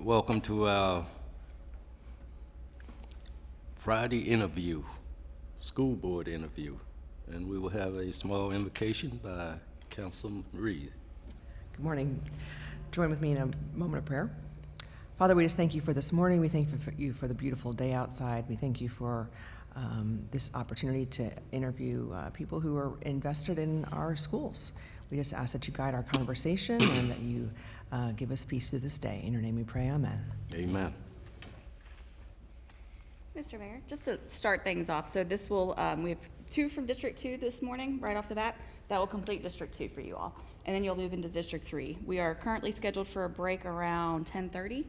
welcome to our Friday interview, school board interview. And we will have a small invocation by Councilman Reed. Good morning. Join with me in a moment of prayer. Father, we just thank you for this morning. We thank you for the beautiful day outside. We thank you for this opportunity to interview people who are invested in our schools. We just ask that you guide our conversation and that you give us peace through this day. In your name we pray, amen. Amen. Mr. Mayor, just to start things off, so this will, we have 2 from District 2 this morning, right off the bat. That will complete District 2 for you all. And then you'll move into District 3. We are currently scheduled for a break around 10:30.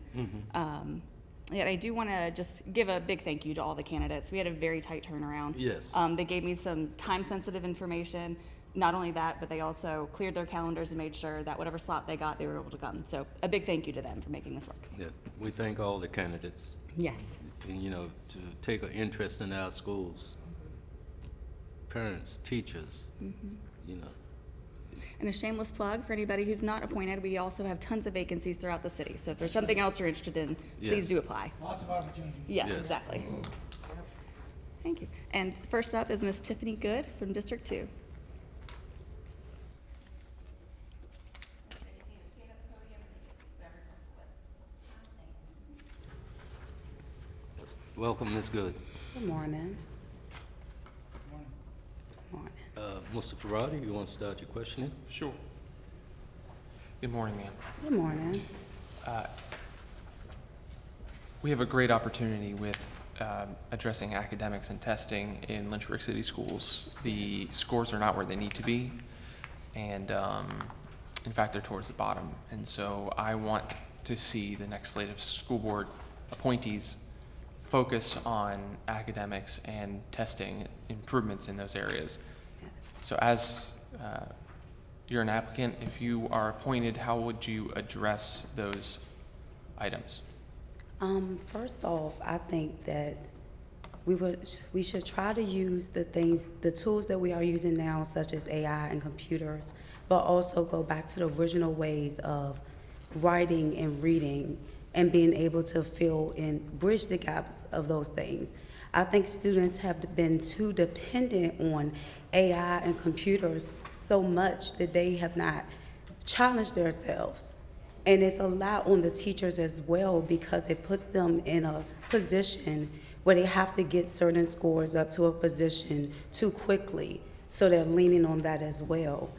Yet I do want to just give a big thank you to all the candidates. We had a very tight turnaround. Yes. They gave me some time-sensitive information. Not only that, but they also cleared their calendars and made sure that whatever slot they got, they were able to come. So a big thank you to them for making this work. Yeah, we thank all the candidates. Yes. And, to take an interest in our schools. Parents, teachers, And a shameless plug for anybody who's not appointed, we also have tons of vacancies throughout the city. So if there's something else you're interested in, please do apply. Lots of opportunities. Yes, Yes. exactly. Thank you. And first up is Miss Tiffany Good from District 2. Welcome, Ms. Good. Good morning. Good morning. Mr. Ferrati, you want to start your questioning? Sure. Good morning, ma'am. Good morning. We have a great opportunity with addressing academics and testing in Lynchburg City Schools. The scores are not where they need to be, and in fact, they're towards the bottom. And so I want to see the next slate of school board appointees focus on academics and testing improvements in those areas. Yes. So as you're an applicant, if you are appointed, how would you address those items? First off, I think that we should try to use the tools that we are using now, such as AI and computers, but also go back to the original ways of writing and reading and being able to fill in, bridge the gaps of those things. I think students have been too dependent on AI and computers so much that they have not challenged themselves. And it's a lot on the teachers as well, because it puts them in a position where they have to get certain scores up to a position too quickly. So they're leaning on that as well.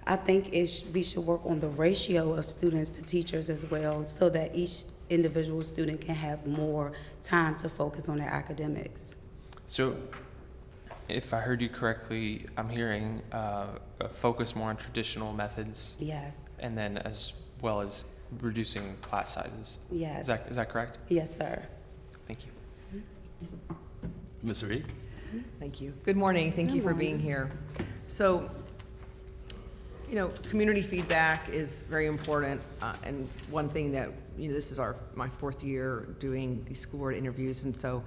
I think we should work on the ratio of students to teachers as well, so that each individual student can have more time to focus on their academics. So if I heard you correctly, I'm hearing a focus more on traditional methods. Yes. And then as well as reducing class sizes. Yes. Is that correct? Yes, sir. Thank you. Ms. Reed? Thank you. Good morning. Thank you for being here. So, community feedback is very important, and one thing that, this is my 4th year doing these school board interviews, and so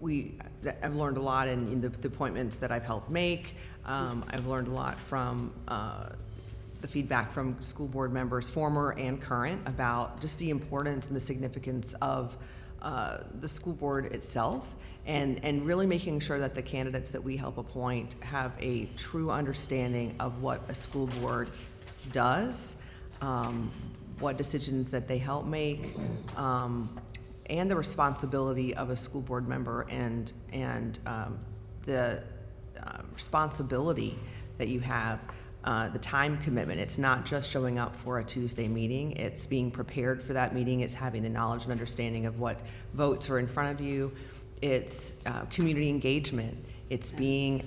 I've learned a lot in the appointments that I've helped make. I've learned a lot from the feedback from school board members, former and current, about just the importance and the significance of the school board itself, and really making sure that the candidates that we help appoint have a true understanding of what a school board does, what decisions that they help make, and the responsibility of a school board member, and the responsibility that you have, the time commitment. It's not just showing up for a Tuesday meeting. It's being prepared for that meeting. It's having the knowledge and understanding of what votes are in front of you. It's community engagement. It's being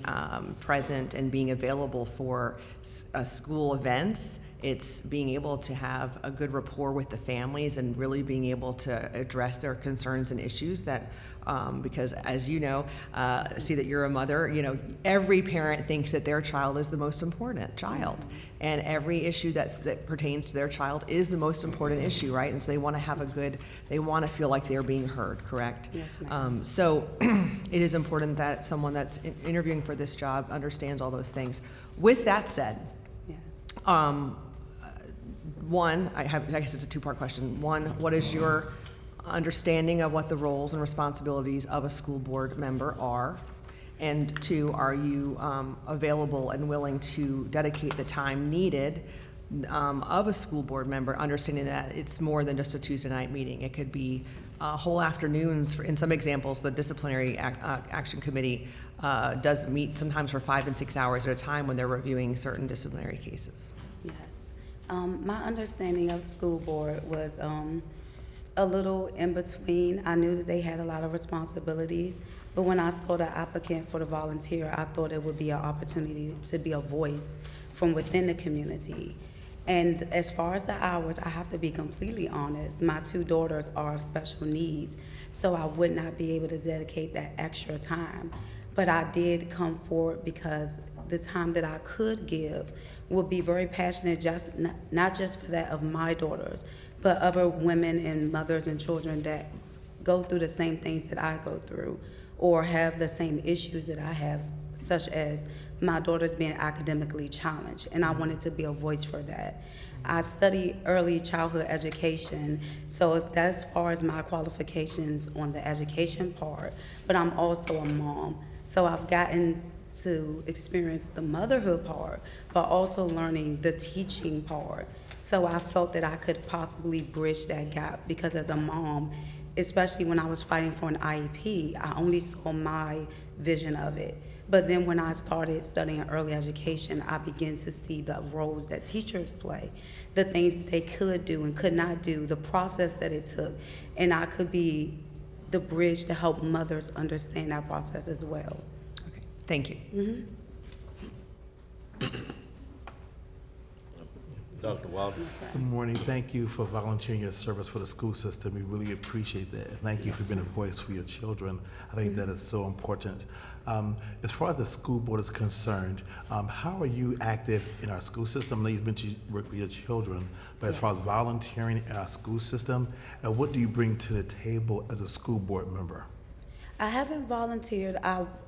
present and being available for school events. It's being able to have a good rapport with the families and really being able to address their concerns and issues that, because as you know, see that you're a mother, every parent thinks that their child is the most important child. And every issue that pertains to their child is the most important issue, right? And so they want to have they want to feel like they're being heard, correct? Yes, ma'am. So it is important that someone that's interviewing for this job understands all those things. With that said, Yeah. one, I guess it's a 2-part question. One, what is your understanding of what the roles and responsibilities of a school board member are? And two, are you available and willing to dedicate the time needed of a school board member, understanding that it's more than just a Tuesday night meeting? It could be whole afternoons. In some examples, the disciplinary action committee does meet sometimes for 5 and 6 hours at a time when they're reviewing certain disciplinary cases. Yes. My understanding of the school board was a little in between. I knew that they had a lot of responsibilities, but when I saw the applicant for the volunteer, I thought it would be an opportunity to be a voice from within the community. And as far as the hours, I have to be completely honest. My 2 daughters are of special needs, so I would not be able to dedicate that extra time. But I did come forward because the time that I could give would be very passionate, not just for that of my daughters, but other women and mothers and children that go through the same things that I go through or have the same issues that I have, such as my daughter's being academically challenged, and I wanted to be a voice for that. I study early childhood education, so that's as far as my qualifications on the education part, but I'm also a mom. So I've gotten to experience the motherhood part, but also learning the teaching part. So I felt that I could possibly bridge that gap because as a mom, especially when I was fighting for an IEP, I only saw my vision of it. But then when I started studying early education, I began to see the roles that teachers play, the things that they could do and could not do, the process that it took. And I could be the bridge to help mothers understand that process as well. Okay, thank you. Dr. Walden? Good morning. Thank you for volunteering your service for the school system. We really appreciate that. And thank you for being a voice for your children. I think that is so important. As far as the school board is concerned, how are you active in our school system? I know you've mentioned you work with your children, but as far as volunteering in our school system, what do you bring to the table as a school board member? I haven't volunteered.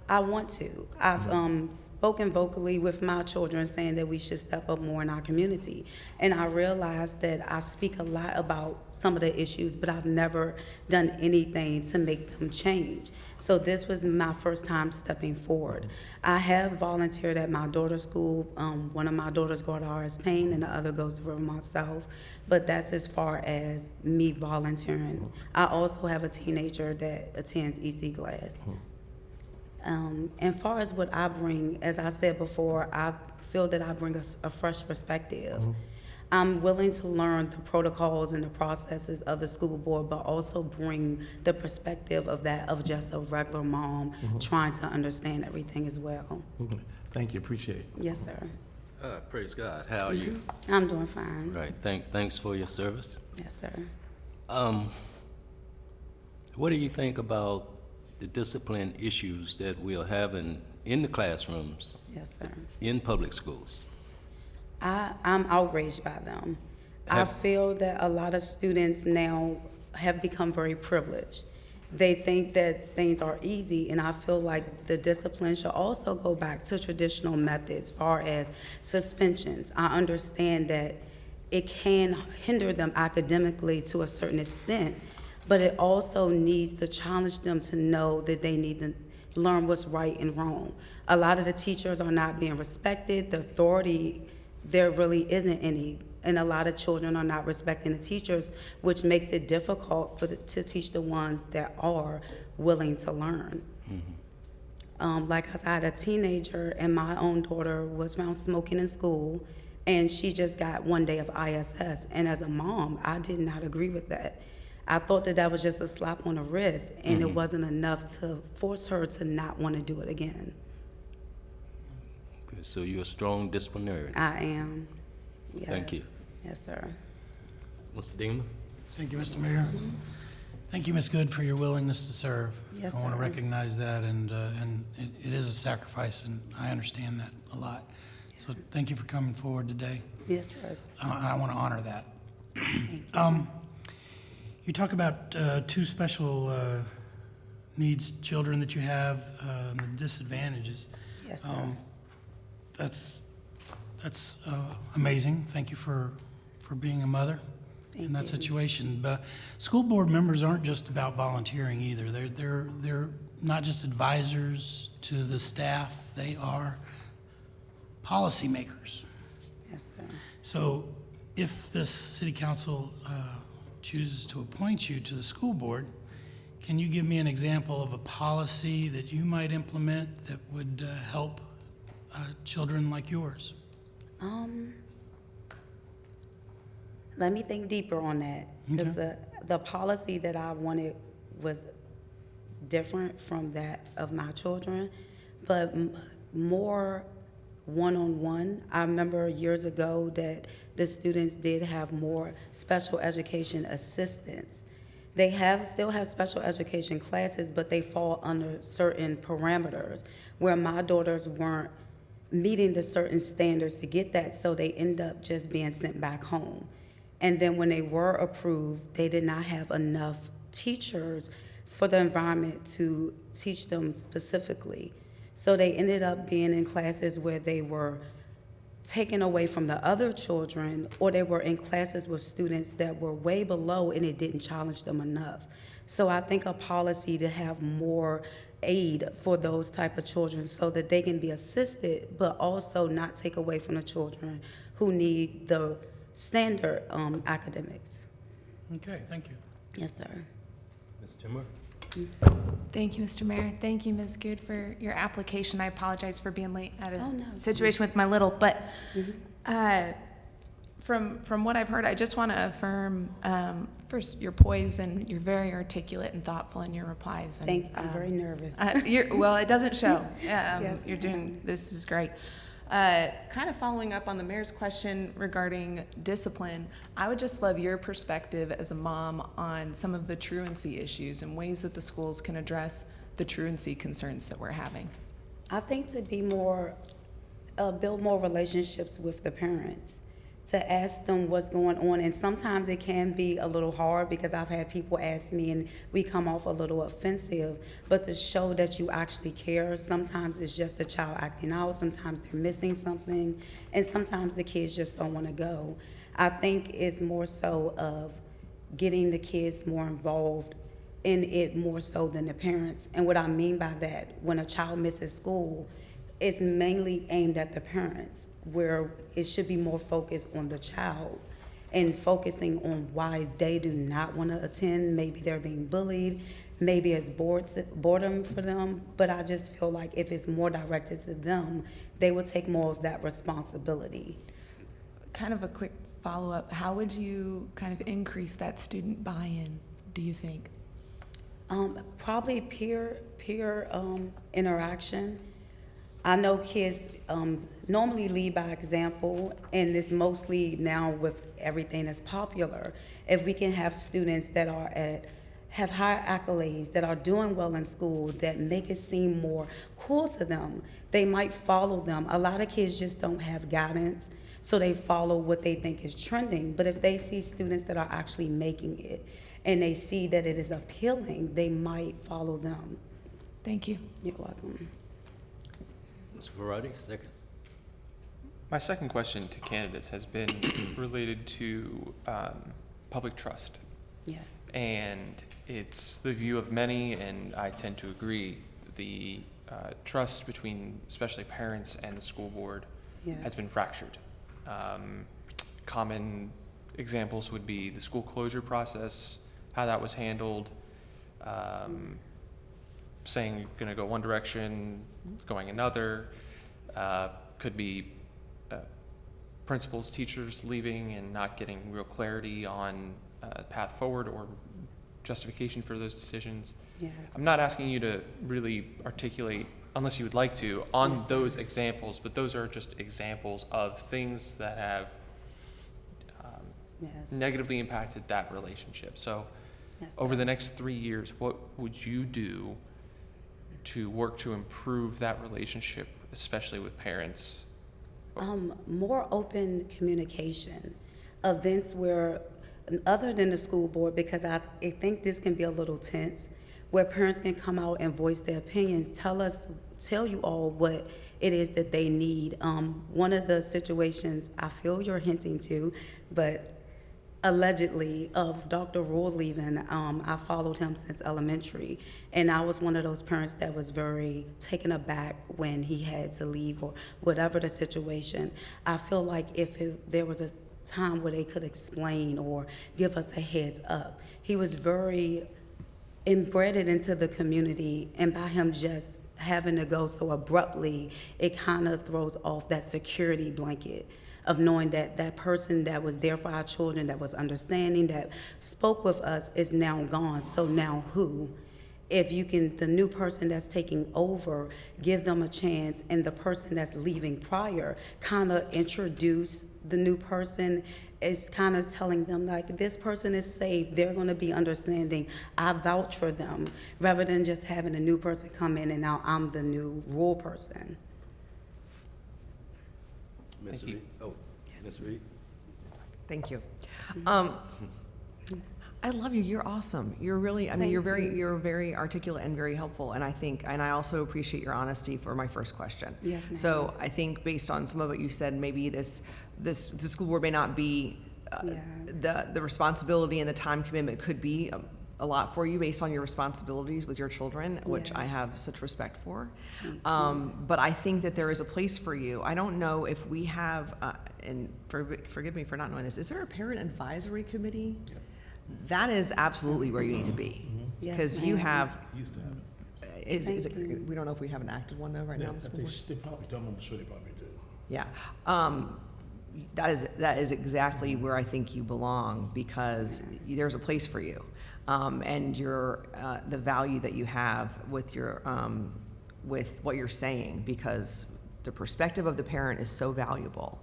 I want to. I've spoken vocally with my children saying that we should step up more in our community. And I realized that I speak a lot about some of the issues, but I've never done anything to make them change. So this was my first time stepping forward. I have volunteered at my daughter's school. One of my daughters go to RS Payne and the other goes to Rivermont South. But that's as far as me volunteering. I also have a teenager that attends EC Glass. And far as what I bring, as I said before, I feel that I bring a fresh perspective. I'm willing to learn the protocols and the processes of the school board, but also bring the perspective of that of just a regular mom trying to understand everything as well. Thank you. Appreciate it. Yes, sir. Praise God. How are you? I'm doing fine. Right. Thanks for your service. Yes, sir. What do you think about the discipline issues that we're having in the classrooms Yes, sir. in public schools? I'm outraged by them. I feel that a lot of students now have become very privileged. They think that things are easy, and I feel like the discipline should also go back to traditional methods, far as suspensions. I understand that it can hinder them academically to a certain extent, but it also needs to challenge them to know that they need to learn what's right and wrong. A lot of the teachers are not being respected. The authority, there really isn't any. And a lot of children are not respecting the teachers, which makes it difficult to teach the ones that are willing to learn. Like I had a teenager, and my own daughter was found smoking in school, and she just got 1 day of ISS. And as a mom, I did not agree with that. I thought that that was just a slap on the wrist, and it wasn't enough to force her to not want to do it again. Okay, so you're a strong disciplinarian. I am. Yes. Thank you. Yes, sir. Mr. Dingman? Thank you, Mr. Mayor. Thank you, Ms. Good, for your willingness to serve. Yes, I want to sir. recognize that, and it is a sacrifice, and I understand that a lot. So thank you for coming forward today. Yes, sir. I want to honor that. You talk about 2 special needs children that you have, and the disadvantages. Yes, sir. That's amazing. Thank you for being a mother. in that you. situation. But school board members aren't just about volunteering either. They're not just advisors to the staff, they are policymakers. Yes, sir. So if this city council chooses to appoint you to the school board, can you give me an example of a policy that you might implement that would help children like yours? Let me think deeper on that. Because the policy that I wanted was different from that of my children, but more one-on-one. I remember years ago that the students did have more special education assistants. They still have special education classes, but they fall under certain parameters where my daughters weren't meeting the certain standards to get that, so they end up just being sent back home. And then when they were approved, they did not have enough teachers for the environment to teach them specifically. So they ended up being in classes where they were taken away from the other children, or they were in classes with students that were way below and it didn't challenge them enough. So I think a policy to have more aid for those type of children so that they can be assisted, but also not take away from the children who need the standard academics. Okay, thank you. Yes, sir. Ms. Timmer? Thank you, Mr. Mayor. Thank you, Ms. Good, for your application. I apologize for being late. I had Oh, no. a situation with my little, but from what I've heard, I just want to affirm, first, your poise, and you're very articulate and thoughtful in your replies. And, Thank you. I'm very nervous. well, it doesn't show. Yes, You're ma'am. doing, this is great. Kind of following up on the mayor's question regarding discipline, I would just love your perspective as a mom on some of the truancy issues and ways that the schools can address the truancy concerns that we're having. I think to be more, build more relationships with the parents, to ask them what's going on. And sometimes it can be a little hard because I've had people ask me and we come off a little offensive, but to show that you actually care, sometimes it's just the child acting out, sometimes they're missing something, and sometimes the kids just don't want to go. I think it's more so of getting the kids more involved in it more so than the parents. And what I mean by that, when a child misses school, it's mainly aimed at the parents, where it should be more focused on the child and focusing on why they do not want to attend. Maybe they're being bullied, maybe it's boredom for them, but I just feel like if it's more directed to them, they will take more of that responsibility. Kind of a quick follow-up, how would you kind of increase that student buy-in, do you think? Probably peer interaction. I know kids normally lead by example, and it's mostly now with everything that's popular. If we can have students that have high accolades, that are doing well in school, that make it seem more cool to them, they might follow them. A lot of kids just don't have guidance, so they follow what they think is trending. But if they see students that are actually making it, and they see that it is appealing, they might follow them. Thank you. You're welcome. Ms. Varady, second. My second question to candidates has been related to public trust. Yes. And it's the view of many, and I tend to agree, the trust between especially parents and the school board Yes. has been fractured. Common examples would be the school closure process, how that was handled, saying you're going to go one direction, going another. Could be principals, teachers leaving and not getting real clarity on path forward or justification for those decisions. Yes. I'm not asking you to really articulate, unless you would like to, on Yes, sir. those examples, but those are just examples of things that have Yes. negatively impacted that relationship. So Yes, over sir. the next 3 years, what would you do to work to improve that relationship, especially with parents? More open communication, events where, other than the school board, because I think this can be a little tense, where parents can come out and voice their opinions, tell you all what it is that they need. One of the situations I feel you're hinting to, but allegedly, of Dr. Roy leaving. I followed him since elementary, and I was one of those parents that was very taken aback when he had to leave or whatever the situation. I feel like if there was a time where they could explain or give us a heads up. He was very embedded into the community, and by him just having to go so abruptly, it kind of throws off that security blanket of knowing that that person that was there for our children, that was understanding, that spoke with us, is now gone. So now who? If you can, the new person that's taking over, give them a chance, and the person that's leaving prior kind of introduce the new person, is kind of telling them, like, this person is safe, they're going to be understanding, I vouch for them, rather than just having a new person come in and now I'm the new rule person. Ms. Thank you. Reed? Oh, Ms. Reed? Thank you. I love you. You're awesome. You're really, I mean, Thank you're very articulate and very helpful. And I also appreciate your honesty for my first question. Yes, ma'am. So I think based on some of what you said, maybe the school board may not be, the responsibility and the time commitment could be a lot for you based on your responsibilities with your children, which I Yes. have such respect for. But I think that there is a place for you. I don't know if we have, and forgive me for not knowing this, is there a parent advisory committee? That is absolutely where you need to be. Yes, Because you ma'am. have, Used to have it. Thank you. we don't know if we have an active one though right now in the school board? They probably don't, I'm sure they probably do. Yeah. That is exactly where I think you belong, because there's a place for you. And the value that you have with with what you're saying, because the perspective of the parent is so valuable.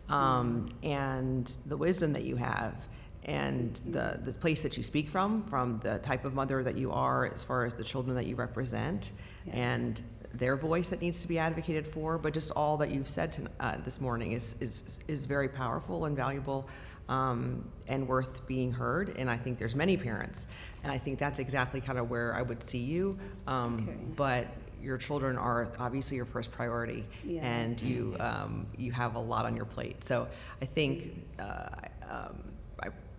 And the wisdom that you have, and the place that you speak from the type of mother that you are, as far as the children that you represent, Yes. and their voice that needs to be advocated for, but just all that you've said this morning is very powerful and valuable, and worth being heard. And I think there's many parents, and I think that's exactly kind of where I would see you. But your children are obviously your first priority, Yeah. and you have a lot on your plate. So I think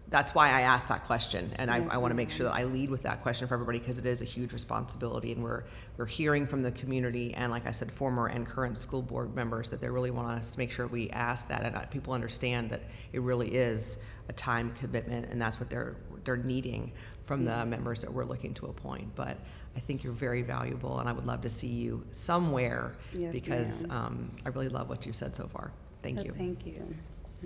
that's why I asked that question, and Yes, I want to make ma'am. sure that I lead with that question for everybody, because it is a huge responsibility, and we're hearing from the community, and like I said, former and current school board members, that they really want us to make sure we ask that, and people understand that it really is a time commitment, and that's what they're needing from the members that we're looking to appoint. But I think you're very valuable, and I would love to see you somewhere, Yes, because I really love what you've said so far. Thank you. Thank you.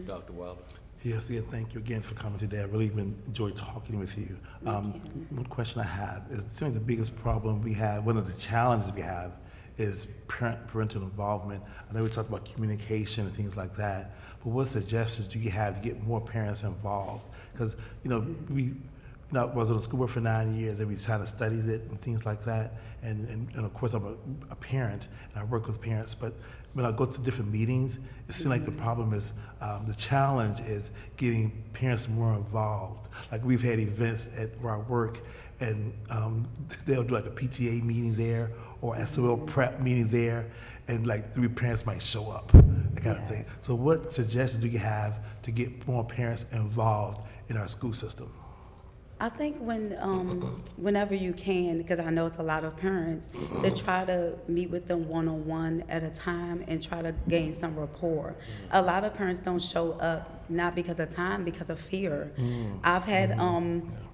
Dr. Wilder? Yes, again, thank you again for coming today. I really enjoyed talking with you. One question I have is, I think the biggest problem we have, one of the challenges we have, is parental involvement. I know we talked about communication and things like that, but what suggestions do you have to get more parents involved? Because, I was on the school board for 9 years, and we kind of studied it and things like that. And of course, I'm a parent, and I work with parents, but when I go to different meetings, it seems like the problem is, the challenge is getting parents more involved. Like, we've had events where I work, and they'll do like a PTA meeting there, or SOL prep meeting there, and like 3 parents might show up, that kind of thing. So what suggestions do you have to get more parents involved in our school system? I think whenever you can, because I know it's a lot of parents, to try to meet with them one-on-one at a time and try to gain some rapport. A lot of parents don't show up, not because of time, because of fear. I've had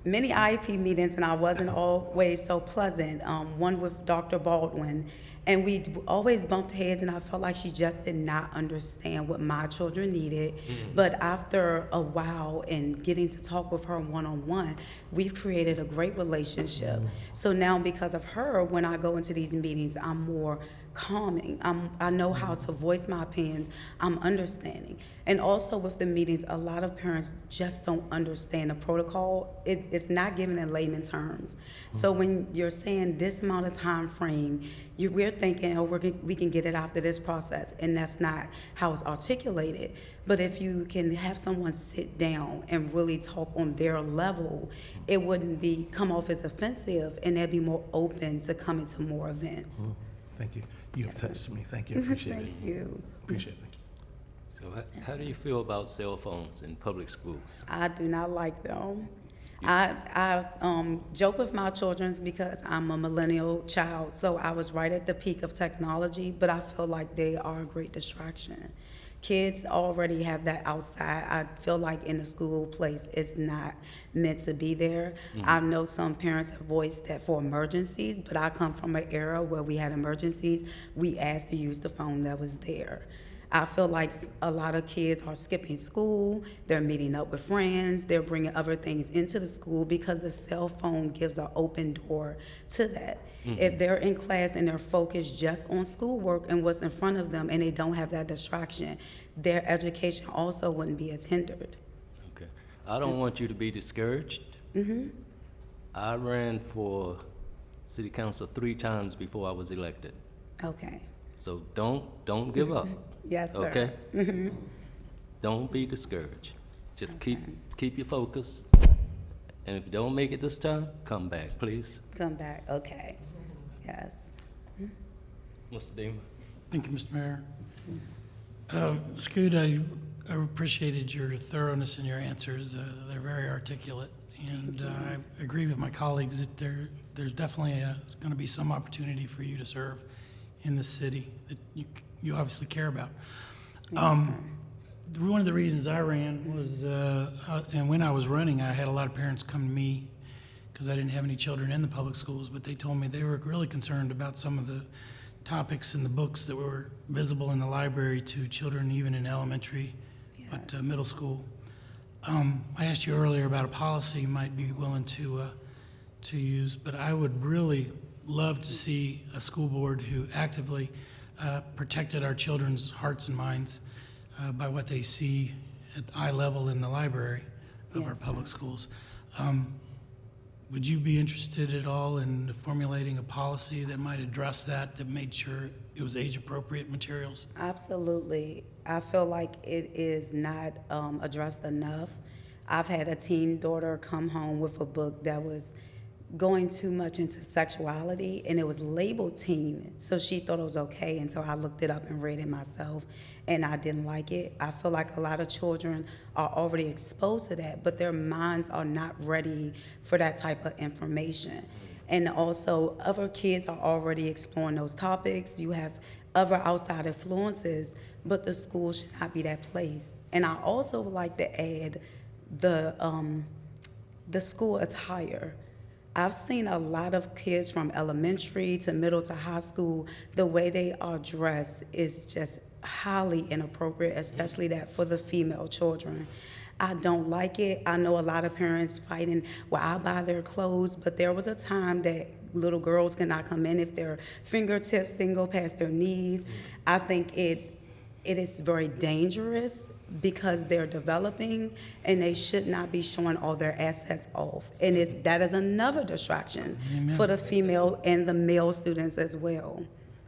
many IEP meetings, and I wasn't always so pleasant. One with Dr. Baldwin, and we always bumped heads, and I felt like she just did not understand what my children needed. But after a while and getting to talk with her one-on-one, we've created a great relationship. So now, because of her, when I go into these meetings, I'm more calming. I know how to voice my opinions. I'm understanding. And also with the meetings, a lot of parents just don't understand the protocol. It's not given in layman terms. So when you're saying this amount of time frame, we're thinking, we can get it after this process, and that's not how it's articulated. But if you can have someone sit down and really talk on their level, it wouldn't come off as offensive, and they'd be more open to coming to more events. Thank you. You have touched me. Thank you. I appreciate it. Thank you. Appreciate it. Thank you. So how do you feel about cell phones in public schools? I do not like them. I joke with my children because I'm a millennial child, so I was right at the peak of technology, but I feel like they are a great distraction. Kids already have that outside. I feel like in the school place, it's not meant to be there. I know some parents have voiced that for emergencies, but I come from an era where we had emergencies. We asked to use the phone that was there. I feel like a lot of kids are skipping school, they're meeting up with friends, they're bringing other things into the school because the cell phone gives an open door to that. If they're in class and they're focused just on schoolwork and what's in front of them and they don't have that distraction, their education also wouldn't be as hindered. Okay. I don't want you to be discouraged. I ran for city council 3 times before I was elected. Okay. So don't give up. Yes, sir. Okay? Don't be discouraged. Just keep your focus. And if you don't make it this time, come back, please. Come back. Okay. Yes. Mr. Deemer? Thank you, Mr. Mayor. Ms. Good, I appreciated your thoroughness in your answers. They're very articulate. And I agree with my colleagues that there's definitely going to be some opportunity for you to serve in the city that you obviously care about. One of the reasons I ran was, and when I was running, I had a lot of parents come to me because I didn't have any children in the public schools, but they told me they were really concerned about some of the topics in the books that were visible in the library to children even in elementary, but middle school. I asked you earlier about a policy you might be willing to use, but I would really love to see a school board who actively protected our children's hearts and minds by what they see at eye level in the library of our public schools. Would you be interested at all in formulating a policy that might address that made sure it was age-appropriate materials? Absolutely. I feel like it is not addressed enough. I've had a teen daughter come home with a book that was going too much into sexuality, and it was labeled teen, so she thought it was okay until I looked it up and read it myself, and I didn't like it. I feel like a lot of children are already exposed to that, but their minds are not ready for that type of information. And also, other kids are already exploring those topics. You have other outside influences, but the school should not be that place. And I also would like to add the school attire. I've seen a lot of kids from elementary to middle to high school, the way they are dressed is just highly inappropriate, especially that for the female children. I don't like it. I know a lot of parents fighting, well, I'll buy their clothes, but there was a time that little girls cannot come in if their fingertips didn't go past their knees. I think it is very dangerous because they're developing and they should not be showing all their assets off. And that is another distraction for the female and the male students as well.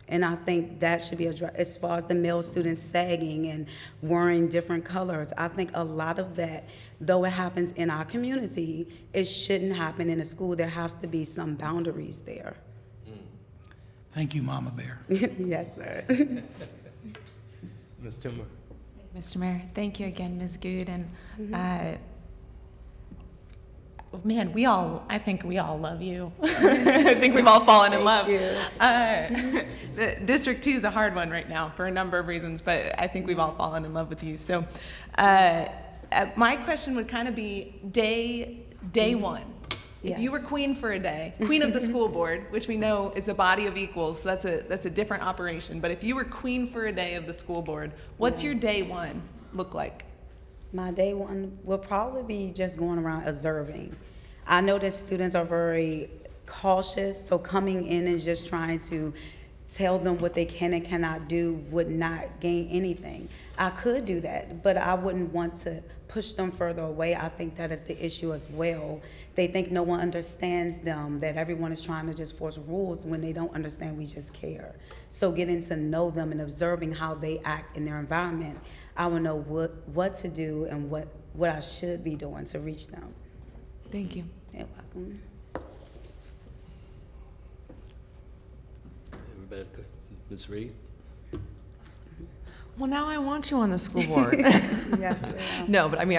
And I think that should be addressed. As far as the male students sagging and wearing different colors, I think a lot of that, though it happens in our community, it shouldn't happen in a school. There has to be some boundaries there. Thank you, Mama Bear. Yes, sir. Ms. Timmer? Mr. Mayor, thank you again, Ms. Good. And man, I think we all love you. I think we've all fallen in love. The District 2 is a hard one right now for a number of reasons, but I think we've all fallen in love with you. So my question would kind of be day one. If you were queen for a day, queen of the school board, which we know is a body of equals, so that's a different operation. But if you were queen for a day of the school board, what's your day one look like? My day one will probably be just going around observing. I know that students are very cautious, so coming in and just trying to tell them what they can and cannot do would not gain anything. I could do that, but I wouldn't want to push them further away. I think that is the issue as well. They think no one understands them, that everyone is trying to just force rules when they don't understand we just care. So getting to know them and observing how they act in their environment, I will know what to do and what I should be doing to reach them. Thank you. You're welcome. Everybody good? Ms. Reed? Well, now I want you on the school board. Yes, ma'am. No, but I mean,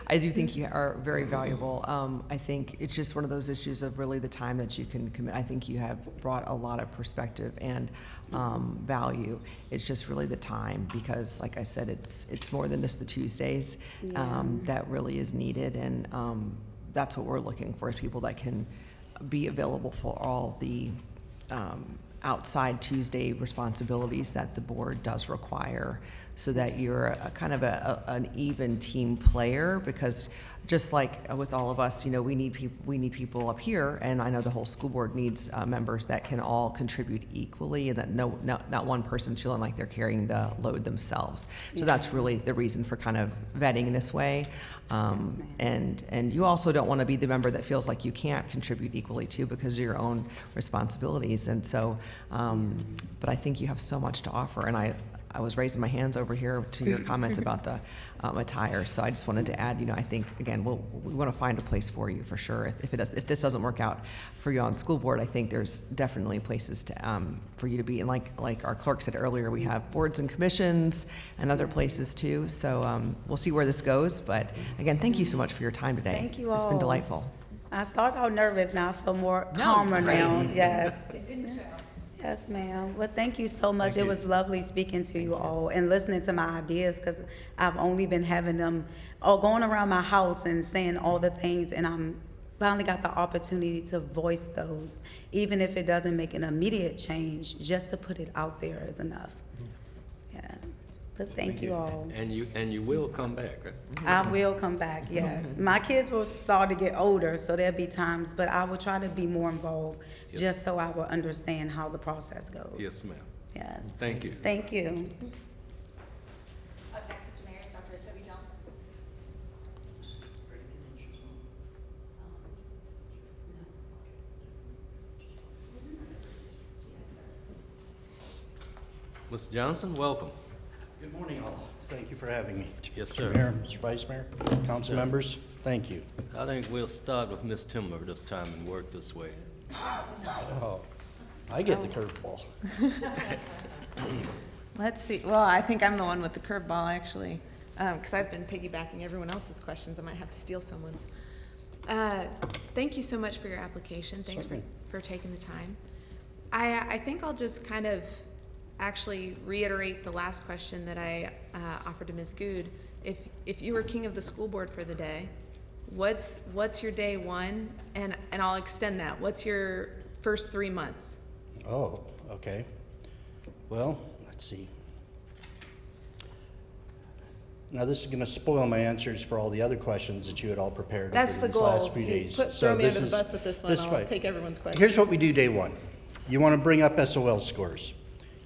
I do think you are very valuable. I think it's just one of those issues of really the time that you can commit. I think you have brought a lot of perspective and value. It's just really the time, because like I said, it's more than just the Tuesdays that really is needed. And that's what we're looking for, is people that can be available for all the outside Tuesday responsibilities that the board does require, so that you're a kind of an even team player. Because just like with all of us, you know, we need people up here, and I know the whole school board needs members that can all contribute equally, and that not one person's feeling like they're carrying the load themselves. So that's really the reason for kind of vetting this way. And you also don't want to be the member that feels like you can't contribute equally too, because of your own responsibilities. And so, but I think you have so much to offer, and I was raising my hands over here to your comments about the attire. So I just wanted to add, you know, I think, again, we want to find a place for you for sure. If this doesn't work out for you on school board, I think there's definitely places to, for you to be. And like our clerk said earlier, we have boards and commissions and other places too. So we'll see where this goes. But again, thank you so much for your time today. Thank you It's been all. delightful. I started out nervous, now I feel more calmer now. Yes. It didn't show. Yes, ma'am. Well, thank you so much. It was lovely speaking to you all and listening to my ideas, because I've only been having them all going around my house and saying all the things, and I'm finally got the opportunity to voice those. Even if it doesn't make an immediate change, just to put it out there is enough. Yes. But thank you all. And you will come back, right? I will come back, yes. My kids will start to get older, so there'll be times, but I will try to be more involved, Yes. just so I will understand how the process goes. Yes, ma'am. Yes. Thank you. Thank you. Up next, Mr. Mayor, is Dr. Toby Johnson. Mr. Johnson, welcome. Good morning, all. Thank you for having me. Yes, Mr. sir. Mayor, Mr. Vice Mayor, council members, thank you. I think we'll start with Ms. Timber this time and work this way. Oh, I get the curveball. Let's see. Well, I think I'm the one with the curveball, actually, because I've been piggybacking everyone else's questions. I might have to steal someone's. Thank you so much for your application. Thanks Certainly. for taking the time. I think I'll just kind of actually reiterate the last question that I offered to Ms. Good. If you were king of the school board for the day, what's your day one? And I'll extend that. What's your first 3 months? Oh, okay. Well, let's see. Now, this is going to spoil my answers for all the other questions that you had all prepared That's over the these goal. last few You days. throw me this under the is- bus with this one. this is I'll fine. take everyone's questions. Here's what we do day one. You want to bring up SOL scores.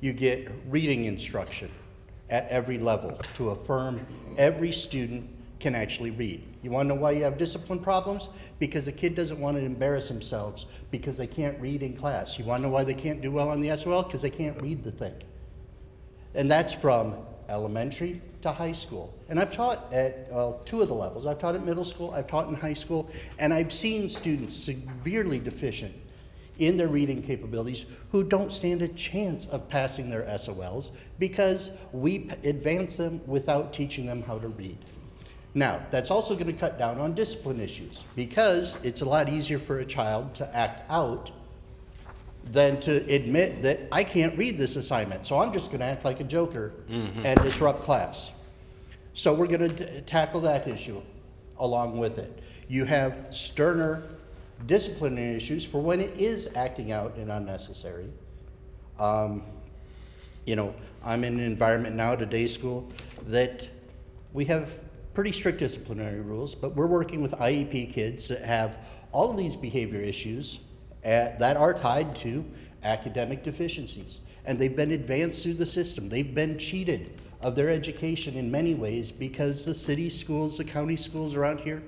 You get reading instruction at every level to affirm every student can actually read. You want to know why you have discipline problems? Because a kid doesn't want to embarrass themselves because they can't read in class. You want to know why they can't do well on the SOL? Because they can't read the thing. And that's from elementary to high school. And I've taught at, well, 2 of the levels. I've taught at middle school, I've taught in high school, and I've seen students severely deficient in their reading capabilities who don't stand a chance of passing their SOLs because we advance them without teaching them how to read. Now, that's also going to cut down on discipline issues because it's a lot easier for a child to act out than to admit that I can't read this assignment, so I'm just going to act like a joker and disrupt class. So we're going to tackle that issue along with it. You have sterner disciplinary issues for when it is acting out and unnecessary. You know, I'm in an environment now at a day school that we have pretty strict disciplinary rules, but we're working with IEP kids that have all of these behavior issues that are tied to academic deficiencies. And they've been advanced through the system. They've been cheated of their education in many ways because the city schools, the county schools around here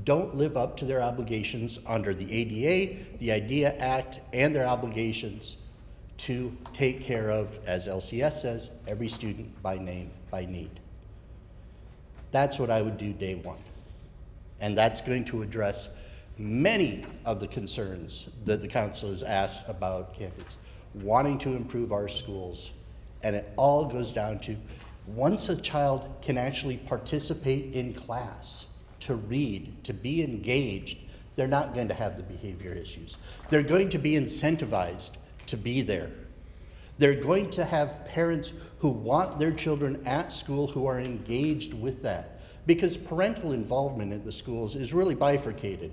don't live up to their obligations under the ADA, the IDEA Act, and their obligations to take care of, as LCS says, every student by name, by need. That's what I would do day one. And that's going to address many of the concerns that the council has asked about candidates wanting to improve our schools. And it all goes down to Once a child can actually participate in class, to read, to be engaged, they're not going to have the behavior issues. They're going to be incentivized to be there. They're going to have parents who want their children at school who are engaged with that. Because parental involvement in the schools is really bifurcated.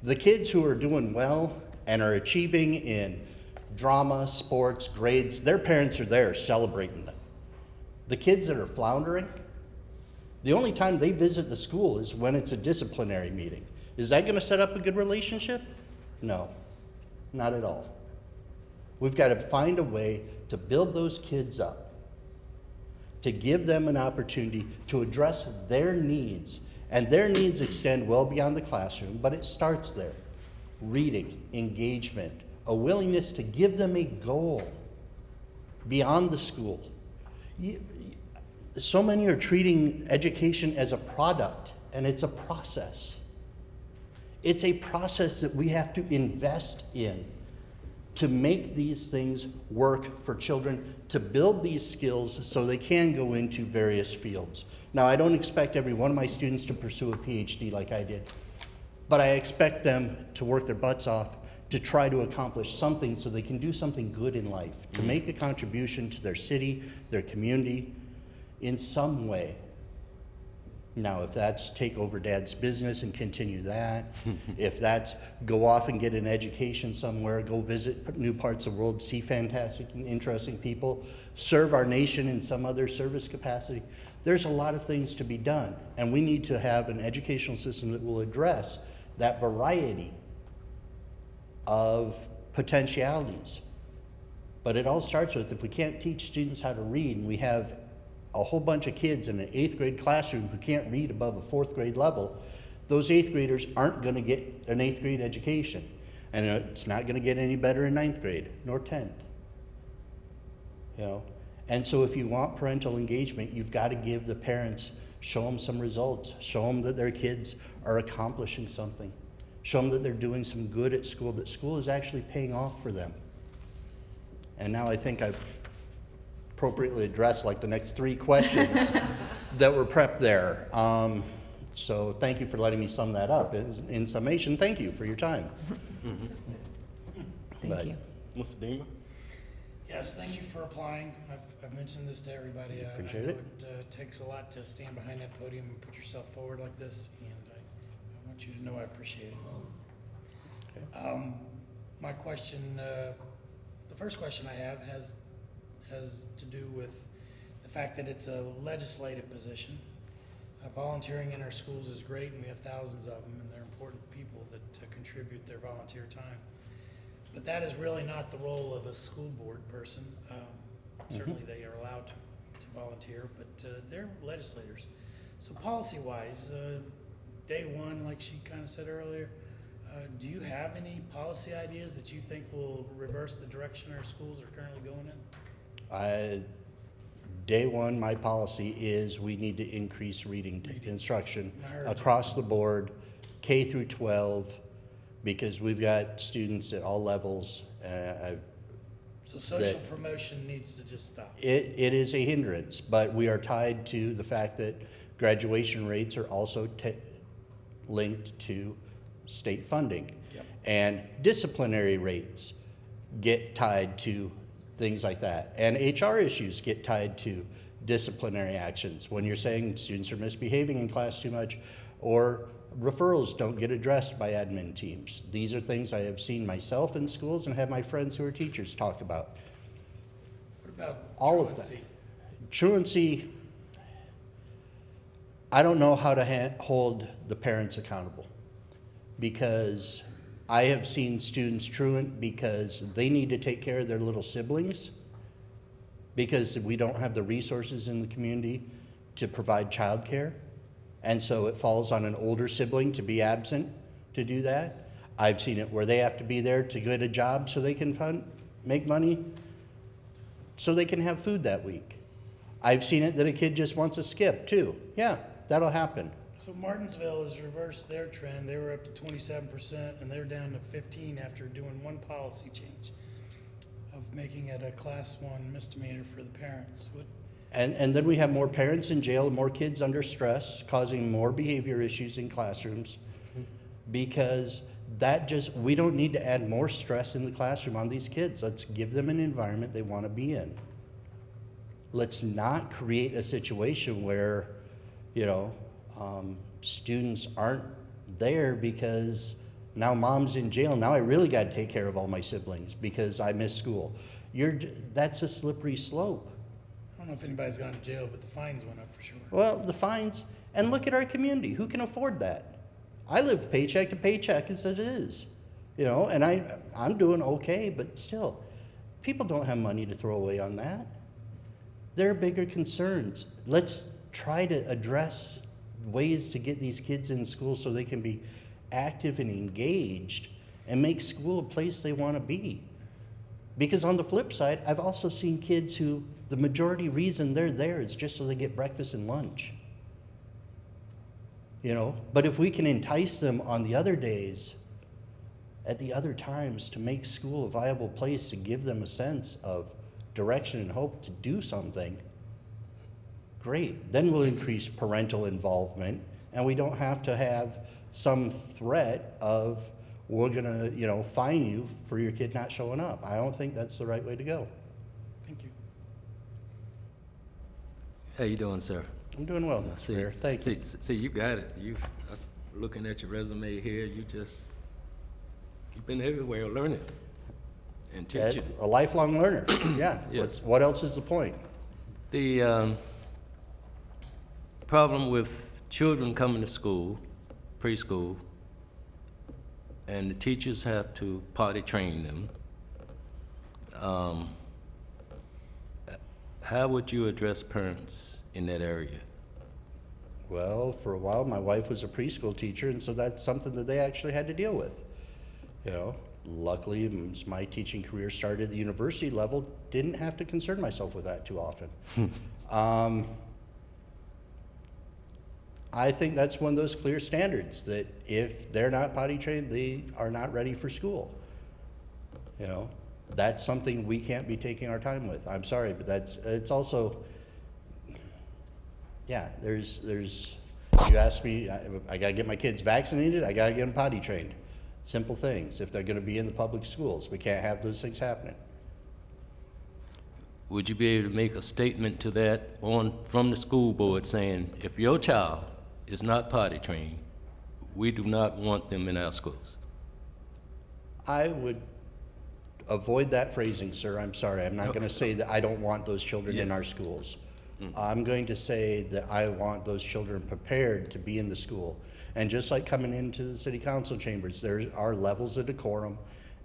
The kids who are doing well and are achieving in drama, sports, grades, their parents are there celebrating them. The kids that are floundering, the only time they visit the school is when it's a disciplinary meeting. Is that going to set up a good relationship? No, not at all. We've got to find a way to build those kids up, to give them an opportunity to address their needs. And their needs extend well beyond the classroom, but it starts there. Reading, engagement, a willingness to give them a goal beyond the school. So many are treating education as a product, and it's a process. It's a process that we have to invest in to make these things work for children, to build these skills so they can go into various fields. Now, I don't expect every one of my students to pursue a PhD like I did, but I expect them to work their butts off to try to accomplish something so they can do something good in life, to make a contribution to their city, their community, in some way. Now, if that's take over dad's business and continue that, if that's go off and get an education somewhere, go visit new parts of the world, see fantastic and interesting people, serve our nation in some other service capacity, there's a lot of things to be done. And we need to have an educational system that will address that variety of potentialities. But it all starts with, if we can't teach students how to read, and we have a whole bunch of kids in an 8th grade classroom who can't read above a 4th grade level, those 8th graders aren't going to get an 8th grade education. And it's not going to get any better in 9th grade, nor 10th. You know? And so if you want parental engagement, you've got to give the parents, show them some results, show them that their kids are accomplishing something, show them that they're doing some good at school, that school is actually paying off for them. And now I think I've appropriately addressed like the next 3 questions that were prepped there. So thank you for letting me sum that up. In summation, thank you for your time. Thank you. Mr. Deemer? Yes, thank you for applying. I've mentioned this to everybody. I Appreciate know it. it takes a lot to stand behind that podium and put yourself forward like this, and I want you to know I appreciate it. Okay. My question, the first question I have has to do with the fact that it's a legislative position. Volunteering in our schools is great, and we have thousands of them, and they're important people that contribute their volunteer time. But that is really not the role of a school board person. Certainly they are allowed to volunteer, but they're legislators. So policy-wise, day one, like she kind of said earlier, do you have any policy ideas that you think will reverse the direction our schools are currently going in? Day one, my policy is we need to increase reading instruction across the board, K through 12, because we've got students at all levels. So social promotion needs to just stop. It is a hindrance, but we are tied to the fact that graduation rates are also linked to state funding. Yep. And disciplinary rates get tied to things like that. And HR issues get tied to disciplinary actions. When you're saying students are misbehaving in class too much, or referrals don't get addressed by admin teams. These are things I have seen myself in schools and have my friends who are teachers talk about. What about All of that. Truancy, I don't know how to hold the parents accountable, because I have seen students truant because they need to take care of their little siblings, because we don't have the resources in the community to provide childcare. And so it falls on an older sibling to be absent to do that. I've seen it where they have to be there to get a job so they can make money so they can have food that week. I've seen it that a kid just wants to skip too. Yeah, that'll happen. So Martinsville has reversed their trend. They were up to 27%, and they're down to 15 after doing one policy change of making it a class 1 misdemeanor for the parents. And then we have more parents in jail, more kids under stress, causing more behavior issues in classrooms, because we don't need to add more stress in the classroom on these kids. Let's give them an environment they want to be in. Let's not create a situation where, students aren't there because now mom's in jail. Now I really got to take care of all my siblings because I missed school. That's a slippery slope. I don't know if anybody's gone to jail, but the fines went up for sure. Well, the fines, and look at our community. Who can afford that? I live paycheck to paycheck as it is, and I'm doing okay, but still, people don't have money to throw away on that. There are bigger concerns. Let's try to address ways to get these kids in school so they can be active and engaged and make school a place they want to be. Because on the flip side, I've also seen kids who the majority reason they're there is just so they get breakfast and lunch. But if we can entice them on the other days, at the other times, to make school a viable place, to give them a sense of direction and hope to do something, great. Then we'll increase parental involvement, and we don't have to have some threat of, we're gonna, fine you for your kid not showing up. I don't think that's the right way to go. Thank you. How you doing, sir? I'm doing well, Mayor. Thank you. See, you got it. Looking at your resume here, you've been everywhere learning and teaching. A lifelong learner, yeah. Yes. What else is the point? The problem with children coming to school, preschool, and the teachers have to potty train them. How would you address parents in that area? Well, for a while, my wife was a preschool teacher, and so that's something that they actually had to deal with. Luckily, as my teaching career started at the university level, didn't have to concern myself with that too often. I think that's one of those clear standards, that if they're not potty trained, they are not ready for school. That's something we can't be taking our time with. I'm sorry, but it's also, you asked me, I gotta get my kids vaccinated, I gotta get them potty trained. Simple things. If they're gonna be in the public schools, we can't have those things happening. Would you be able to make a statement to that from the school board saying, if your child is not potty trained, we do not want them in our schools? I would avoid that phrasing, sir. I'm sorry. I'm not going to say that I don't want those children in our schools. I'm going to say that I want those children prepared to be in the school. And just like coming into the city council chambers, there are levels of decorum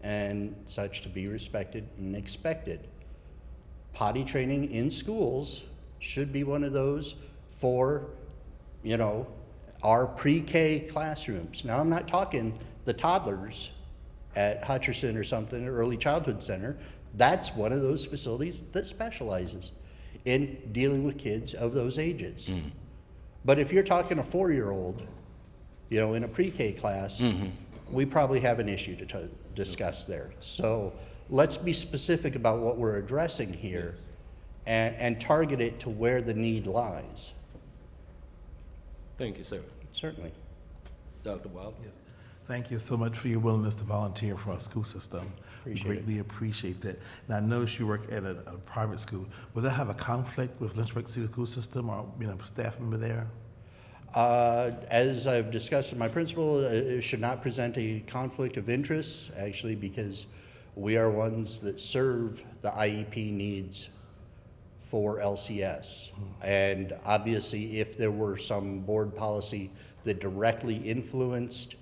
and such to be respected and expected. Potty training in schools should be one of those for, our pre-K classrooms. Now, I'm not talking the toddlers at Hutcherson or something, early childhood center. That's one of those facilities that specializes in dealing with kids of those ages. But if you're talking a 4-year-old, in a pre-K class, we probably have an issue to discuss there. So let's be specific about what we're addressing here, and target it to where the need lies. Thank you, sir. Certainly. Dr. Wild? Yes. Thank you so much for your willingness to volunteer for our school system. Appreciate We greatly appreciate that. Now, I noticed you work at a private school. Would that have a conflict with Lynchburg City School System or being a staff member there? As I've discussed with my principal, it should not present a conflict of interest, actually, because we are ones that serve the IEP needs for LCS. And obviously, if there were some board policy that directly influenced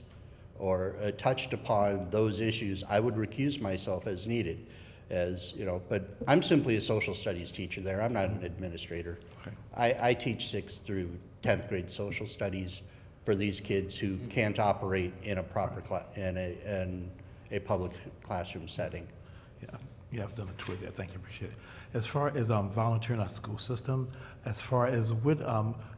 or touched upon those issues, I would recuse myself as needed. But I'm simply a social studies teacher there. I'm not an administrator. Okay. I teach 6th through 10th grade social studies for these kids who can't operate in a proper in a public classroom setting. Yeah, you have done a tour there. Thank you, appreciate it. As far as volunteering our school system, as far as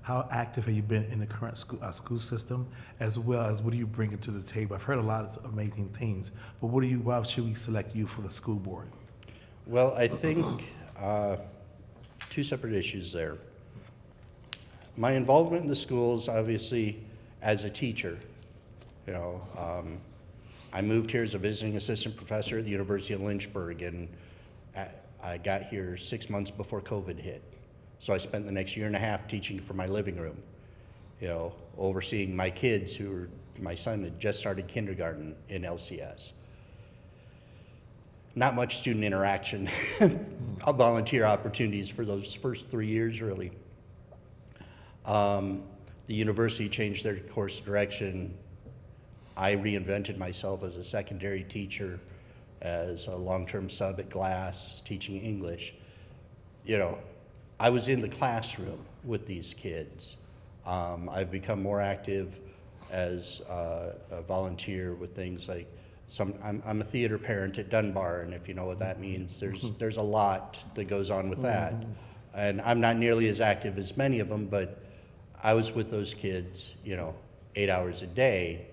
how active have you been in the current school system, as well as what do you bring to the table? I've heard a lot of amazing things, but why should we select you for the school board? Well, I think two separate issues there. My involvement in the schools, obviously, as a teacher, you know, I moved here as a visiting assistant professor at the University of Lynchburg, and I got here 6 months before COVID hit. So I spent the next year and a half teaching from my living room, you know, overseeing my kids my son had just started kindergarten in LCS. Not much student interaction, volunteer opportunities for those first 3 years, really. The university changed their course of direction. I reinvented myself as a secondary teacher, as a long-term sub at Glass, teaching English. You know, I was in the classroom with these kids. I've become more active as a volunteer with things like I'm a theater parent at Dunbar, and if you know what that means, there's a lot that goes on with that. And I'm not nearly as active as many of them, but I was with those kids, you know, 8 hours a day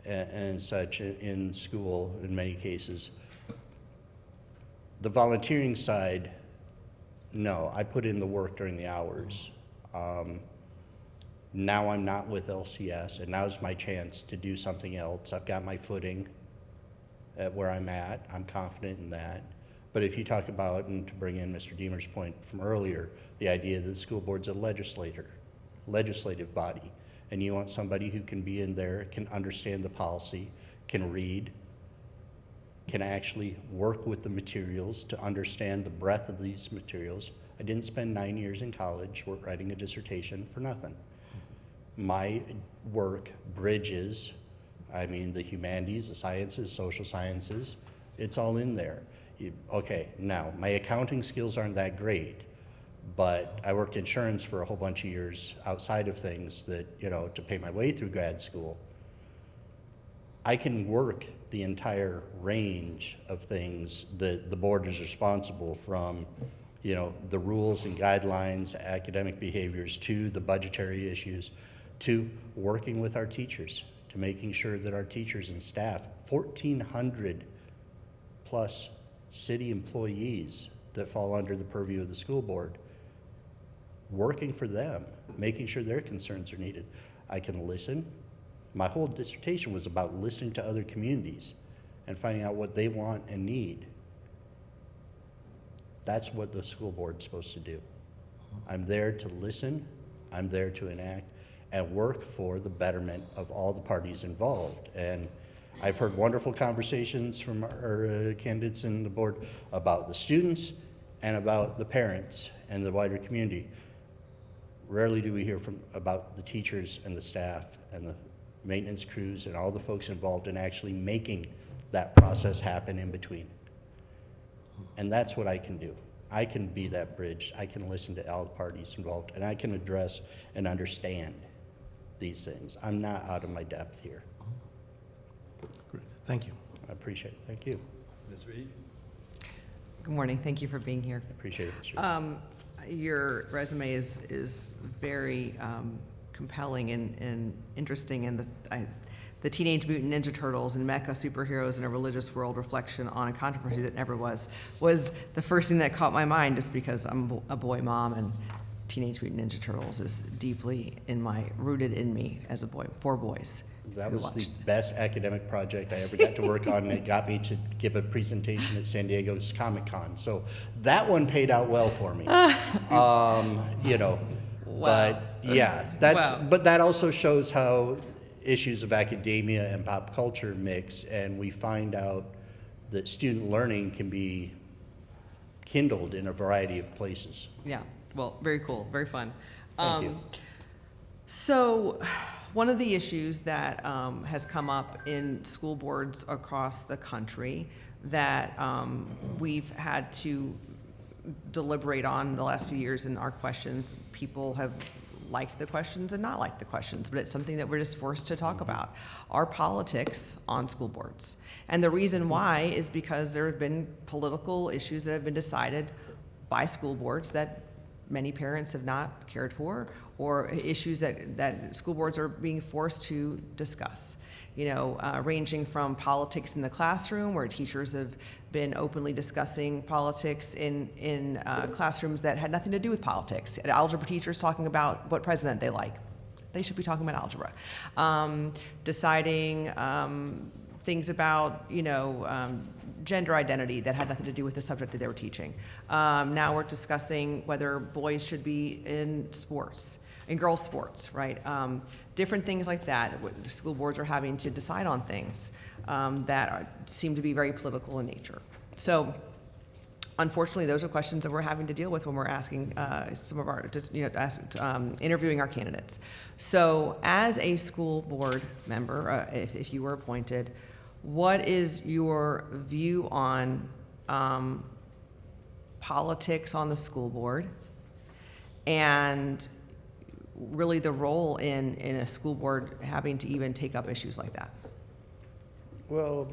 and such in school in many cases. The volunteering side, no, I put in the work during the hours. Now I'm not with LCS, and now's my chance to do something else. I've got my footing at where I'm at. I'm confident in that. But if you talk about, and to bring in Mr. Deemer's point from earlier, the idea that the school board's a legislative body, and you want somebody who can be in there, can understand the policy, can read, can actually work with the materials to understand the breadth of these materials. I didn't spend 9 years in college writing a dissertation for nothing. My work bridges, the humanities, the sciences, social sciences, it's all in there. Okay, now, my accounting skills aren't that great, but I worked insurance for a whole bunch of years outside of things that, you know, to pay my way through grad school. I can work the entire range of things that the board is responsible from, you know, the rules and guidelines, academic behaviors, to the budgetary issues, to working with our teachers, to making sure that our teachers and staff, 1,400 plus city employees that fall under the purview of the school board, working for them, making sure their concerns are needed. I can listen. My whole dissertation was about listening to other communities and finding out what they want and need. That's what the school board's supposed to do. I'm there to listen, I'm there to enact, and work for the betterment of all the parties involved. And I've heard wonderful conversations from our candidates in the board about the students and about the parents and the wider community. Rarely do we hear about the teachers and the staff and the maintenance crews and all the folks involved in actually making that process happen in between. And that's what I can do. I can be that bridge. I can listen to all the parties involved, and I can address and understand these things. I'm not out of my depth here. Great. Thank you. I appreciate it. Thank you. Ms. Reed? Good morning. Thank you for being here. I appreciate it, Mr. Reed. Your resume is very compelling and interesting, and the Teenage Mutant Ninja Turtles and mecha superheroes in a religious world reflection on a controversy that never was the first thing that caught my mind, just because I'm a boy mom, and Teenage Mutant Ninja Turtles is deeply rooted in me as a boy, 4 boys. That who was the watched. best academic project I ever got to work on, and it got me to give a presentation at San Diego's Comic-Con. So that one paid out well for me. You know, but yeah, but that also shows how issues of academia and pop culture mix, and we find out that student learning can be kindled in a variety of places. Yeah, well, very cool, very fun. Thank you. So, one of the issues that has come up in school boards across the country that we've had to deliberate on the last few years in our questions, people have liked the questions and not liked the questions, but it's something that we're just forced to talk about, are politics on school boards. And the reason why is because there have been political issues that have been decided by school boards that many parents have not cared for, or issues that school boards are being forced to discuss. ranging from politics in the classroom, where teachers have been openly discussing politics in classrooms that had nothing to do with politics. Algebra teachers talking about what president they like. They should be talking about algebra. Deciding things about, gender identity that had nothing to do with the subject that they were teaching. Now we're discussing whether boys should be in sports, in girls' sports, right? Different things like that. The school boards are having to decide on things seem to be very political in nature. So, unfortunately, those are questions that we're having to deal with when we're asking some of our, interviewing our candidates. So, as a school board member, if you were appointed, what is your view on politics on the school board, and really the role in a school board having to even take up issues like that? Well,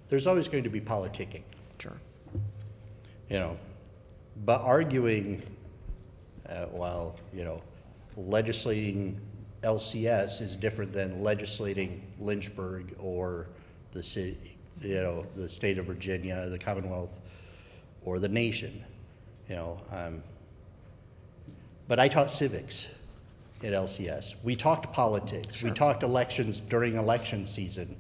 there's always going to be politicking, Sure. But arguing while, legislating LCS is different than legislating Lynchburg or the city, the state of Virginia, the Commonwealth, or the nation, But I taught civics at LCS. We talked politics. Sure. We talked elections during election season.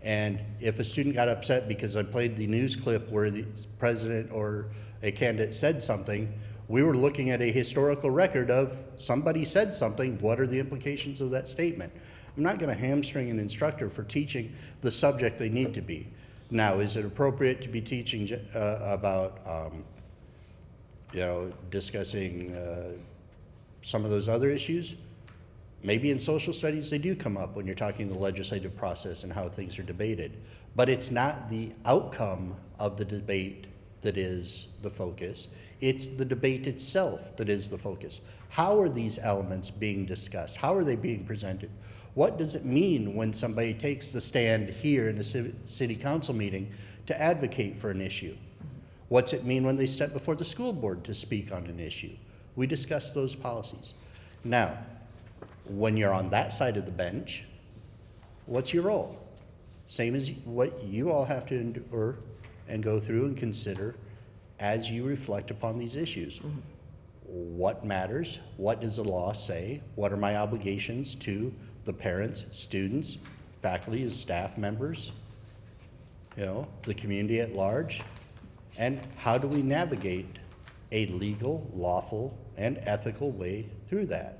And if a student got upset because I played the news clip where the president or a candidate said something, we were looking at a historical record of somebody said something, what are the implications of that statement? I'm not going to hamstring an instructor for teaching the subject they need to be. Now, is it appropriate to be teaching about, discussing some of those other issues? Maybe in social studies they do come up when you're talking the legislative process and how things are debated. But it's not the outcome of the debate that is the focus. It's the debate itself that is the focus. How are these elements being discussed? How are they being presented? What does it mean when somebody takes the stand here in a city council meeting to advocate for an issue? What's it mean when they step before the school board to speak on an issue? We discuss those policies. Now, when you're on that side of the bench, what's your role? Same as what you all have to endure and go through and consider as you reflect upon these issues. Mm-hmm. What matters? What does the law say? What are my obligations to the parents, students, faculty and staff members, the community at large? And how do we navigate a legal, lawful, and ethical way through that?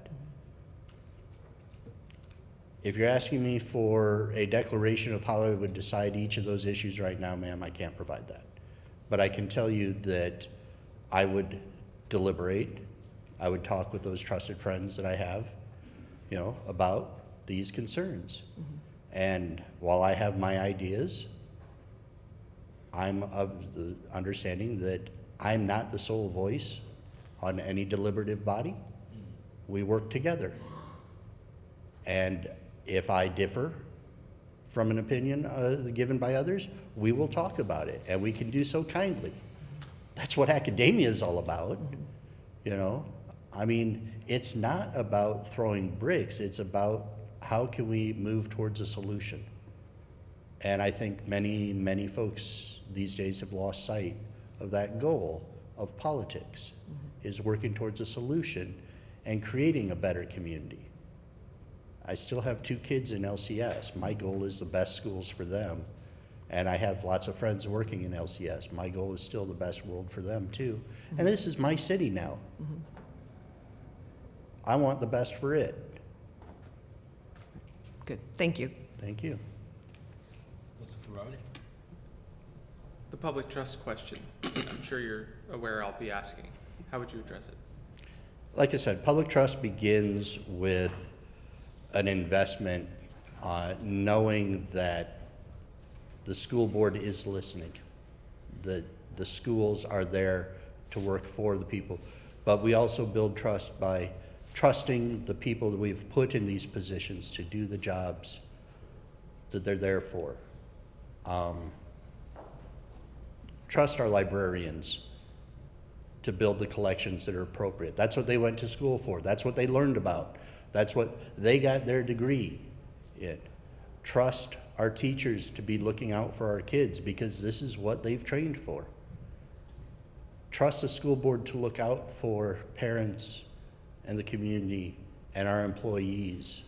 If you're asking me for a declaration of how I would decide each of those issues right now, ma'am, I can't provide that. But I can tell you that I would deliberate, I would talk with those trusted friends that I have, about these concerns. Mm-hmm. And while I have my ideas, I'm of the understanding that I'm not the sole voice on any deliberative body. We work together. And if I differ from an opinion given by others, we will talk about it, and we can do so kindly. That's what academia is all about, it's not about throwing bricks, it's about how can we move towards a solution. And I think many, many folks these days have lost sight of that goal of politics, is working towards a solution and creating a better community. I still have 2 kids in LCS. My goal is the best schools for them. And I have lots of friends working in LCS. My goal is still the best world for them too. Mm-hmm. And this is my city now. Mm-hmm. I want the best for it. Good, thank you. Thank you. Mr. Ferrari? The public trust question, I'm sure you're aware I'll be asking. How would you address it? Like I said, public trust begins with an investment, knowing that the school board is listening, that the schools are there to work for the people. But we also build trust by trusting the people that we've put in these positions to do the jobs that they're there for. Trust our librarians to build the collections that are appropriate. That's what they went to school for. That's what they learned about. That's what they got their degree in. Trust our teachers to be looking out for our kids because this is what they've trained for. Trust the school board to look out for parents and the community and our employees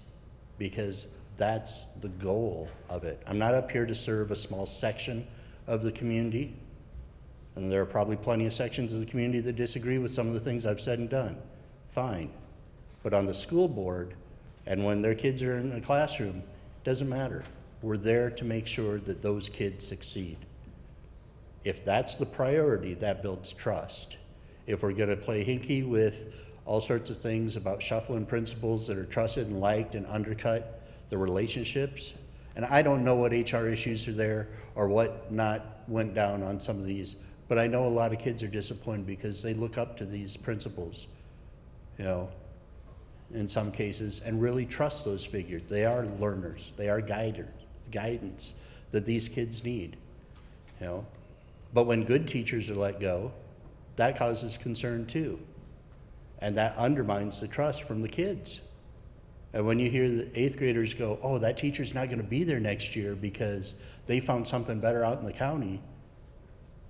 because that's the goal of it. I'm not up here to serve a small section of the community, and there are probably plenty of sections of the community that disagree with some of the things I've said and done. Fine. But on the school board, and when their kids are in the classroom, it doesn't matter. We're there to make sure that those kids succeed. If that's the priority, that builds trust. If we're gonna play hinky with all sorts of things about shuffling principles that are trusted and liked and undercut the relationships, and I don't know what HR issues are there or what not went down on some of these, but I know a lot of kids are disappointed because they look up to these principles, you know, in some cases, and really trust those figures. They are learners, they are guidance that these kids need, you know. But when good teachers are let go, that causes concern too. And that undermines the trust from the kids. And when you hear the 8th graders go, oh, that teacher's not gonna be there next year because they found something better out in the county,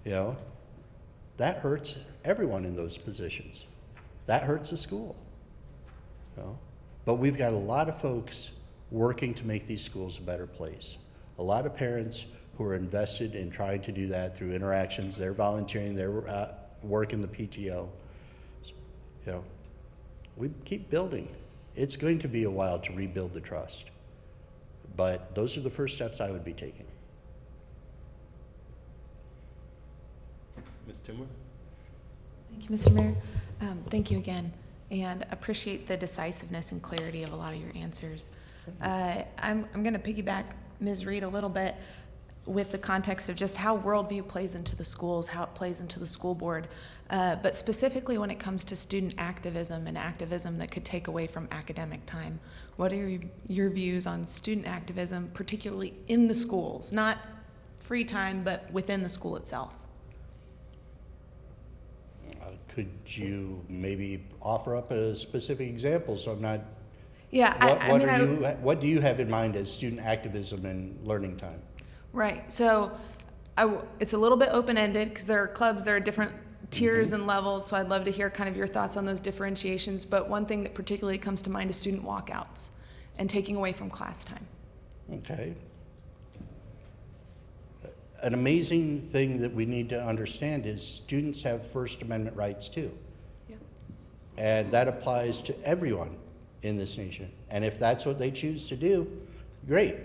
you know, that hurts everyone in those positions. That hurts the school, you know. But we've got a lot of folks working to make these schools a better place. A lot of parents who are invested in trying to do that through interactions. They're volunteering, they're working the PTO. You know, we keep building. It's going to be a while to rebuild the trust, but those are the first steps I would be taking. Ms. Timmer? Thank you, Mr. Mayor. Thank you again, and appreciate the decisiveness and clarity of a lot of your answers. I'm going to piggyback Ms. Reed a little bit with the context of just how worldview plays into the schools, how it plays into the school board, but specifically when it comes to student activism and activism that could take away from academic time. What are your views on student activism, particularly in the schools, not free time, but within the school itself? Could you maybe offer up a specific example so I'm not? Yeah, What do you have in mind as student activism and learning time? Right. So it's a little bit open-ended because there are clubs, there are different tiers and levels. So I'd love to hear kind of your thoughts on those differentiations. But one thing that particularly comes to mind is student walkouts and taking away from class time. Okay. An amazing thing that we need to understand is students have First Amendment rights too. Yeah. And that applies to everyone in this nation. And if that's what they choose to do, great.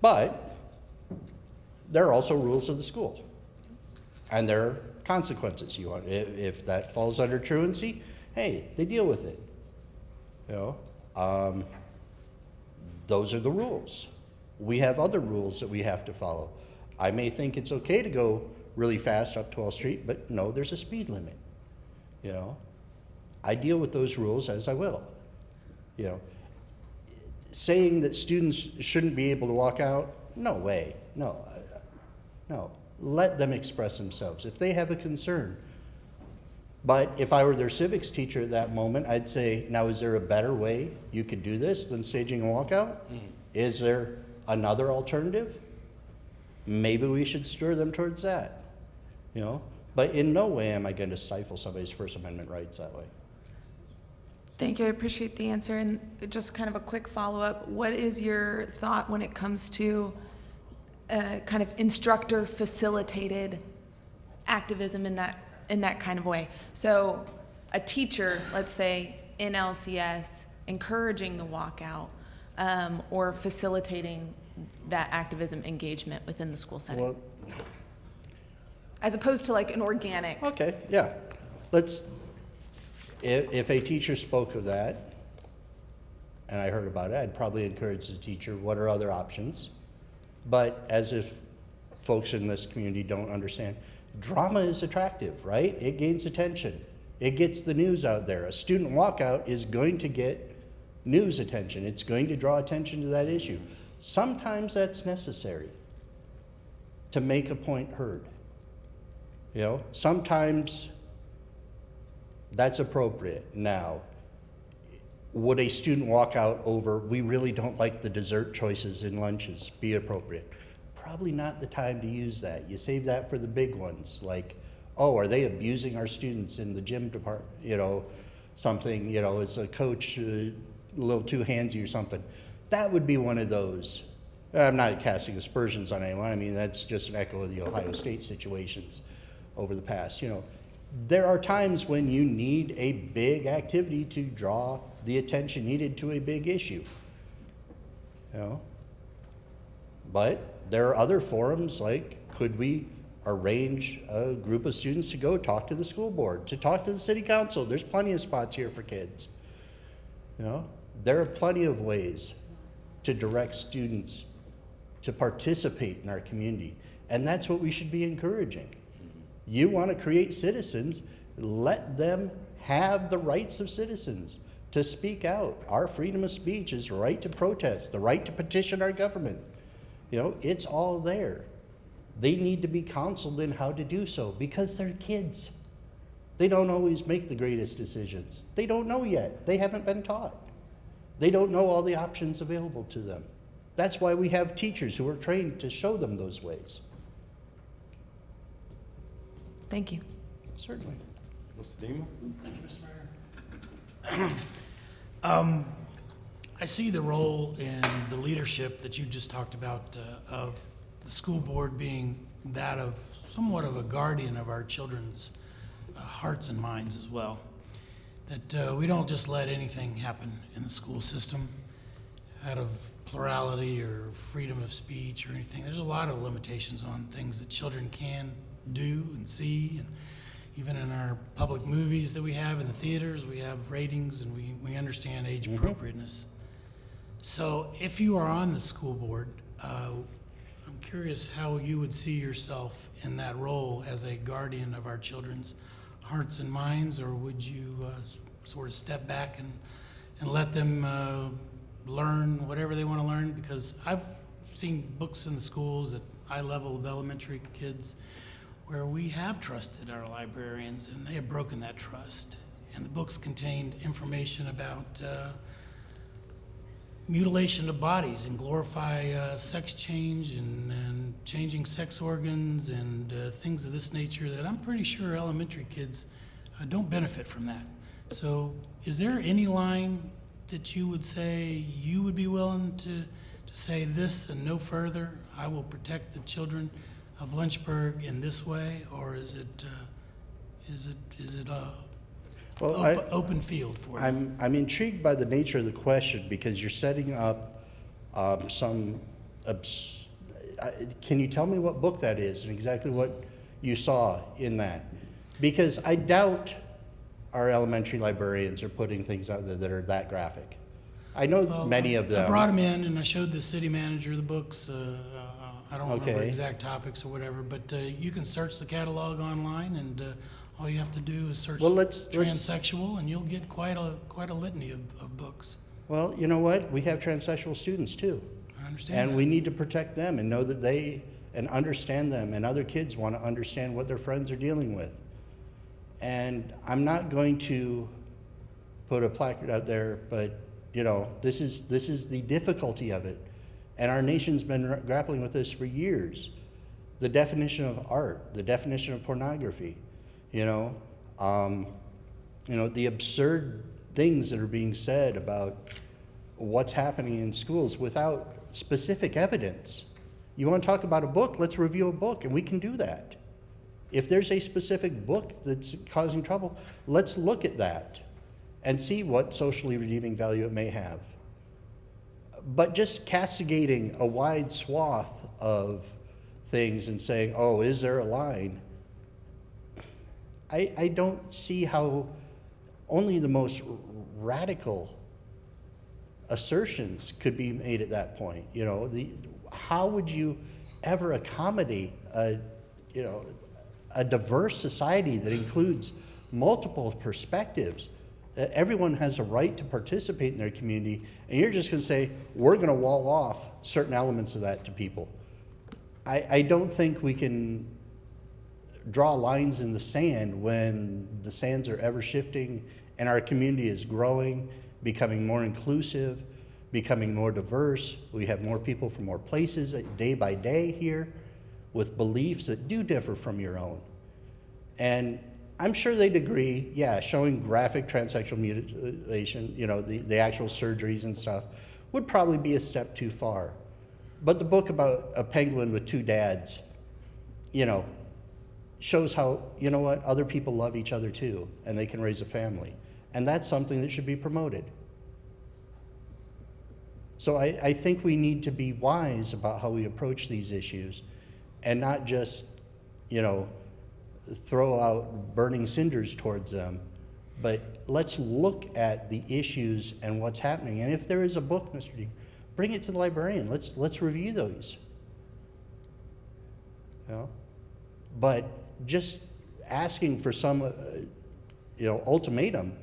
But there are also rules of the school, and there are consequences. If that falls under truancy, hey, they deal with it. You know, those are the rules. We have other rules that we have to follow. I may think it's okay to go really fast up 12th Street, but no, there's a speed limit. You know, I deal with those rules as I will. You know, saying that students shouldn't be able to walk out, no way, no. Let them express themselves if they have a concern. But if I were their civics teacher at that moment, I'd say, now is there a better way you could do this than staging a walkout? Is there another alternative? Maybe we should stir them towards that, you know? But in no way am I going to stifle somebody's First Amendment rights that way. Thank you. I appreciate the answer. And just kind of a quick follow-up. What is your thought when it comes to kind of instructor-facilitated activism in that kind of way? So a teacher, let's say in LCS, encouraging the walkout or facilitating that activism engagement within the school setting. Well, as opposed to like an organic. okay, yeah. If a teacher spoke of that, and I heard about it, I'd probably encourage the teacher, what are other options? But as if folks in this community don't understand, drama is attractive, right? It gains attention. It gets the news out there. A student walkout is going to get news attention. It's going to draw attention to that issue. Sometimes that's necessary to make a point heard. You know, sometimes that's appropriate. Now, would a student walkout over, we really don't like the dessert choices in lunches, be appropriate? Probably not the time to use that. You save that for the big ones, like, oh, are they abusing our students in the gym department? You know, something, you know, is a coach a little too handsy or something. That would be one of those. I'm not casting aspersions on anyone. I mean, that's just an echo of the Ohio State situations over the past. You know, there are times when you need a big activity to draw the attention needed to a big issue. You know, but there are other forums, like, could we arrange a group of students to go talk to the school board, to talk to the city council? There's plenty of spots here for kids. You know, there are plenty of ways to direct students to participate in our community, and that's what we should be encouraging. You want to create citizens, let them have the rights of citizens to speak out. Our freedom of speech is the right to protest, the right to petition our government. You know, it's all there. They need to be counseled in how to do so because they're kids. They don't always make the greatest decisions. They don't know yet. They haven't been taught. They don't know all the options available to them. That's why we have teachers who are trained to show them those ways. Thank you. Certainly. Mr. Deemer? Thank you, Mr. Mayor. I see the role in the leadership that you just talked about of the school board being that of somewhat of a guardian of our children's hearts and minds as well. That we don't just let anything happen in the school system out of plurality or freedom of speech or anything. There's a lot of limitations on things that children can do and see, and even in our public movies that we have in the theaters, we have ratings and we understand age appropriateness. So if you are on the school board, I'm curious how you would see yourself in that role as a guardian of our children's hearts and minds, or would you sort of step back and let them learn whatever they want to learn? Because I've seen books in the schools at high level of elementary kids where we have trusted our librarians and they have broken that trust. And the books contained information about mutilation of bodies and glorify sex change and changing sex organs and things of this nature that I'm pretty sure elementary kids don't benefit from that. So is there any line that you would say you would be willing to say this and no further? I will protect the children of Lynchburg in this way, or is it open field for you? I'm intrigued by the nature of the question because you're setting up can you tell me what book that is and exactly what you saw in that? Because I doubt our elementary librarians are putting things out there that are that graphic. I know many of them. I brought them in and I showed the city manager the books. I don't remember Okay. exact topics or whatever, but you can search the catalog online, and all you have to do is search transsexual, and you'll get quite a litany of books. Well, you know what? We have transsexual students too. I understand And that. we need to protect them and know that they and understand them, and other kids want to understand what their friends are dealing with. And I'm not going to put a placard out there, but you know, this is the difficulty of it. And our nation's been grappling with this for years. The definition of art, the definition of pornography, the absurd things that are being said about what's happening in schools without specific evidence. You want to talk about a book? Let's review a book, and we can do that. If there's a specific book that's causing trouble, let's look at that and see what socially redeeming value it may have. But just castigating a wide swath of things and saying, oh, is there a line? I don't see how only the most radical assertions could be made at that point. You know, how would you ever accommodate a diverse society that includes multiple perspectives? That everyone has a right to participate in their community, and you're just going to say, we're going to wall off certain elements of that to people. I don't think we can draw lines in the sand when the sands are ever shifting and our community is growing becoming more inclusive, becoming more diverse. We have more people from more places day by day here with beliefs that do differ from your own. And I'm sure they'd agree, yeah, showing graphic transsexual mutilation, you know, the actual surgeries and stuff, would probably be a step too far. But the book about a penguin with two dads, you know, shows how, you know what, other people love each other too, and they can raise a family. And that's something that should be promoted. So I think we need to be wise about how we approach these issues and not just, you know, throw out burning cinders towards them, but let's look at the issues and what's happening. And if there is a book, Mr. Dean, bring it to the librarian. Let's review those. You know? But just asking for some, you know, ultimatum,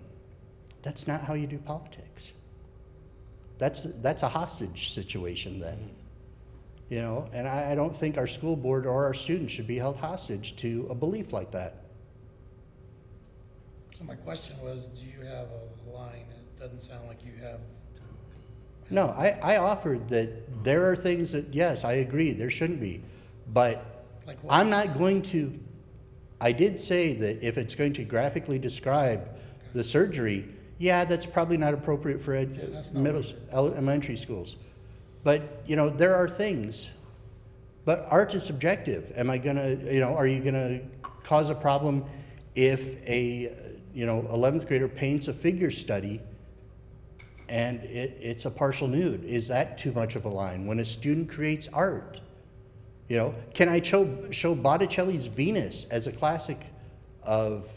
that's not how you do politics. That's a hostage situation then. You know, and I don't think our school board or our students should be held hostage to a belief like that. So my question was, do you have a line? It doesn't sound like you have. No, I offered that there are things that, yes, I agree, there shouldn't be. But Like what? I'm not going to, I did say that if it's going to graphically describe the surgery, yeah, that's probably not appropriate for that's not middle, elementary schools. But, you know, there are things. But art is subjective. Am I gonna, you know, are you gonna cause a problem if a, you know, 11th grader paints a figure study and it's a partial nude? Is that too much of a line? When a student creates art, you know, can I show Botticelli's Venus as a classic of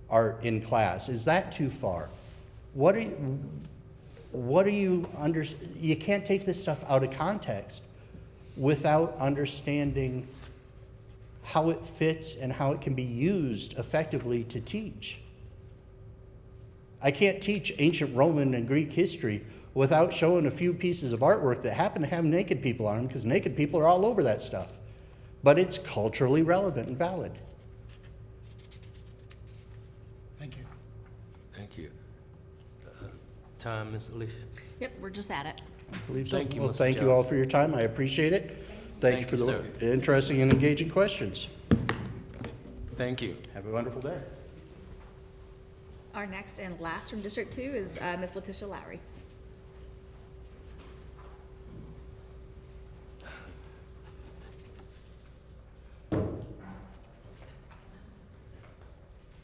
art in class? Is that too far? You can't take this stuff out of context without understanding how it fits and how it can be used effectively to teach. I can't teach ancient Roman and Greek history without showing a few pieces of artwork that happen to have naked people on them, because naked people are all over that stuff. But it's culturally relevant and valid. Thank you. Thank you. Time, Ms. Alicia? Yep, we're just at it. I believe so. Thank you, Well, Mr. thank you all Johnson. for your time. I appreciate it. Thank you Thank for you, the interesting and engaging questions. Thank you. Have a wonderful day. Our next and last from District 2 is Ms. Letitia Lowry.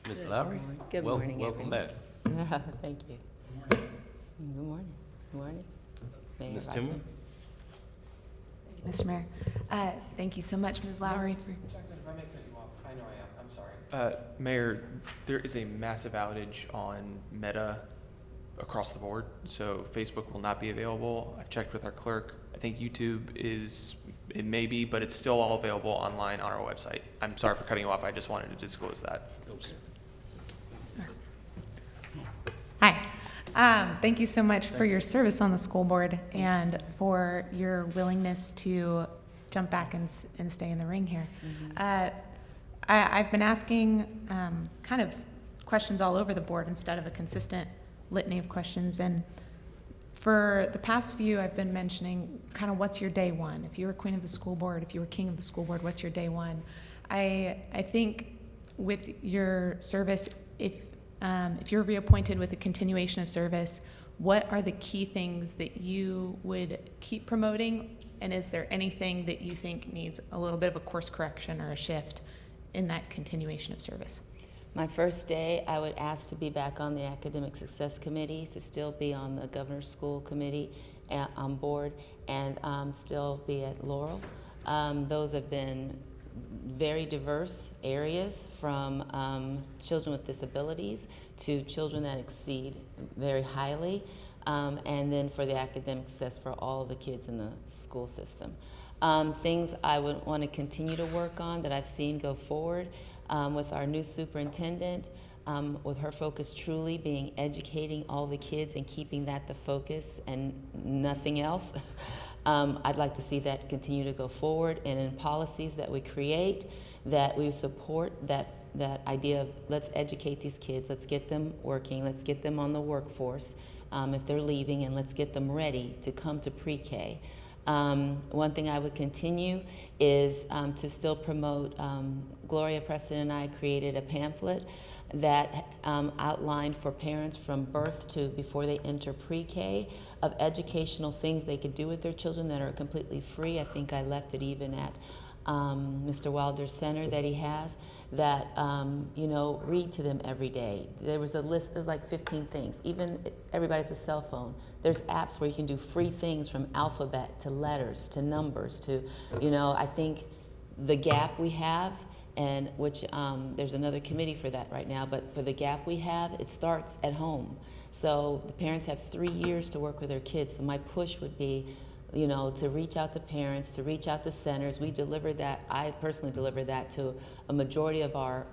Ms. Lowry? Good morning, Welcome everyone. back. Thank you. Good morning. Good morning. Mayor Ms. Vice Timmer? Mayor. Mr. Mayor, thank you so much, Ms. Lowry, for. Jacqueline, if I may cut you off, I know I am, I'm sorry. Mayor, there is a massive outage on Meta across the board, so Facebook will not be available. I've checked with our clerk. I think YouTube it may be, but it's still all available online on our website. I'm sorry for cutting you off, I just wanted to disclose that. Hi. Thank you so much for your service on the school board and for your willingness to jump back and stay in the ring here. I've been asking kind of questions all over the board instead of a consistent litany of questions. And for the past few, I've been mentioning kind of what's your day one. If you were queen of the school board, if you were king of the school board, what's your day one? I think with your service, if you're reappointed with a continuation of service, what are the key things that you would keep promoting? And is there anything that you think needs a little bit of a course correction or a shift in that continuation of service? My first day, I would ask to be back on the Academic Success Committee, to still be on the Governor's School Committee on board, and still be at Laurel. Those have been very diverse areas, from children with disabilities to children that exceed very highly, and then for the academic success for all the kids in the school system. Things I would want to continue to work on that I've seen go forward with our new superintendent, with her focus truly being educating all the kids and keeping that the focus and nothing else. I'd like to see that continue to go forward, and in policies that we create, that we support that idea of let's educate these kids, let's get them working, let's get them on the workforce, if they're leaving, and let's get them ready to come to pre-K. One thing I would continue is to still promote, Gloria Preston and I created a pamphlet that outlined for parents from birth to before they enter pre-K of educational things they could do with their children that are completely free. I think I left it even at Mr. Wilder's center that he has, that, you know, read to them every day. There was a list, there's like 15 things. Even everybody has a cell phone. There's apps where you can do free things from alphabet to letters to numbers to, you know, I think the gap we have, and which there's another committee for that right now, but for the gap we have, it starts at home. So the parents have 3 years to work with their kids. So my push would be, you know, to reach out to parents, to reach out to centers. We delivered that, I personally delivered that to a majority of our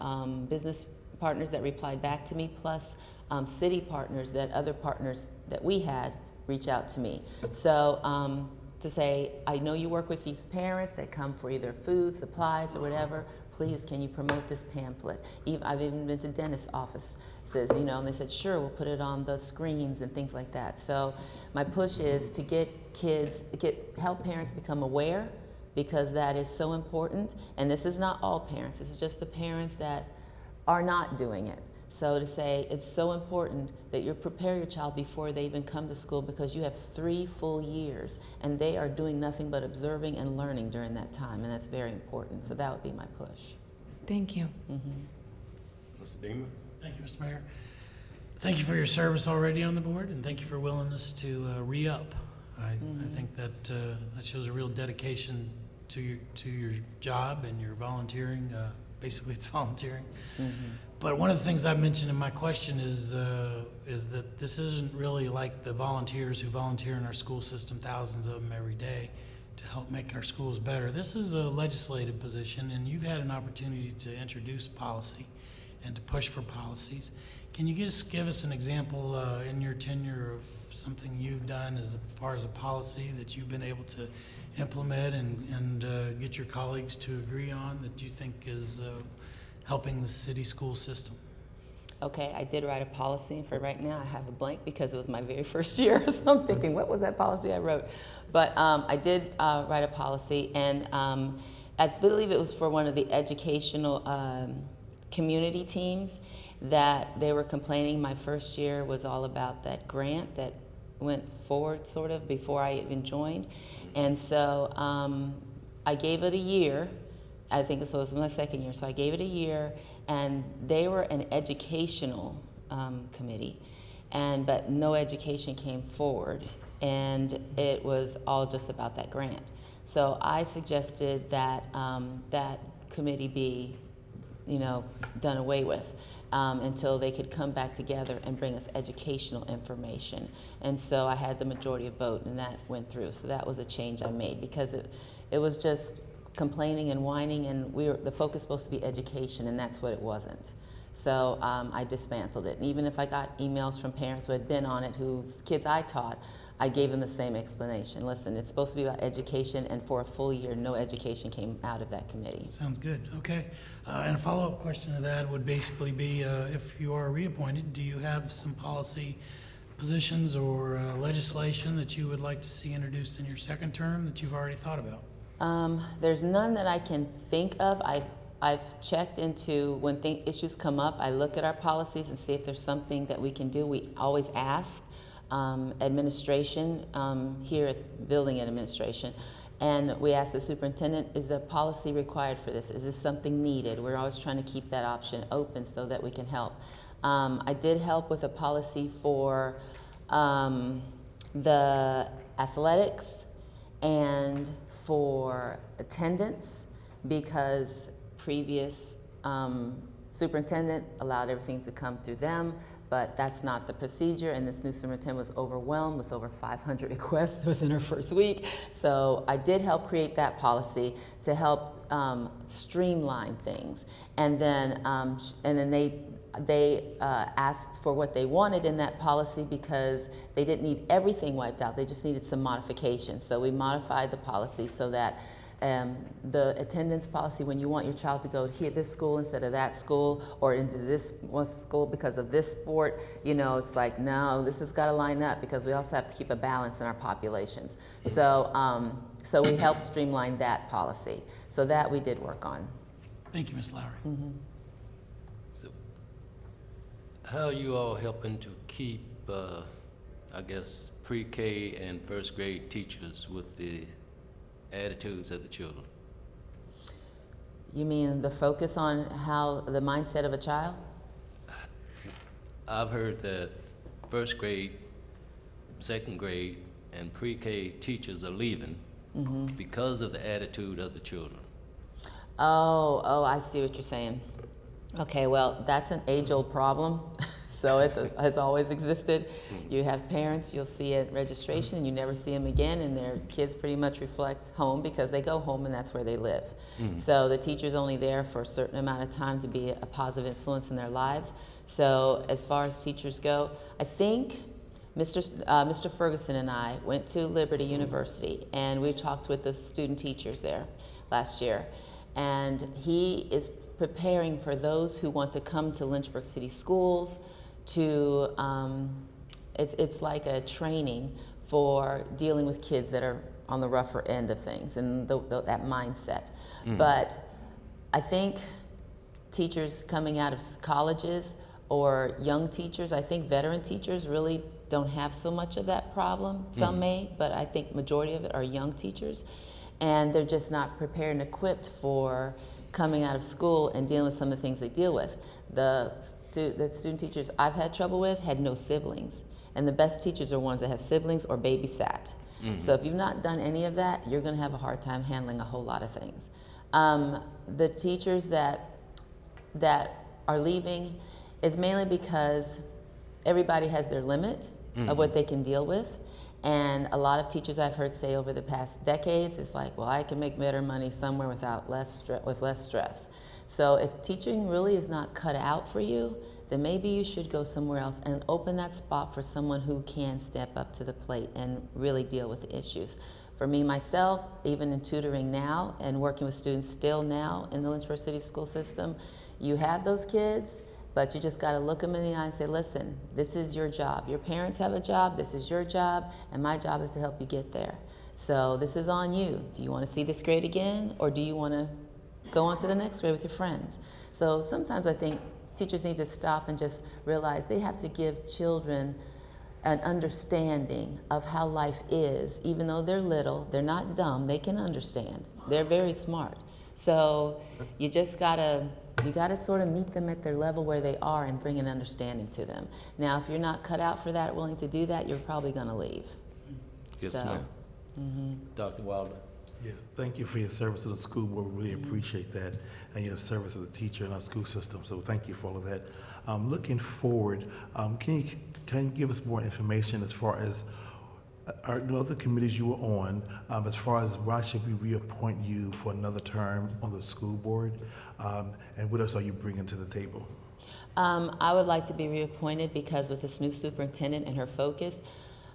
business partners that replied back to me, plus city partners that other partners that we had reach out to me. So to say, I know you work with these parents that come for either food, supplies, or whatever, please, can you promote this pamphlet? I've even been to dentist offices, you know, and they said, sure, we'll put it on the screens and things like that. So my push is to get kids, help parents become aware, because that is so important. And this is not all parents, this is just the parents that are not doing it. So to say, it's so important that you prepare your child before they even come to school, because you have 3 full years and they are doing nothing but observing and learning during that time, and that's very important. So that would be my push. Thank you. Mr. Deemer? Thank you, Mr. Mayor. Thank you for your service already on the board, and thank you for willingness to re-up. I think that that shows a real dedication to your job and your volunteering. Basically, it's volunteering. But one of the things I mentioned in my question is that this isn't really like the volunteers who volunteer in our school system, thousands of them every day, to help make our schools better. This is a legislative position, and you've had an opportunity to introduce policy and to push for policies. Can you just give us an example in your tenure of something you've done as far as a policy that you've been able to implement and get your colleagues to agree on that you think is helping the city school system? Okay, I did write a policy. For right now, I have a blank because it was my very first year. So I'm thinking, what was that policy I wrote? But I did write a policy, and I believe it was for one of the educational community teams that they were complaining. My first year was all about that grant that went forward sort of before I even joined. And so I gave it a year. I think so. It was my second year, so I gave it a year, and they were an educational committee, but no education came forward, and it was all just about that grant. So I suggested that that committee be, you know, done away with until they could come back together and bring us educational information. And so I had the majority of vote, and that went through. So that was a change I made, because it was just complaining and whining, and the focus was supposed to be education, and that's what it wasn't. So I dismantled it. And even if I got emails from parents who had been on it, whose kids I taught, I gave them the same explanation. Listen, it's supposed to be about education, and for a full year, no education came out of that committee. Sounds good. Okay. And a follow-up question to that would basically be, if you are reappointed, do you have some policy positions or legislation that you would like to see introduced in your second term that you've already thought about? There's none that I can think of. I've checked into when issues come up, I look at our policies and see if there's something that we can do. We always ask administration here at building administration, and we ask the superintendent, is the policy required for this? Is this something needed? We're always trying to keep that option open so that we can help. I did help with a policy for the athletics and for attendance, because previous superintendent allowed everything to come through them, but that's not the procedure, and this new superintendent was overwhelmed with over 500 requests within her first week. So I did help create that policy to help streamline things, and then they asked for what they wanted in that policy, because they didn't need everything wiped out. They just needed some modifications. So we modified the policy so that the attendance policy, when you want your child to go here, this school instead of that school, or into this one school because of this sport, you know, it's like, no, this has got to line up because we also have to keep a balance in our populations. So, so we helped streamline that policy. So that we did work on. Thank you, Ms. Lowry. So, how are you all helping to keep, I guess, pre-K and first grade teachers with the attitudes of the children? You mean the focus on how the mindset of a child? I've heard that first grade, second grade, and pre-K teachers are leaving because of the attitude of the children. Oh, I see what you're saying. Okay, well, that's an age-old problem. So it has always existed. You have parents you'll see at registration, and you never see them again, and their kids pretty much reflect home because they go home and that's where they live. So the teacher's only there for a certain amount of time to be a positive influence in their lives. So as far as teachers go, I think Mr. Ferguson and I went to Liberty University, and we talked with the student teachers there last year. And he is preparing for those who want to come to Lynchburg City Schools to, it's like a training for dealing with kids that are on the rougher end of things and that mindset. But I think teachers coming out of colleges or young teachers, I think veteran teachers really don't have so much of that problem. Some may, but I think majority of it are young teachers. And they're just not prepared and equipped for coming out of school and dealing with some of the things they deal with. The student teachers I've had trouble with had no siblings. And the best teachers are ones that have siblings or babysat. So if you've not done any of that, you're gonna have a hard time handling a whole lot of things. The teachers that are leaving is mainly because everybody has their limit of what they can deal with. And a lot of teachers I've heard say over the past decades, it's like, well, I can make better money somewhere with less stress. So if teaching really is not cut out for you, then maybe you should go somewhere else and open that spot for someone who can step up to the plate and really deal with the issues. For me, myself, even in tutoring now and working with students still now in the Lynchburg City school system, you have those kids, but you just got to look them in the eye and say, listen, this is your job. Your parents have a job, this is your job, and my job is to help you get there. So this is on you. Do you want to see this grade again, or do you want to go on to the next grade with your friends? So sometimes I think teachers need to stop and just realize they have to give children an understanding of how life is. Even though they're little, they're not dumb, they can understand. They're very smart. So you just gotta sort of meet them at their level where they are and bring an understanding to them. Now, if you're not cut out for that, willing to do that, you're probably gonna leave. Yes, So, ma'am. Dr. Wilder? Yes, thank you for your service to the school board. We really appreciate that, and your service as a teacher in our school system. So thank you for all of that. Looking forward, can you give us more information as far as the other committees you were on, as far as why should we reappoint you for another term on the school board, and what else are you bringing to the table? I would like to be reappointed because with this new superintendent and her focus,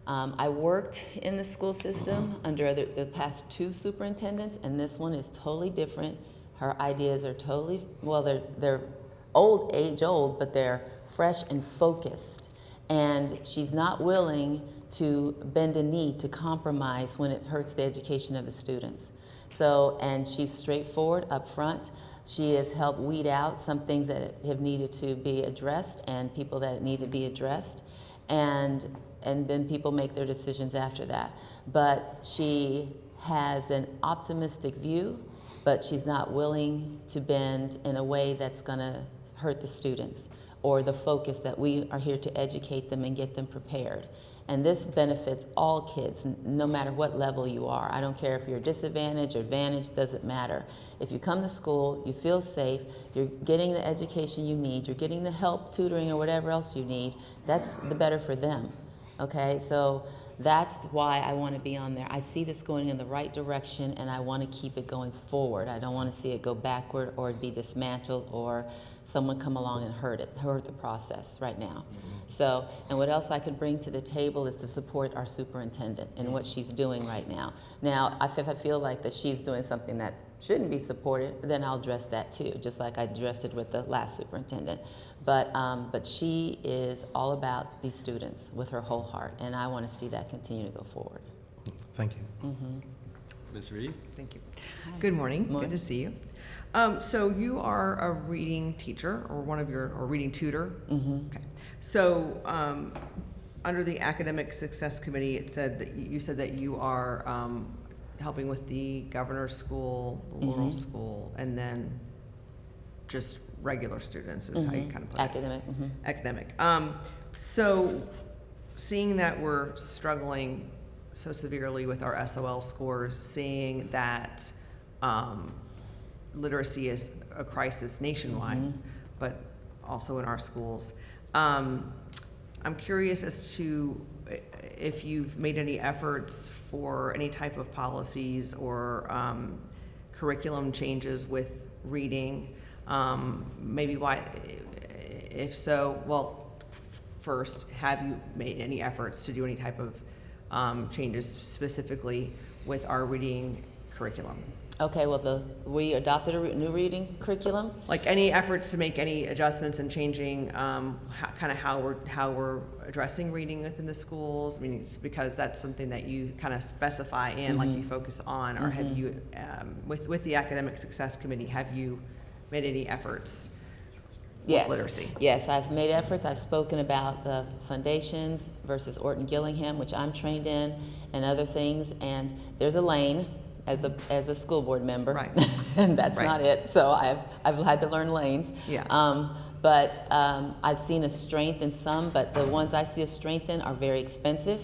I worked in the school system under the past two superintendents, and this one is totally different. Her ideas are totally, well, they're age old, but they're fresh and focused. And she's not willing to bend a knee to compromise when it hurts the education of the students. So, and she's straightforward up front. She has helped weed out some things that have needed to be addressed and people that need to be addressed. And then people make their decisions after that. But she has an optimistic view, but she's not willing to bend in a way that's gonna hurt the students or the focus that we are here to educate them and get them prepared. And this benefits all kids, no matter what level you are. I don't care if you're disadvantaged or advantaged, doesn't matter. If you come to school, you feel safe, you're getting the education you need, you're getting the help, tutoring, or whatever else you need, that's the better for them, okay? So that's why I want to be on there. I see this going in the right direction, and I want to keep it going forward. I don't want to see it go backward or be dismantled or someone come along and hurt the process right now. So, and what else I could bring to the table is to support our superintendent in what she's doing right now. Now, if I feel like that she's doing something that shouldn't be supported, then I'll address that too, just like I addressed it with the last superintendent. But she is all about these students with her whole heart, and I want to see that continue to go forward. Thank you. Ms. Reed? Thank you. Good morning. Morning. Good to see you. So you are a reading teacher or or reading tutor? Okay. So under the Academic Success Committee, it said that you said that you are helping with the Governor's School, the Laurel School, and then just regular students is how you kind of put it. Academic. Academic. So seeing that we're struggling so severely with our SOL scores, seeing that literacy is a crisis nationwide, but also in our schools. I'm curious as to if you've made any efforts for any type of policies or curriculum changes with reading. Maybe why, if so, well, first, have you made any efforts to do any type of changes specifically with our reading curriculum? Okay, well, we adopted a new reading curriculum. Like any efforts to make any adjustments and changing kind of how we're addressing reading within the schools? I mean, it's because that's something that you kind of specify in, like you focus on, or have you, with the Academic Success Committee, have you made any efforts Yes. with literacy? Yes, I've made efforts. I've spoken about the foundations versus Orton Gillingham, which I'm trained in, and other things. And there's a lane as a school board member, Right. and that's Right. not it. So I've had to learn lanes. Yeah. But I've seen a strength in some, but the ones I see a strength in are very expensive.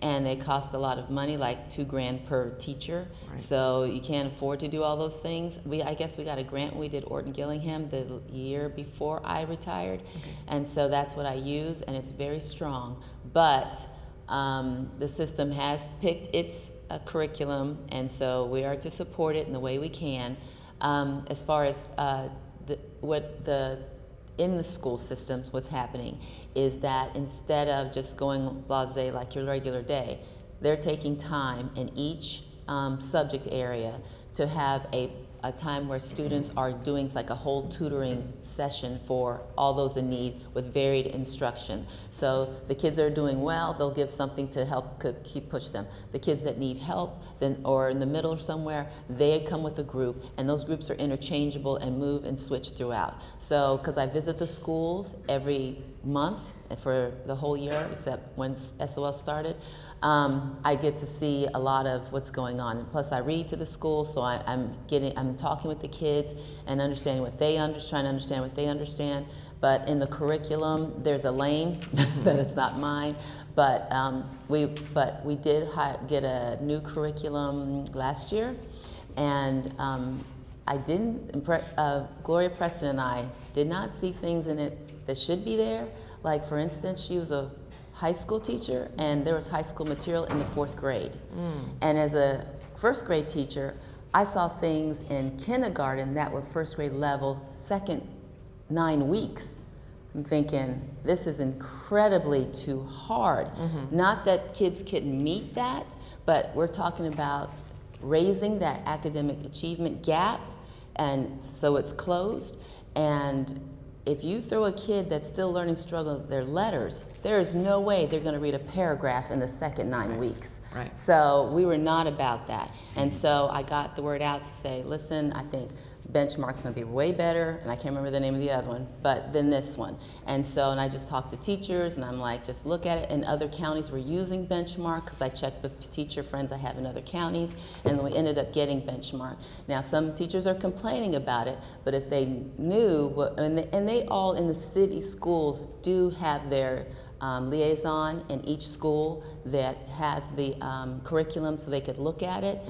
And they cost a lot of money, like $2,000 per teacher. Right. So you can't afford to do all those things. I guess we got a grant when we did Orton Gillingham the year before I retired. And so that's what I use, and it's very strong. But the system has picked its curriculum, and so we are to support it in the way we can. As far as in the school systems, what's happening is that instead of just going blasé like your regular day, they're taking time in each subject area to have a time where students are doing like a whole tutoring session for all those in need with varied instruction. So the kids that are doing well, they'll give something to help keep push them. The kids that need help, then or in the middle or somewhere, they come with a group, and those groups are interchangeable and move and switch throughout. So, because I visit the schools every month for the whole year, except when SOL started, I get to see a lot of what's going on. And plus, I read to the school, so I'm talking with the kids and understanding what they trying to understand what they understand. But in the curriculum, there's a lane that it's not mine. But we did get a new curriculum last year, and I didn't. Gloria Preston and I did not see things in it that should be there. Like, for instance, she was a high school teacher, and there was high school material in the 4th grade. And as a 1st grade teacher, I saw things in kindergarten that were 1st grade level, second 9 weeks. I'm thinking, this is incredibly too hard. Not that kids couldn't meet that, but we're talking about raising that academic achievement gap, and so it's closed. And if you throw a kid that's still learning struggle their letters, there is no way they're going to read a paragraph in the second 9 weeks. Right. So we were not about that. And so I got the word out to say, listen, I think Benchmark's going to be way better, and I can't remember the name of the other one, but than this one. And I just talked to teachers, and I'm like, just look at it. And other counties were using Benchmark, because I checked with teacher friends I have in other counties, and we ended up getting Benchmark. Now, some teachers are complaining about it, but if they knew, and they all in the city schools do have their liaison in each school that has the curriculum so they could look at it.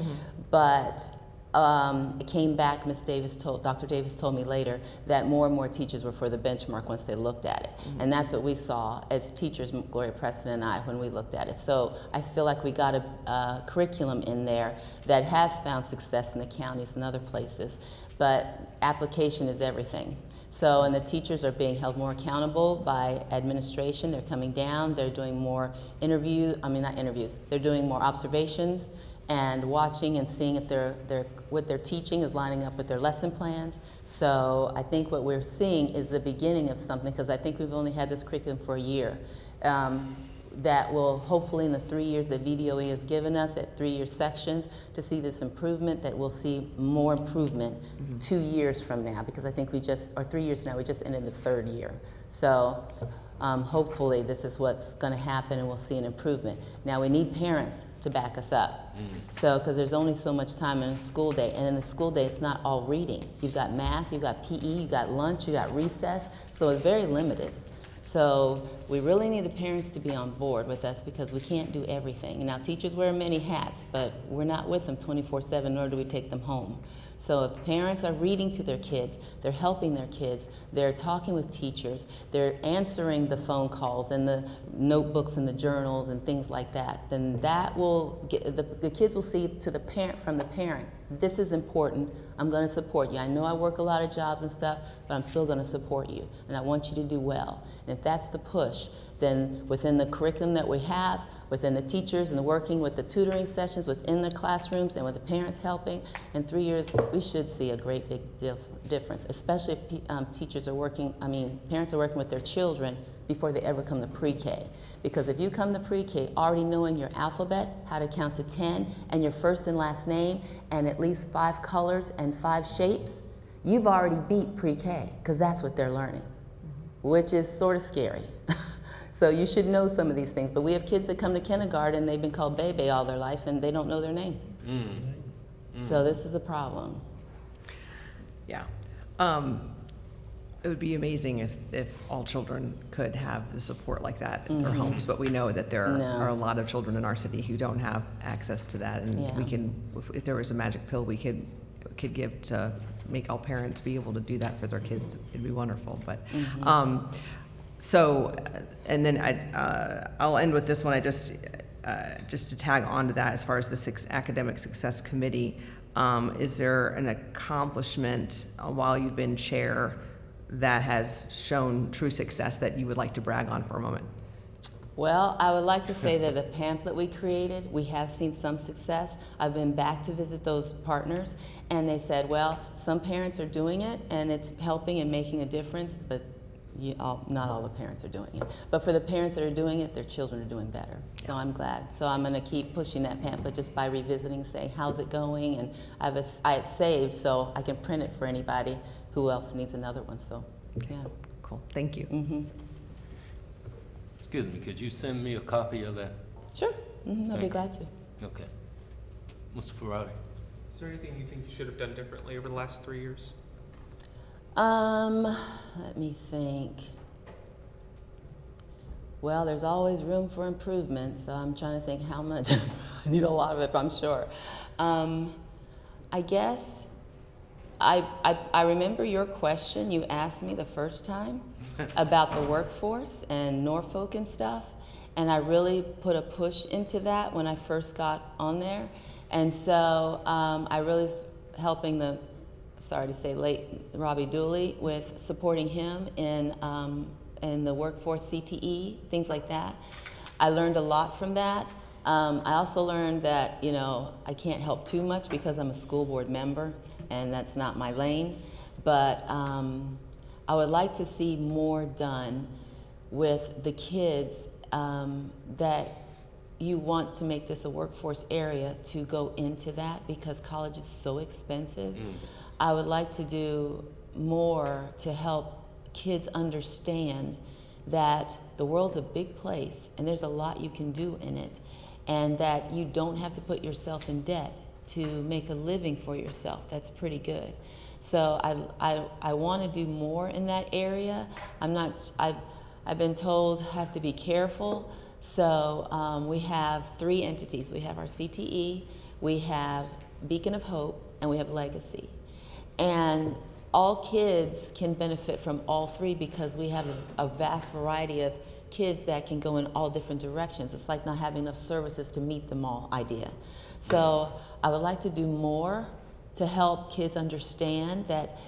But It came back, Dr. Davis told me later, that more and more teachers were for the benchmark once they looked at it. And that's what we saw as teachers, Gloria Preston and I, when we looked at it. So I feel like we got a curriculum in there that has found success in the counties and other places, but application is everything. So, and the teachers are being held more accountable by administration. They're coming down, they're doing more they're doing more observations and watching and seeing if what they're teaching is lining up with their lesson plans. So I think what we're seeing is the beginning of something, because I think we've only had this curriculum for a year. That will hopefully in the 3 years that VDOE has given us at 3-year sections to see this improvement, that we'll see more improvement 2 years from now, because I think 3 years now, we just ended the 3rd year. So hopefully this is what's gonna happen and we'll see an improvement. Now we need parents to back us up. So, because there's only so much time in a school day, and in the school day it's not all reading. You've got math, you've got PE, you've got lunch, you've got recess, so it's very limited. So we really need the parents to be on board with us, because we can't do everything. Now teachers wear many hats, but we're not with them 24/7, nor do we take them home. So if parents are reading to their kids, they're helping their kids, they're talking with teachers, they're answering the phone calls and the notebooks and the journals and things like that, then that will get, the kids will see to the parent, from the parent, this is important, I'm gonna support you. I know I work a lot of jobs and stuff, but I'm still gonna support you, and I want you to do well. And if that's the push, then within the curriculum that we have, within the teachers and the working with the tutoring sessions within the classrooms and with the parents helping, in 3 years, we should see a great big difference, especially if teachers are working, parents are working with their children before they ever come to pre-K. Because if you come to pre-K already knowing your alphabet, how to count to 10, and your first and last name, and at least 5 colors and 5 shapes, you've already beat pre-K, because that's what they're learning, which is sort of scary. So you should know some of these things. But we have kids that come to kindergarten and they've been called Bebe all their life and they don't know their name. So this is a problem. Yeah. It would be amazing if all children could have the support like that in their homes, but we know that there are a lot of children in our city who don't have access to that, and we can, if there was a magic pill we could give to make all parents be able to do that for their kids, it'd be wonderful. But so, and then I'll end with this one. I just to tag on to that, as far as the academic success committee, is there an accomplishment while you've been chair that has shown true success that you would like to brag on for a moment? Well, I would like to say that the pamphlet we created, we have seen some success. I've been back to visit those partners, and they said, well, some parents are doing it, and it's helping and making a difference, but not all the parents are doing it. But for the parents that are doing it, their children are doing better. So I'm glad. So I'm going to keep pushing that pamphlet just by revisiting, saying, how's it going? And I have saved, so I can print it for anybody who else needs another one. So, yeah. Cool. Thank you. Excuse me, could you send me a copy of that? Sure. I'll be glad to. Okay. Mr. Ferrari? Is there anything you think you should have done differently over the last 3 years? Let me think. Well, there's always room for improvement, so I'm trying to think how much. I need a lot of it, I'm sure. I guess I remember your question you asked me the first time about the workforce and Norfolk and stuff, and I really put a push into that when I first got on there. And so I really was helping the, sorry to say, late Robbie Dooley with supporting him in the workforce CTE, things like that. I learned a lot from that. I also learned that, you know, I can't help too much because I'm a school board member and that's not my lane. But I would like to see more done with the kids that you want to make this a workforce area to go into that, because college is so expensive. I would like to do more to help kids understand that the world's a big place and there's a lot you can do in it, and that you don't have to put yourself in debt to make a living for yourself. That's pretty good. So I want to do more in that area. I've been told I have to be careful. So we have 3 entities. We have our CTE, we have Beacon of Hope, and we have Legacy. And all kids can benefit from all three because we have a vast variety of kids that can go in all different directions. It's like not having enough services to meet them all idea. So I would like to do more to help kids understand that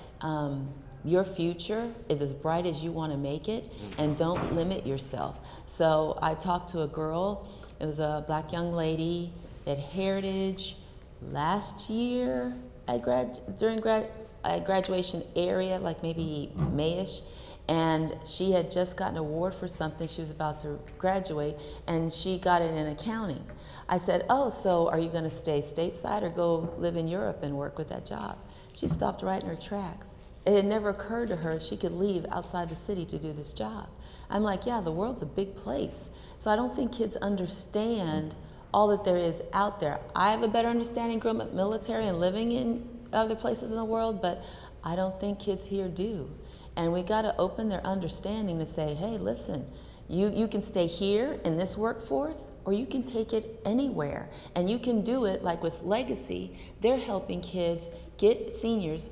your future is as bright as you want to make it, and don't limit yourself. So I talked to a girl, it was a black young lady at Heritage last year at graduation area, like maybe Mayish, and she had just gotten an award for something. She was about to graduate, and she got it in accounting. I said, oh, so are you going to stay stateside or go live in Europe and work with that job? She stopped right in her tracks. It had never occurred to her she could leave outside the city to do this job. I'm like, yeah, the world's a big place. So I don't think kids understand all that there is out there. I have a better understanding growing up military and living in other places in the world, but I don't think kids here do. And we got to open their understanding to say, hey, listen, you can stay here in this workforce, or you can take it anywhere. And you can do it like with Legacy. They're helping kids get seniors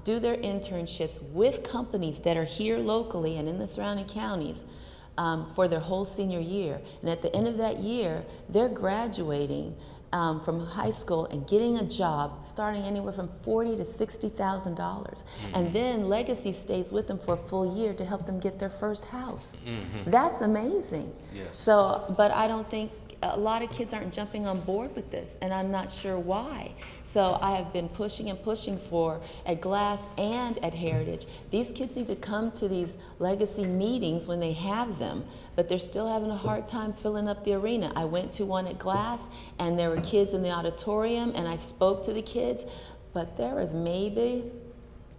do their internships with companies that are here locally and in the surrounding counties for their whole senior year. And at the end of that year, they're graduating from high school and getting a job starting anywhere from $40,000 to $60,000. And then Legacy stays with them for a full year to help them get their first house. That's amazing. Yes. So, but I don't think a lot of kids aren't jumping on board with this, and I'm not sure why. So I have been pushing and pushing for, at Glass and at Heritage, these kids need to come to these Legacy meetings when they have them, but they're still having a hard time filling up the arena. I went to one at Glass, and there were kids in the auditorium, and I spoke to the kids, but there was maybe,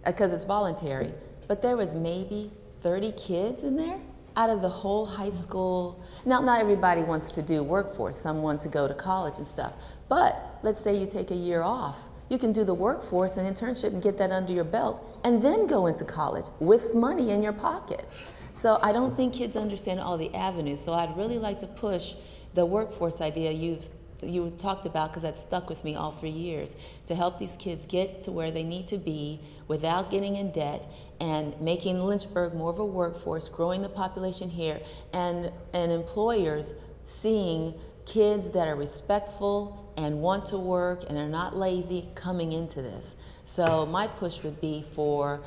because it's voluntary, but there was maybe 30 kids in there out of the whole high school. Now, not everybody wants to do workforce. Some want to go to college and stuff. But let's say you take a year off. You can do the workforce and internship and get that under your belt and then go into college with money in your pocket. So I don't think kids understand all the avenues. So I'd really like to push the workforce idea you talked about, because that stuck with me all 3 years, to help these kids get to where they need to be without getting in debt and making Lynchburg more of a workforce, growing the population here, and employers seeing kids that are respectful and want to work and are not lazy coming into this. So my push would be for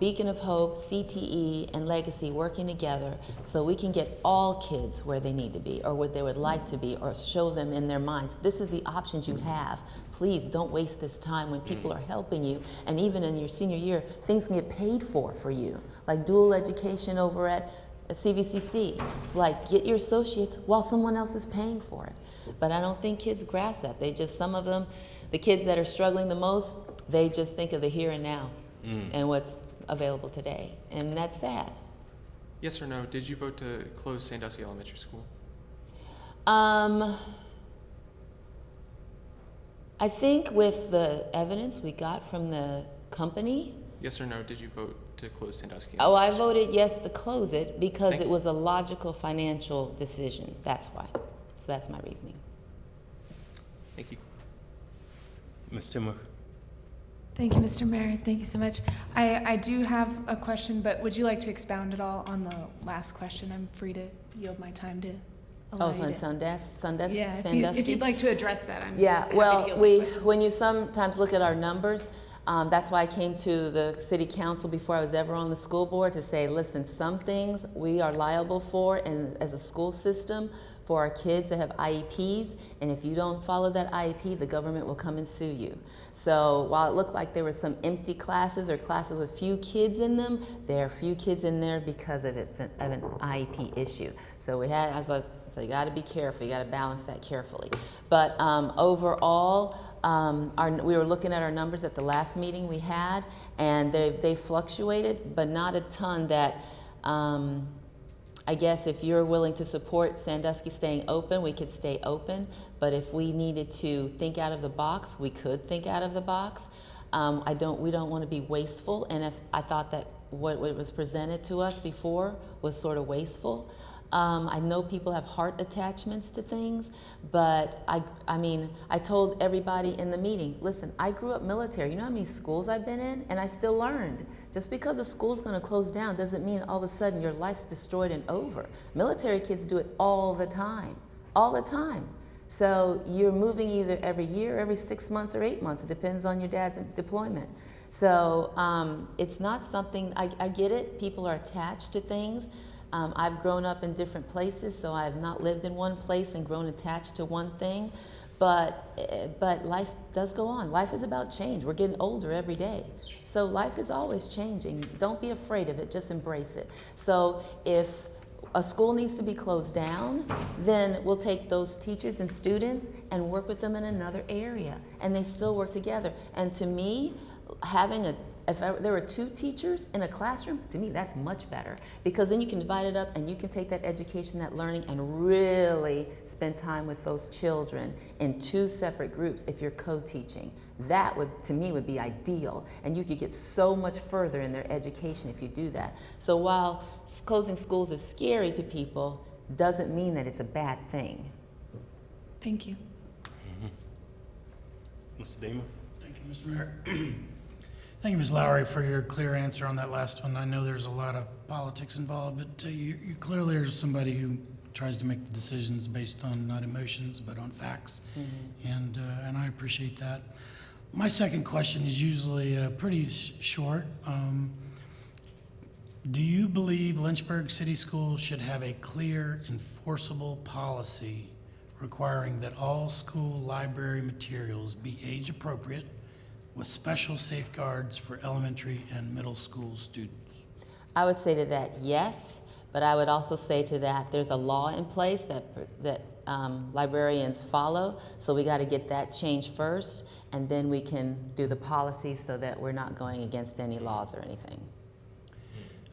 Beacon of Hope, CTE, and Legacy working together so we can get all kids where they need to be or what they would like to be, or show them in their minds, this is the options you have. Please don't waste this time when people are helping you, and even in your senior year, things can get paid for you, like dual education over at CVCC. It's like, get your associates while someone else is paying for it. But I don't think kids grasp that. They just, some of them, the kids that are struggling the most, they just think of the here and now and what's available today. And that's sad. Yes or no, did you vote to close Sandusky Elementary School? I think with the evidence we got from the company. Yes or no, did you vote to close Sandusky? Oh, I voted yes to close it because Thank it you. was a logical financial decision. That's why. So that's my reasoning. Thank you. Ms. Timmer? Thank you, Mr. Mayor. Thank you so much. I do have a question, but would you like to expound at all on the last question? I'm free to yield my time to allow Oh, you on to. Sandusky? Yeah, if Sandusky? you'd like to address that, I'm Yeah, happy to well, yield my time. when you sometimes look at our numbers, that's why I came to the city council before I was ever on the school board to say, listen, some things we are liable for and as a school system for our kids that have IEPs, and if you don't follow that IEP, the government will come and sue you. So while it looked like there were some empty classes or classes with few kids in them, there are few kids in there because of an IEP issue. So we had, I was like, so you got to be careful. You got to balance that carefully. But overall, we were looking at our numbers at the last meeting we had, and they fluctuated, but not a ton that. I guess if you're willing to support Sandusky staying open, we could stay open. But if we needed to think out of the box, we could think out of the box. We don't want to be wasteful. And if I thought that what was presented to us before was sort of wasteful, I know people have heart attachments to things, but I mean, I told everybody in the meeting, listen, I grew up military. You know how many schools I've been in? And I still learned. Just because a school's gonna close down doesn't mean all of a sudden your life's destroyed and over. Military kids do it all the time, all the time. So you're moving either every year, every 6 months, or 8 months. It depends on your dad's deployment. So it's not something, I get it, people are attached to things. I've grown up in different places, so I have not lived in one place and grown attached to one thing. But life does go on. Life is about change. We're getting older every day. So life is always changing. Don't be afraid of it, just embrace it. So if a school needs to be closed down, then we'll take those teachers and students and work with them in another area, and they still work together. And to me, there were 2 teachers in a classroom, to me that's much better, because then you can divide it up and you can take that education, that learning, and really spend time with those children in 2 separate groups if you're co-teaching. That would, to me, would be ideal, and you could get so much further in their education if you do that. So while closing schools is scary to people, doesn't mean that it's a bad thing. Thank you. Mr. Damon? Thank you, Mr. Mayor. Thank you, Ms. Lowry, for your clear answer on that last one. I know there's a lot of politics involved, but you clearly are somebody who tries to make the decisions based on not emotions, but on facts. And I appreciate that. My second question is usually pretty short. Do you believe Lynchburg City Schools should have a clear, enforceable policy requiring that all school library materials be age appropriate with special safeguards for elementary and middle school students? I would say to that, yes, but I would also say to that, there's a law in place that librarians follow, so we got to get that changed first, and then we can do the policy so that we're not going against any laws or anything.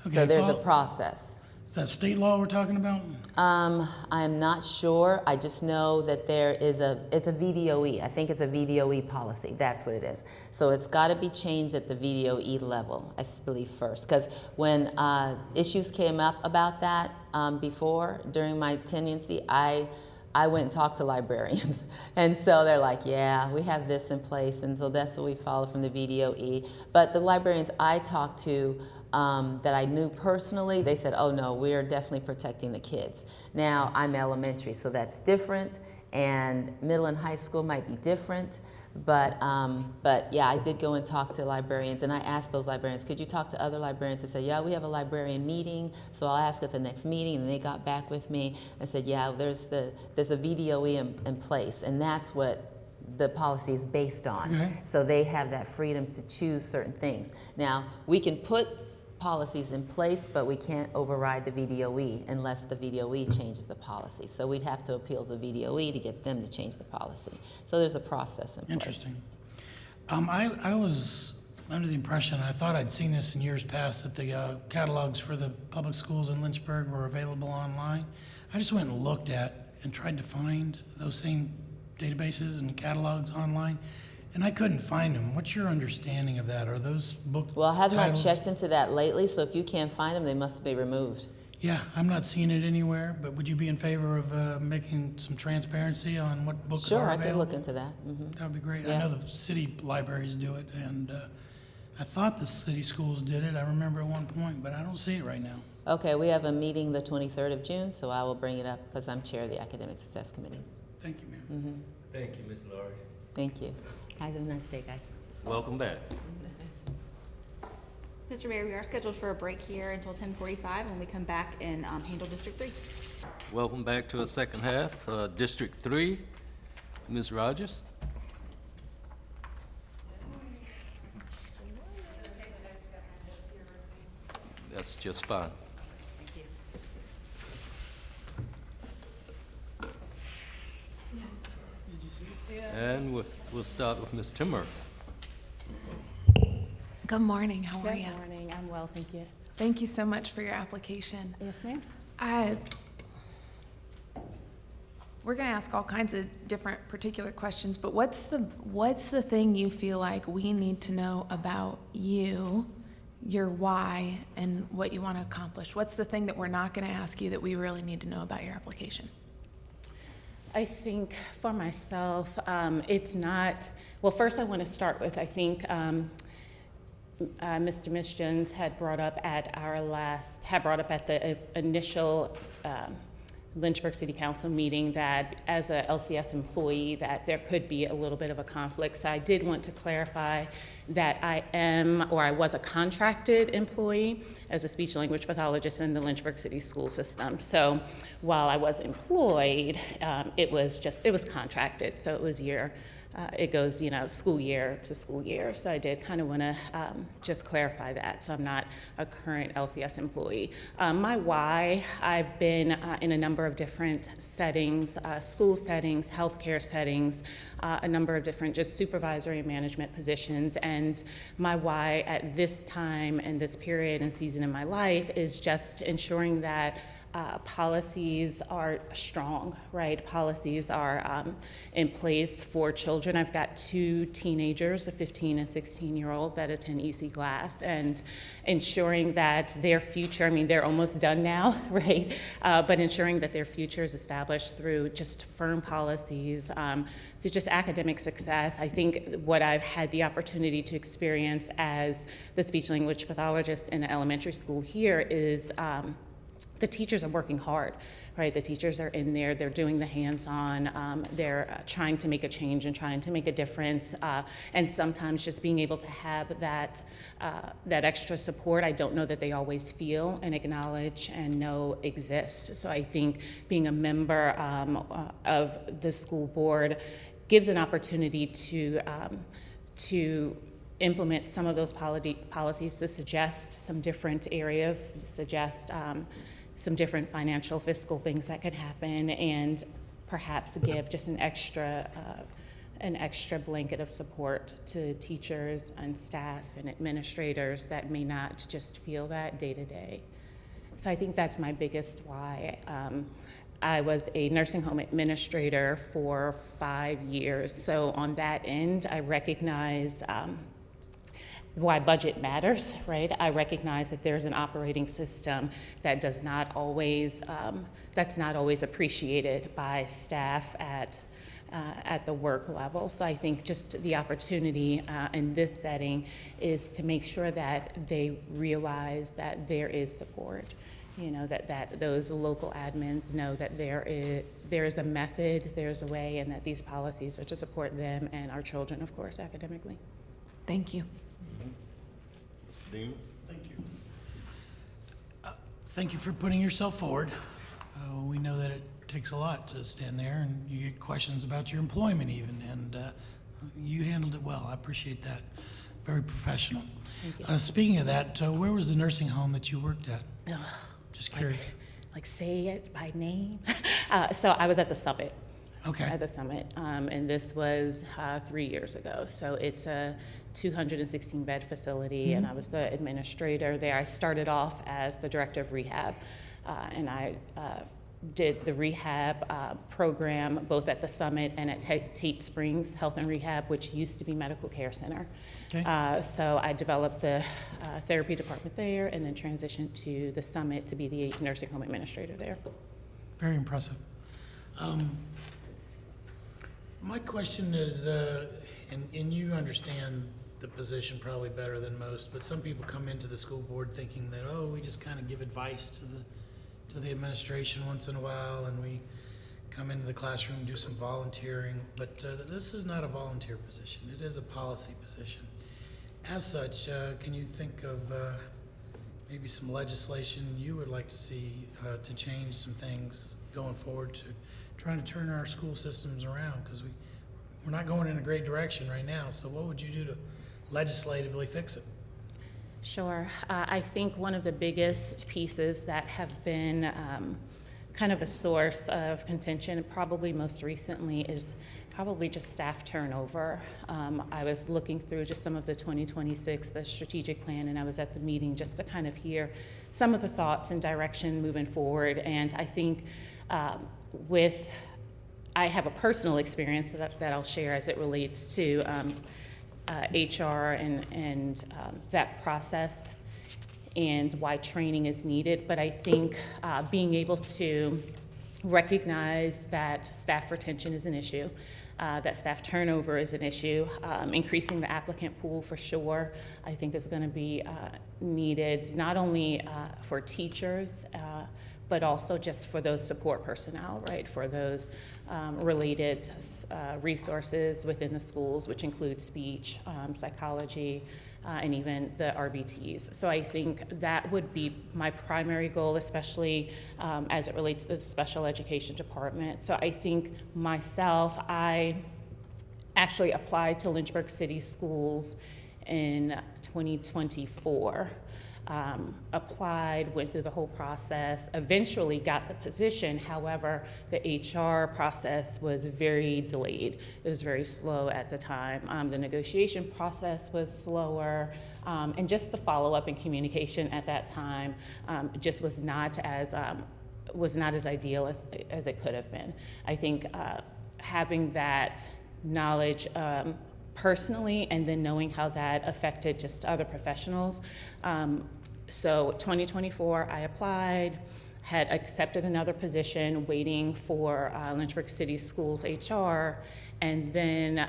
Okay, So there's a process. Is that state law we're talking about? I'm not sure. I just know that it's a VDOE. I think it's a VDOE policy. That's what it is. So it's got to be changed at the VDOE level, I believe, first. Because when issues came up about that before, during my tenancy, I went and talked to librarians. And so they're like, yeah, we have this in place. And so that's what we follow from the VDOE. But the librarians I talked to that I knew personally, they said, oh no, we are definitely protecting the kids. Now, I'm elementary, so that's different, and middle and high school might be different, but yeah, I did go and talk to librarians, and I asked those librarians, could you talk to other librarians? They said, yeah, we have a librarian meeting, so I'll ask at the next meeting, and they got back with me and said, yeah, there's a VDOE in place, and that's what the policy is based on. Okay. So they have that freedom to choose certain things. Now, we can put policies in place, but we can't override the VDOE unless the VDOE changes the policy. So we'd have to appeal to the VDOE to get them to change the policy. So there's a process in place. Interesting. I was under the impression, I thought I'd seen this in years past, that the catalogs for the public schools in Lynchburg were available online. I just went and looked at and tried to find those same databases and catalogs online, and I couldn't find them. What's your understanding of that? Are those book Well, I have titles? not checked into that lately, so if you can't find them, they must be removed. Yeah, I'm not seeing it anywhere, but would you be in favor of making some transparency on what books Sure, are I available? could look into that. That would be great. I Yeah. know the city libraries do it, and I thought the city schools did it. I remember at one point, but I don't see it right now. Okay, we have a meeting the 23rd of June, so I will bring it up because I'm chair of the Academic Success Committee. Thank you, ma'am. Thank you, Ms. Laurie. Thank you. Have a nice day, guys. Welcome back. Mr. Mayor, we are scheduled for a break here until 10:45 when we come back and handle District 3. Welcome back to our second half, District 3. Ms. Rogers? That's just fine. And we'll start with Ms. Timmer. Good morning. How are you? Good morning. I'm well, thank you. Thank you so much for your application. Yes, ma'am. We're going to ask all kinds of different particular questions, but what's the thing you feel like we need to know about you your why and what you want to accomplish. What's the thing that we're not going to ask you that we really need to know about your application? I think for myself, it's not, well, first I want to start with, I think Mr. Missions had brought up at the initial Lynchburg City Council meeting that as a LCS employee that there could be a little bit of a conflict. So I did want to clarify that I was a contracted employee as a speech language pathologist in the Lynchburg City school system. So while I was employed, it was contracted. So it was it goes, school year to school year. So I did kind of want to just clarify that. So I'm not a current LCS employee. My why, I've been in a number of different settings, school settings, healthcare settings, a number of different just supervisory and management positions. And my why at this time and this period and season in my life is just ensuring that policies are strong, right? Policies are in place for children. I've got 2 teenagers, a 15 and 16-year-old that attend EC Glass, and ensuring that their future, they're almost done now, right? But ensuring that their future is established through just firm policies, through just academic success. I think what I've had the opportunity to experience as the speech language pathologist in an elementary school here is the teachers are working hard, right? The teachers are in there, they're doing the hands-on, they're trying to make a change and trying to make a difference, and sometimes just being able to have that extra support, I don't know that they always feel and acknowledge and know exist. So I think being a member of the school board gives an opportunity to implement some of those policies, to suggest some different areas, to suggest some different financial, fiscal things that could happen, and perhaps give just an extra blanket of support to teachers and staff and administrators that may not just feel that day to day. So I think that's my biggest why. I was a nursing home administrator for 5 years. So on that end, I recognize why budget matters, right? I recognize that there's an operating system that does not always, that's not always appreciated by staff at the work level. So I think just the opportunity in this setting is to make sure that they realize that there is support, that those local admins know that there is a method, there's a way, and that these policies are to support them and our children, of course, academically. Thank you. Dean? Thank you. Thank you for putting yourself forward. We know that it takes a lot to stand there, and you get questions about your employment even, and you handled it well. I appreciate that. Very professional. Thank you. Speaking of that, where was the nursing home that you worked at? Just curious. Like say it by name. So I was at the Summit. Okay. At the Summit, and this was 3 years ago. So it's a 216-bed facility, and I was the administrator there. I started off as the director of rehab, and I did the rehab program both at the Summit and at Tate Springs Health and Rehab, which used to be Medical Care Center. Okay. So I developed the therapy department there, and then transitioned to the Summit to be the nursing home administrator there. Very impressive. My question is, and you understand the position probably better than most, but some people come into the school board thinking that, we just kind of give advice to the administration once in a while, and we come into the classroom, do some volunteering, but this is not a volunteer position. It is a policy position. As such, can you think of maybe some legislation you would like to see to change some things going forward to trying to turn our school systems around? Because we're not going in a great direction right now. So what would you do to legislatively fix it? Sure. I think one of the biggest pieces that have been kind of a source of contention, probably most recently, is probably just staff turnover. I was looking through just some of the 2026, the strategic plan, and I was at the meeting just to kind of hear some of the thoughts and direction moving forward. And I think I have a personal experience that I'll share as it relates to HR and that process. and why training is needed. But I think being able to recognize that staff retention is an issue, that staff turnover is an issue, increasing the applicant pool for sure, I think is going to be needed, not only for teachers, but also just for those support personnel, right? For those related resources within the schools, which include speech, psychology, and even the RBTs. So I think that would be my primary goal, especially as it relates to the special education department. So I think myself, I actually applied to Lynchburg City Schools in 2024. Applied, went through the whole process, eventually got the position. However, the HR process was very delayed. It was very slow at the time. The negotiation process was slower, and just the follow-up and communication at that time just was not as ideal as it could have been. I think having that knowledge personally, and then knowing how that affected just other professionals. So 2024, I applied, had accepted another position, waiting for Lynchburg City Schools HR, and then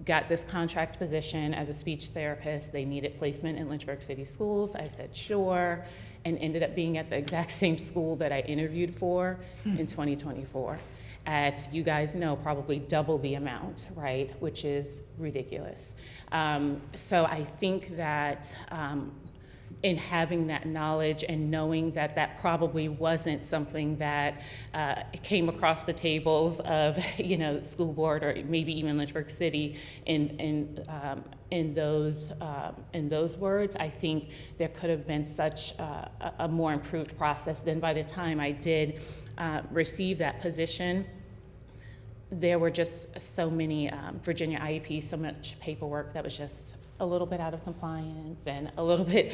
got this contract position as a speech therapist. They needed placement in Lynchburg City Schools. I said sure, and ended up being at the exact same school that I interviewed for in 2024. At, you guys know, probably double the amount, right? Which is ridiculous. So I think that in having that knowledge and knowing that that probably wasn't something that came across the tables of, you know, school board or maybe even Lynchburg City in those words, I think there could have been such a more improved process. Then by the time I did receive that position, there were just so many Virginia IEPs, so much paperwork that was just a little bit out of compliance and a little bit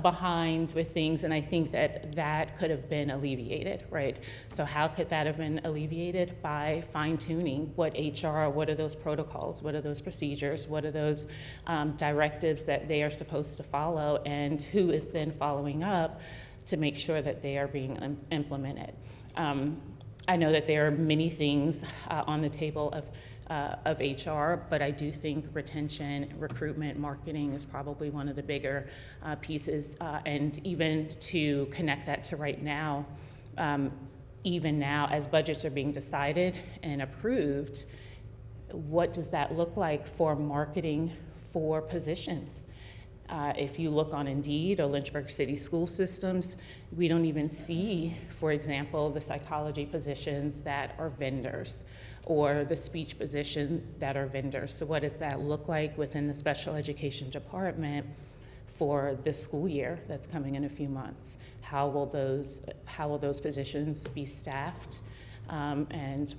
behind with things, and I think that that could have been alleviated, right? So how could that have been alleviated? By fine-tuning what HR, what are those protocols, what are those procedures, what are those directives that they are supposed to follow, and who is then following up to make sure that they are being implemented. I know that there are many things on the table of HR, but I do think retention, recruitment, marketing is probably one of the bigger pieces, and even to connect that to right now, even now as budgets are being decided and approved, what does that look like for marketing for positions? If you look on Indeed or Lynchburg City School Systems, we don't even see, for example, the psychology positions that are vendors or the speech position that are vendors. So what does that look like within the special education department for this school year that's coming in a few months? How will those positions be staffed? And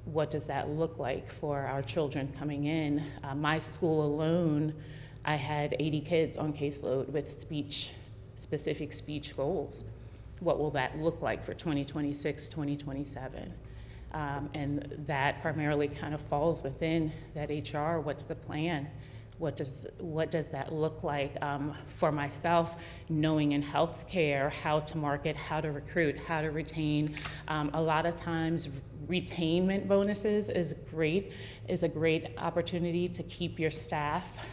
what does that look like for our children coming in? My school alone, I had 80 kids on caseload with specific speech goals. What will that look like for 2026, 2027? And that primarily kind of falls within that HR. What's the plan? What does that look like for myself, knowing in healthcare how to market, how to recruit, how to retain? A lot of times retainment bonuses is a great opportunity to keep your staff.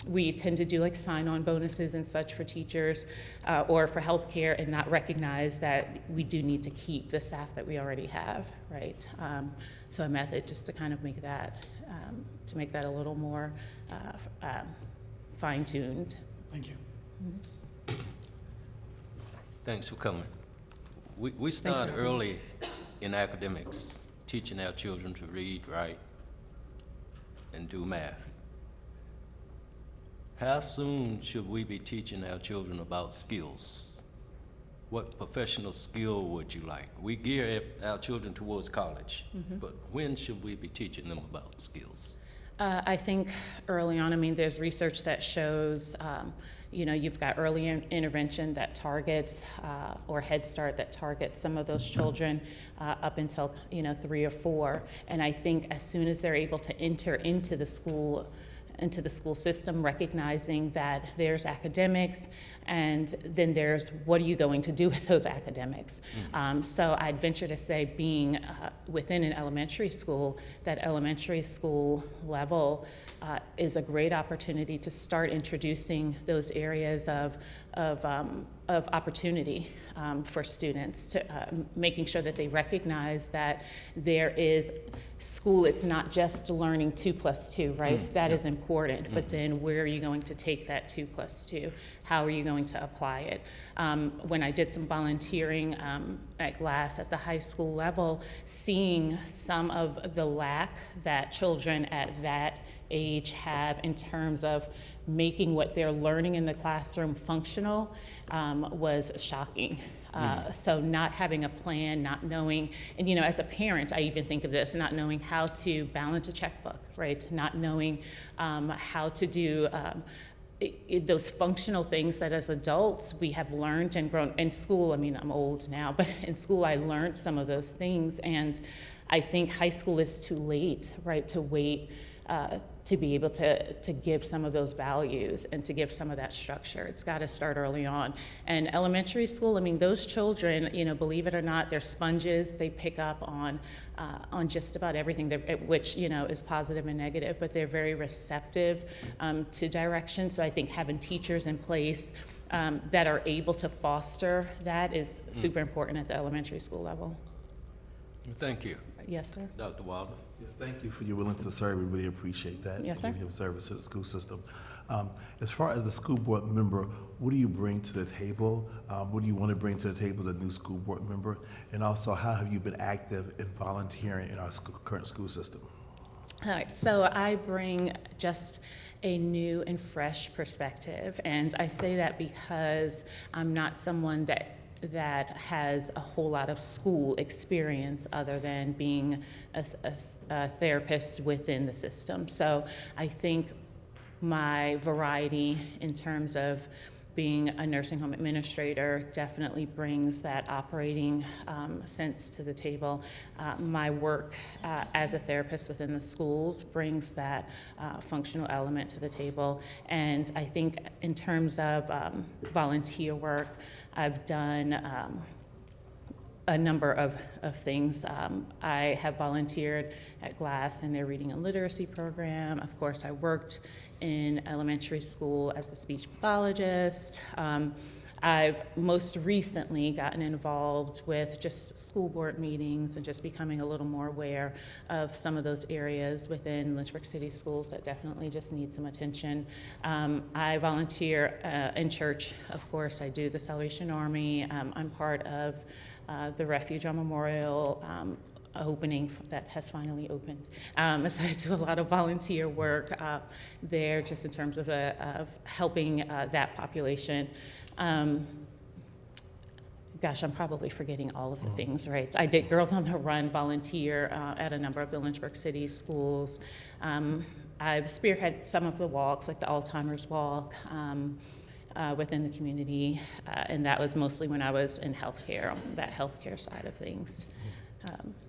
We tend to do like sign-on bonuses and such for teachers or for healthcare, and not recognize that we do need to keep the staff that we already have, right? So a method just to kind of make that a little more fine-tuned. Thank you. Thanks for coming. We start early in academics, teaching our children to read, write, and do math. How soon should we be teaching our children about skills? What professional skill would you like? We gear our children towards college, but when should we be teaching them about skills? I think early on, I mean, there's research that shows, you've got early intervention that targets, or Head Start that targets some of those children up until, 3 or 4. And I think as soon as they're able to enter into the school into the school system, recognizing that there's academics, and then there's what are you going to do with those academics. So I'd venture to say, being within an elementary school, that elementary school level is a great opportunity to start introducing those areas of opportunity for students, to making sure that they recognize that there is school, it's not just learning 2 + 2, right? That is important, but then where are you going to take that 2 + 2? How are you going to apply it? When I did some volunteering at Glass at the high school level, seeing some of the lack that children at that age have in terms of making what they're learning in the classroom functional was shocking. So not having a plan, not knowing, and as a parent, I even think of this, not knowing how to balance a checkbook, right? Not knowing how to do those functional things that as adults we have learned and grown in school. I mean, I'm old now, but in school I learned some of those things, and I think high school is too late, right, to wait to be able to give some of those values and to give some of that structure. It's got to start early on. And elementary school, I mean, those children, believe it or not, they're sponges. They pick up on just about everything, which, is positive and negative, but they're very receptive to direction. So I think having teachers in place that are able to foster that is super important at the elementary school level. Thank you. Yes, sir. Dr. Wilder? Yes, thank you for your willingness to serve. We really appreciate that. Yes, sir. And give service to the school system. As far as the school board member, what do you bring to the table? What do you want to bring to the table as a new school board member? And also, how have you been active in volunteering in our current school system? All right, so I bring just a new and fresh perspective, and I say that because I'm not someone that has a whole lot of school experience other than being a therapist within the system. So I think my variety in terms of being a nursing home administrator definitely brings that operating sense to the table. My work as a therapist within the schools brings that functional element to the table. And I think in terms of volunteer work, I've done a number of things. I have volunteered at Glass in their reading and literacy program. Of course, I worked in elementary school as a speech pathologist. I've most recently gotten involved with just school board meetings and just becoming a little more aware of some of those areas within Lynchburg City Schools that definitely just need some attention. I volunteer in church, of course. I do the Salvation Army. I'm part of the Refuge on Memorial opening that has finally opened. So I do a lot of volunteer work there just in terms of helping that population. Gosh, I'm probably forgetting all of the things, right? I did Girls on the Run volunteer at a number of the Lynchburg City schools. I've spearheaded some of the walks, like the Alzheimer's Walk, within the community, and that was mostly when I was in healthcare, on that healthcare side of things.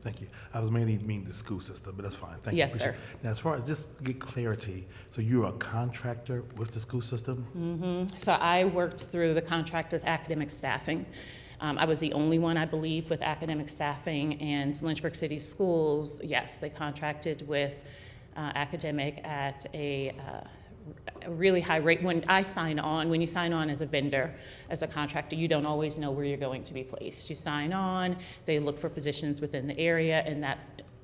Thank you. I was mainly meaning the school system, but that's fine. Thank Yes, you. sir. Now, as far as just to get clarity, so you're a contractor with the school system? So I worked through the contractor's academic staffing. I was the only one, I believe, with academic staffing, and Lynchburg City Schools, yes, they contracted with academic at a really high rate. When you sign on as a vendor, as a contractor, you don't always know where you're going to be placed. You sign on, they look for positions within the area,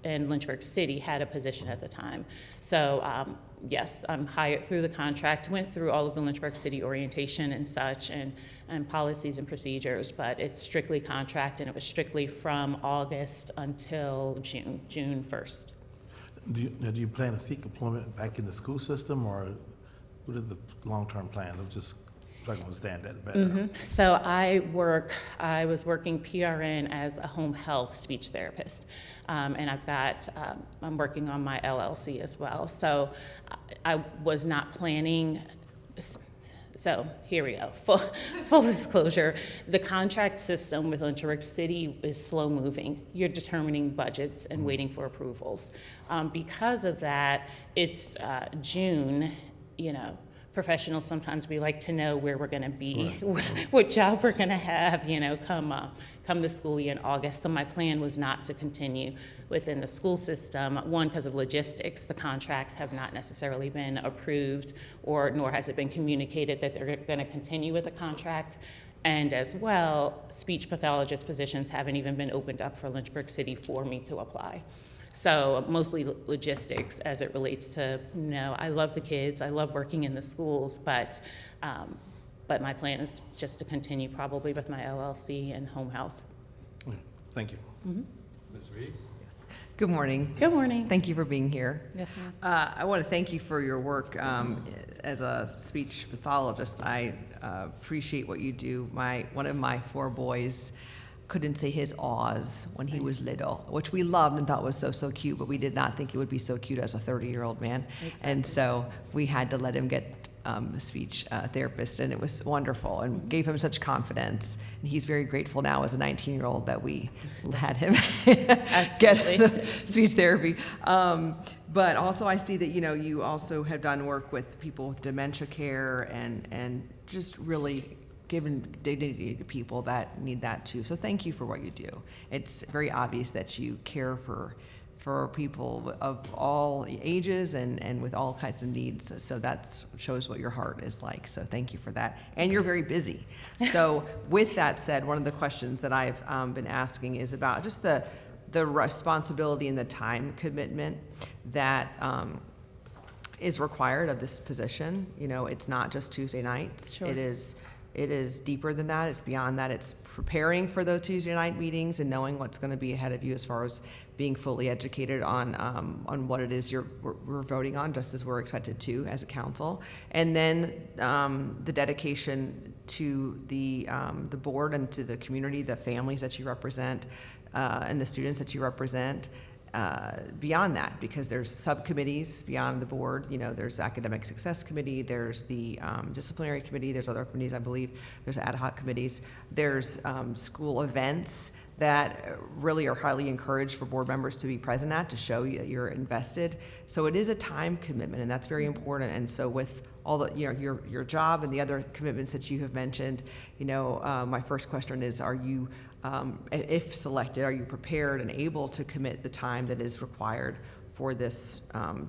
and Lynchburg City had a position at the time. So yes, I'm hired through the contract, went through all of the Lynchburg City orientation and such, and policies and procedures, but it's strictly contract, and it was strictly from August until June 1st. Do you plan to seek employment back in the school system, or what are the long-term plans? I'm just trying to understand that better. So I was working PRN as a home health speech therapist, and I'm working on my LLC as well. So I was not planning So here we go. Full disclosure, the contract system with Lynchburg City is slow moving. You're determining budgets and waiting for approvals. Because of that, it's June, professionals sometimes we like to know where we're going to be, what job we're going to have, come the school year in August. So my plan was not to continue within the school system. One, because of logistics, the contracts have not necessarily been approved, nor has it been communicated that they're going to continue with the contract. And as well, speech pathologist positions haven't even been opened up for Lynchburg City for me to apply. So mostly logistics as it relates to, I love the kids, I love working in the schools, but my plan is just to continue probably with my LLC and home health. Thank you. Ms. Reed? Good morning. Good morning. Thank you for being here. Yes, ma'am. I want to thank you for your work as a speech pathologist. I appreciate what you do. One of my 4 boys couldn't say his awes when he was little, which we loved and thought was so cute, but we did not think it would be so cute as a 30-year-old man. Exactly. And so we had to let him get a speech therapist, and it was wonderful and gave him such confidence. And he's very grateful now as a 19-year-old that we had him get the speech therapy. But also I see that, you also have done work with people with dementia care and just really giving dignity to people that need that too. So thank you for what you do. It's very obvious that you care for people of all ages and with all kinds of needs. So that shows what your heart is like. So thank you for that. And you're very busy. So with that said, one of the questions that I've been asking is about just the responsibility and the time commitment that is required of this position. It's not just Tuesday nights. Sure. It is deeper than that. It's beyond that. It's preparing for those Tuesday night meetings and knowing what's going to be ahead of you as far as being fully educated on what it is we're voting on, just as we're expected to as a council. And then the dedication to the board and to the community, the families that you represent, and the students that you represent. Beyond that, because there's subcommittees beyond the board, there's academic success committee, there's the disciplinary committee, there's other committees, I believe, there's ad hoc committees, there's school events that really are highly encouraged for board members to be present at, to show you that you're invested. So it is a time commitment, and that's very important. And so with all the, your job and the other commitments that you have mentioned, my first question is, are you, if selected, are you prepared and able to commit the time that is required for this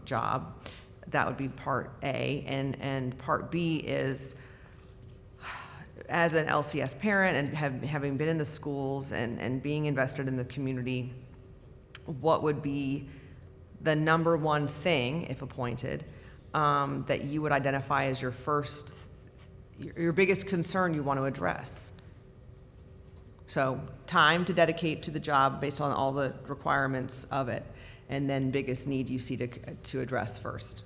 job? That would be part A. And part B is, as an LCS parent and having been in the schools and being invested in the community, what would be the number one thing, if appointed, that you would identify as your biggest concern you want to address? So time to dedicate to the job based on all the requirements of it, and then biggest need you see to address first.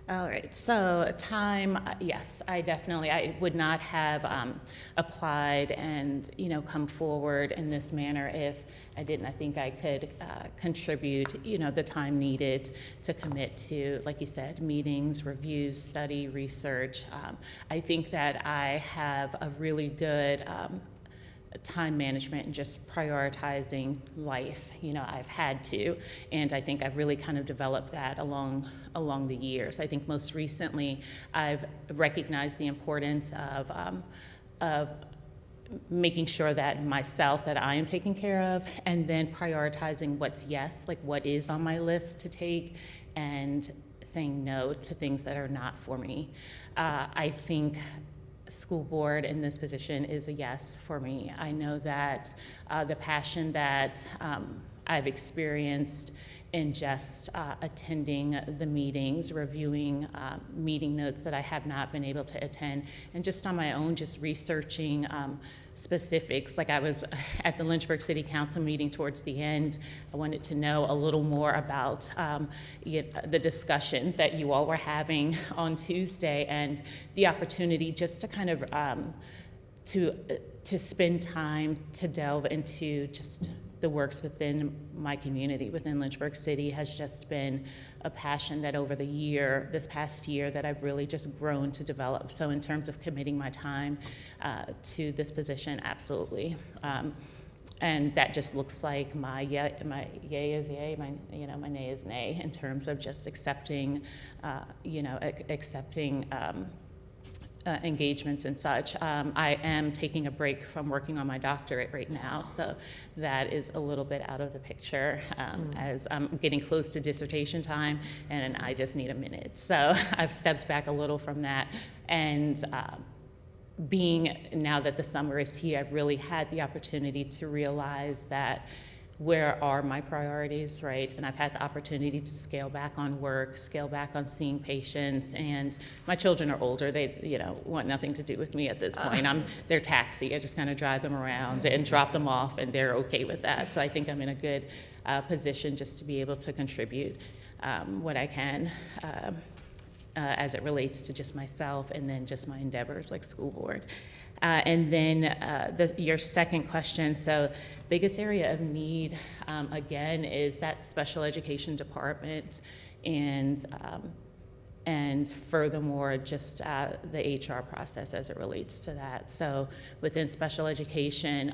All right, so time, yes, I would not have applied and, come forward in this manner if I didn't. I think I could contribute, the time needed to commit to, like you said, meetings, reviews, study, research. I think that I have a really good time management and just prioritizing life. I've had to, and I think I've really kind of developed that along the years. I think most recently I've recognized the importance of making sure that that I am taken care of, and then prioritizing what's yes, like what is on my list to take, and saying no to things that are not for me. I think school board in this position is a yes for me. I know that the passion that I've experienced in just attending the meetings, reviewing meeting notes that I have not been able to attend, and just on my own, just researching specifics. Like I was at the Lynchburg City Council meeting towards the end. I wanted to know a little more about the discussion that you all were having on Tuesday, and the opportunity just to kind of to spend time to delve into just the works within my community, within Lynchburg City, has just been a passion that over this past year, that I've really just grown to develop. So in terms of committing my time to this position, absolutely. And that just looks like my yay is yay, my nay is nay, in terms of just accepting, engagements and such. I am taking a break from working on my doctorate right now, so that is a little bit out of the picture as I'm getting close to dissertation time, and I just need a minute. So I've stepped back a little from that, and now that the summer is here, I've really had the opportunity to realize that where are my priorities, right? And I've had the opportunity to scale back on work, scale back on seeing patients, and my children are older. They, want nothing to do with me at this point. I'm their taxi. I just kind of drive them around and drop them off, and they're okay with that. So I think I'm in a good position just to be able to contribute what I can as it relates to just myself and then just my endeavors like school board. And then your second question, so biggest area of need, again, is that special education department, and furthermore, just the HR process as it relates to that. So within special education,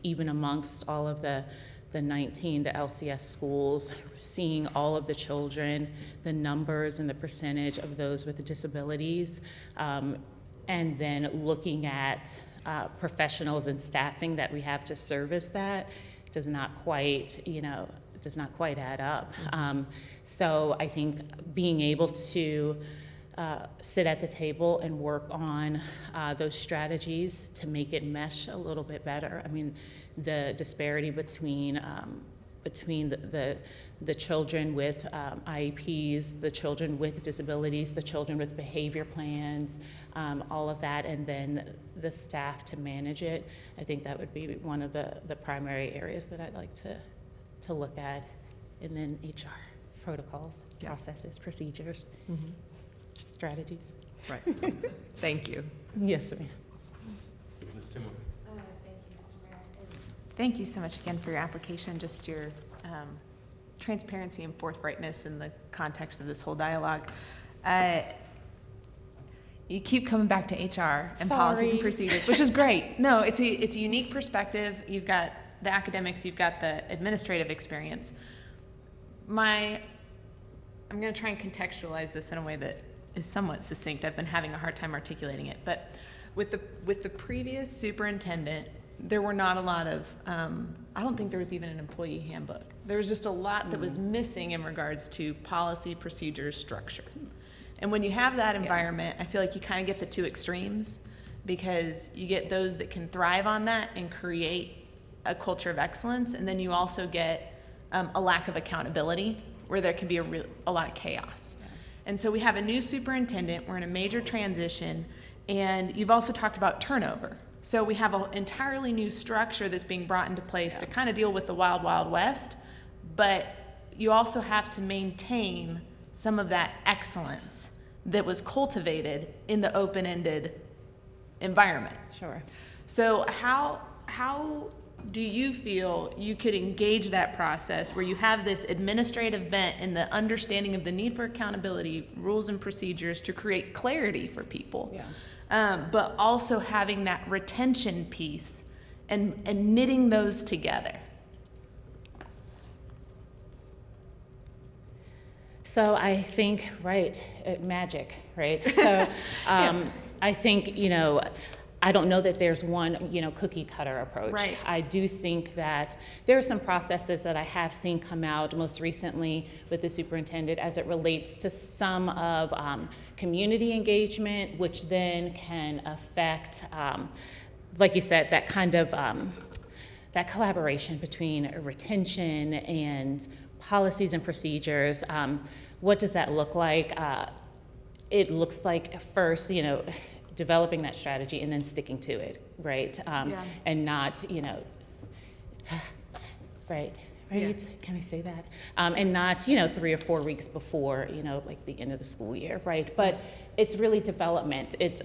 even amongst all of the 19, the LCS schools, seeing all of the children, the numbers and the percentage of those with disabilities, and then looking at professionals and staffing that we have to service that does not quite add up. So I think being able to sit at the table and work on those strategies to make it mesh a little bit better. I mean, the disparity between the children with IEPs, the children with disabilities, the children with behavior plans, all of that, and then the staff to manage it. I think that would be one of the primary areas that I'd like to look at. And then HR, protocols, processes, procedures, strategies. Right. Thank you. Yes, ma'am. Thank you so much again for your application, just your transparency and forthrightness in the context of this whole dialogue. You keep coming back to HR and policies and procedures, which is great. No, it's a unique perspective. You've got the academics, you've got the administrative experience. I'm going to try and contextualize this in a way that is somewhat succinct. I've been having a hard time articulating it, but with the previous superintendent, there were not a lot of, I don't think there was even an employee handbook. There was just a lot that was missing in regards to policy, procedures, structure. And when you have that environment, I feel like you kind of get the two extremes, because you get those that can thrive on that and create a culture of excellence, and then you also get a lack of accountability where there can be a lot of chaos. Yeah. And so we have a new superintendent, we're in a major transition, and you've also talked about turnover. So we have an entirely new structure that's being brought into place to kind of deal with the wild, wild west, but you also have to maintain some of that excellence that was cultivated in the open-ended environment. Sure. So how do you feel you could engage that process where you have this administrative bent and the understanding of the need for accountability, rules and procedures to create clarity for people, but also having that retention piece and knitting those together? So I think, magic, right? So I think, I don't know that there's one, cookie cutter approach. Right. I do think that there are some processes that I have seen come out most recently with the superintendent as it relates to some of community engagement, which then can affect, like you said, that kind of, that collaboration between retention and policies and procedures. What does that look like? It looks like first, developing that strategy and then sticking to it, right? And not, right? Yeah. Can I say that? And not, 3 or 4 weeks before, like the end of the school year, right? But it's really development. It's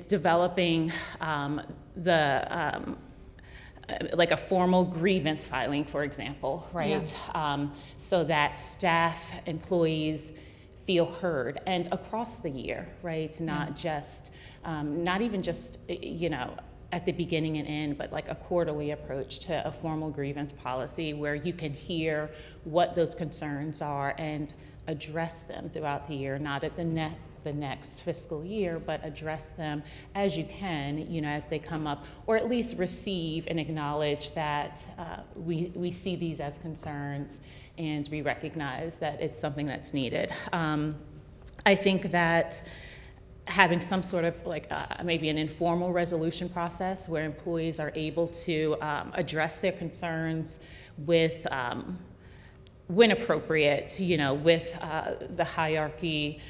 developing like a formal grievance filing, for example, right? So that staff, employees feel heard, and across the year, right? Not just, not even just, you know, at the beginning and end, but like a quarterly approach to a formal grievance policy where you can hear what those concerns are and address them throughout the year, not at the next fiscal year, but address them as you can, you know, as they come up, or at least receive and acknowledge that we see these as concerns and we recognize that it's something that's needed. I think that having some sort of like maybe an informal resolution process where employees are able to address their concerns with, when appropriate, you know, with the hierarchy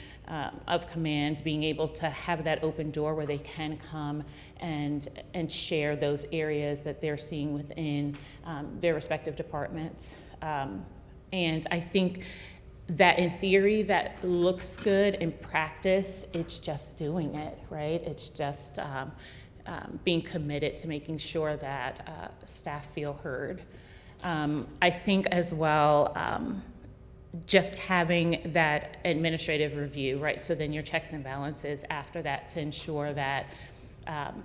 of command, being able to have that open door where they can come and share those areas that they're seeing within their respective departments. And I think that in theory that looks good. In practice, it's just doing it, right? It's just being committed to making sure that staff feel heard. I think as well, just having that administrative review, right? So then your checks and balances after that to ensure that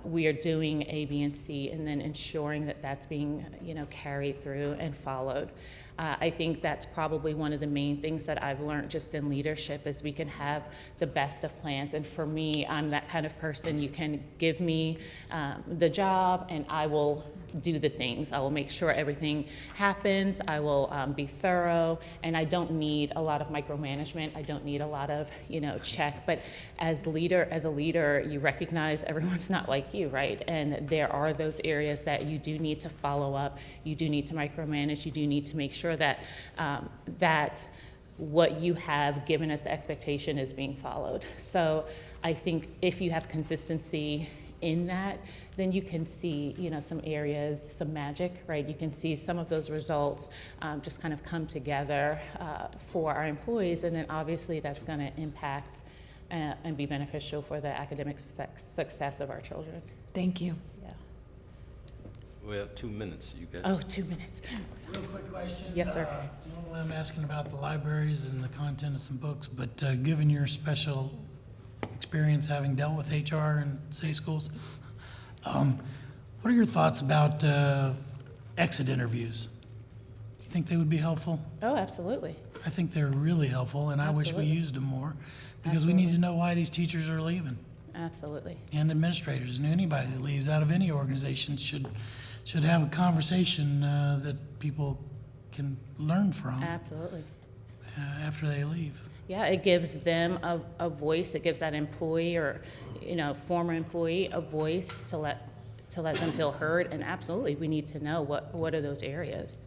we are doing A, B, and C, and then ensuring that that's being, you know, carried through and followed. I think that's probably one of the main things that I've learned just in leadership is we can have the best of plans. And for me, I'm that kind of person. You can give me the job and I will do the things. I will make sure everything happens. I will be thorough, and I don't need a lot of micromanagement. I don't need a lot of, you know, check. But as a leader, you recognize everyone's not like you, right? And there are those areas that you do need to follow up. You do need to micromanage. You do need to make sure that that what you have given as the expectation is being followed. So I think if you have consistency in that, then you can see, you know, some areas, some magic, right? You can see some of those results just kind of come together for our employees, and then obviously that's going to impact and be beneficial for the academic success of our children. Thank you. Yeah. We have 2 minutes. You got Oh, 2 minutes. Real quick question. Yes, sir. Normally I'm asking about the libraries and the content of some books, but given your special experience having dealt with HR in city schools, what are your thoughts about exit interviews? Do you think they would be helpful? Oh, absolutely. I think they're really helpful, and I wish we Absolutely. used them more, because we need to know why these teachers are leaving. Absolutely. And administrators, and anybody that leaves out of any organization should have a conversation that people can learn from Absolutely. After they leave. Yeah, it gives them a voice. It gives that employee or, you know, former employee a voice to let them feel heard. And absolutely, we need to know what are those areas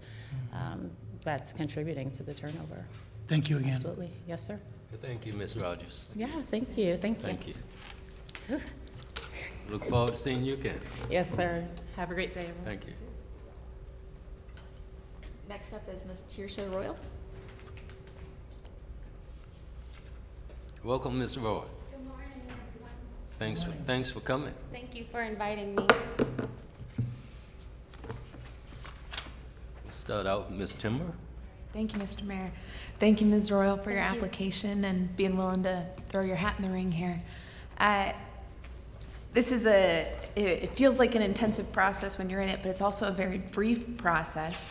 that's contributing to the turnover. Thank you again. Absolutely. Yes, sir. Thank you, Ms. Rogers. Yeah, thank you. Thank you. Thank you. Look forward to seeing you again. Yes, sir. Have a great day, everyone. Thank you. Next up is Ms. Tiersha Royal. Welcome, Ms. Roy. Good morning, everyone. Thanks for coming. Thank you for inviting me. Let's start out with Ms. Timber. Thank you, Mr. Mayor. Thank you, Ms. Royal, for your Thank you. application and being willing to throw your hat in the ring here. This is it feels like an intensive process when you're in it, but it's also a very brief process.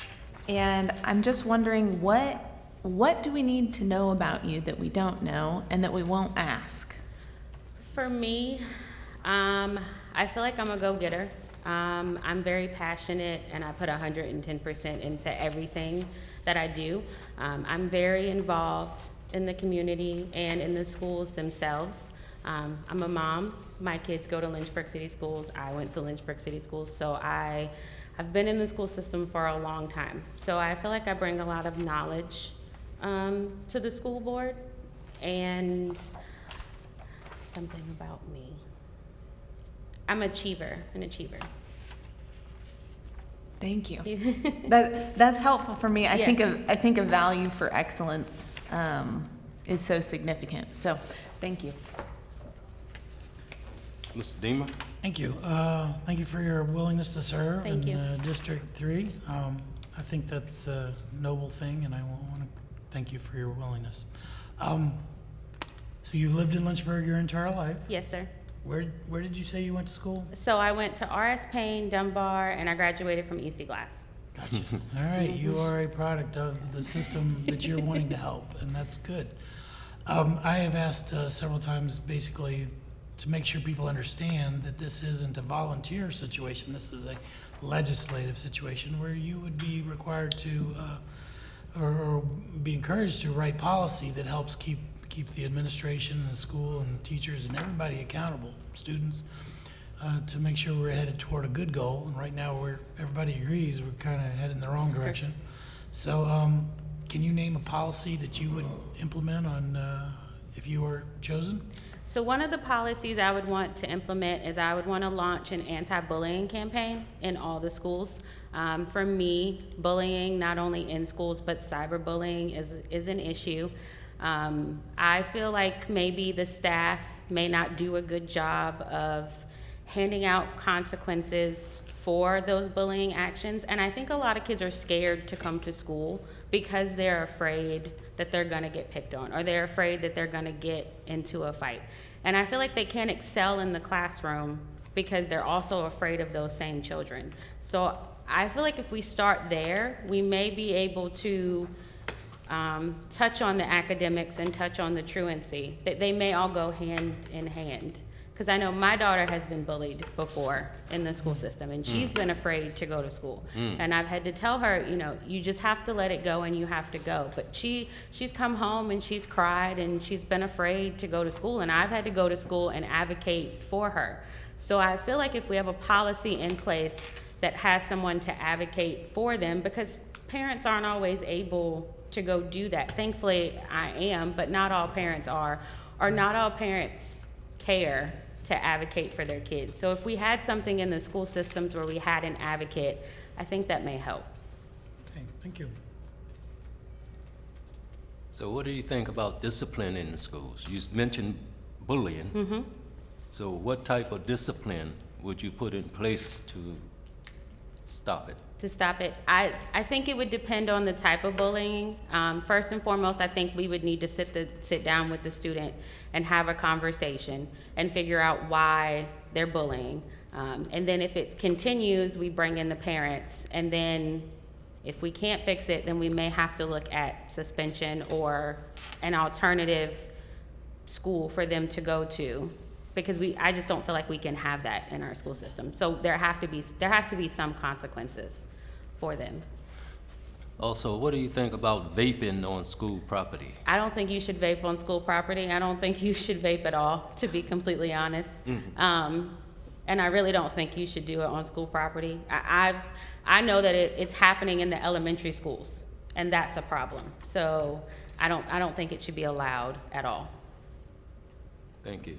And I'm just wondering, what do we need to know about you that we don't know and that we won't ask? For me, I feel like I'm a go-getter. I'm very passionate and I put 110% into everything that I do. I'm very involved in the community and in the schools themselves. I'm a mom. My kids go to Lynchburg City Schools. I went to Lynchburg City Schools, so I've been in the school system for a long time. So I feel like I bring a lot of knowledge to the school board, and something about me. I'm an achiever. Thank you. That's helpful for me. Yeah. I think a value for excellence is so significant. So, thank you. Mr. Deemer? Thank you. Thank you for your willingness to serve Thank you. in District 3. I think that's a noble thing, and I want to thank you for your willingness. So you've lived in Lynchburg your entire life. Yes, sir. Where did you say you went to school? So I went to R.S. Payne, Dunbar, and I graduated from EC Glass. Gotcha. All right, you are a product of the system that you're wanting to help, and that's good. I have asked several times, basically, to make sure people understand that this isn't a volunteer situation. This is a legislative situation where you would be required to, or be encouraged to write policy that helps keep the administration and the school and teachers and everybody accountable, students, to make sure we're headed toward a good goal. And right now, everybody agrees we're kind of headed in the wrong direction. So, can you name a policy that you would implement on if you were chosen? So one of the policies I would want to implement is I would want to launch an anti-bullying campaign in all the schools. For me, bullying, not only in schools, but cyberbullying is an issue. I feel like maybe the staff may not do a good job of handing out consequences for those bullying actions. And I think a lot of kids are scared to come to school because they're afraid that they're gonna get picked on, or they're afraid that they're gonna get into a fight. And I feel like they can't excel in the classroom because they're also afraid of those same children. So I feel like if we start there, we may be able to touch on the academics and touch on the truancy. That they may all go hand in hand. Because I know my daughter has been bullied before in the school system, and she's been afraid to go to school. And I've had to tell her, you know, you just have to let it go and you have to go. But she's come home and she's cried and she's been afraid to go to school, and I've had to go to school and advocate for her. So I feel like if we have a policy in place that has someone to advocate for them, because parents aren't always able to go do that. Thankfully, I am, but not all parents are, or not all parents care to advocate for their kids. So if we had something in the school systems where we had an advocate, I think that may help. Okay, thank you. So what do you think about discipline in the schools? You mentioned bullying. So what type of discipline would you put in place to stop it? To stop it, I think it would depend on the type of bullying. First and foremost, I think we would need to sit down with the student and have a conversation and figure out why they're bullying. And then if it continues, we bring in the parents. And then if we can't fix it, then we may have to look at suspension or an alternative school for them to go to. Because I just don't feel like we can have that in our school system. So there has to be some consequences for them. Also, what do you think about vaping on school property? I don't think you should vape on school property. I don't think you should vape at all, to be completely honest. And I really don't think you should do it on school property. I know that it's happening in the elementary schools, and that's a problem. So I don't think it should be allowed at all. Thank you.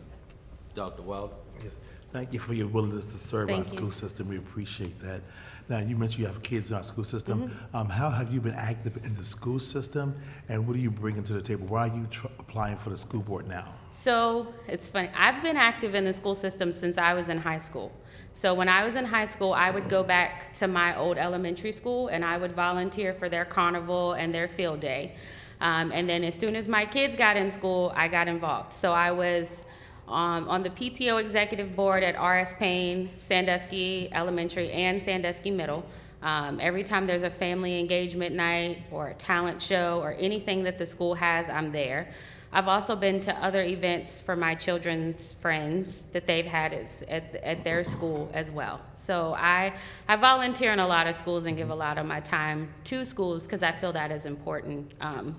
Dr. Wilder? Yes. Thank you for your willingness to serve our Thank you. school system. We appreciate that. Now, you mentioned you have kids in our school system. How have you been active in the school system, and what are you bringing to the table? Why are you applying for the school board now? So it's funny. I've been active in the school system since I was in high school. So when I was in high school, I would go back to my old elementary school and I would volunteer for their carnival and their field day. And then as soon as my kids got in school, I got involved. So I was on the PTO executive board at R.S. Payne, Sandusky Elementary, and Sandusky Middle. Every time there's a family engagement night or a talent show or anything that the school has, I'm there. I've also been to other events for my children's friends that they've had at their school as well. So I volunteer in a lot of schools and give a lot of my time to schools because I feel that is important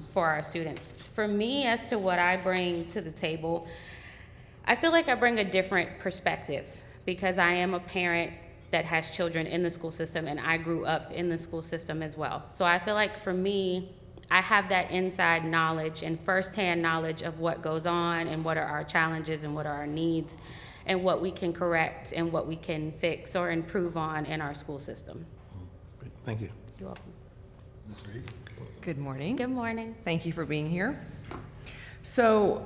for our students. For me, as to what I bring to the table, I feel like I bring a different perspective because I am a parent that has children in the school system and I grew up in the school system as well. So I feel like for me, I have that inside knowledge and firsthand knowledge of what goes on and what are our challenges and what are our needs and what we can correct and what we can fix or improve on in our school system. Great. Thank you. You're welcome. Good morning. Good morning. Thank you for being here. So,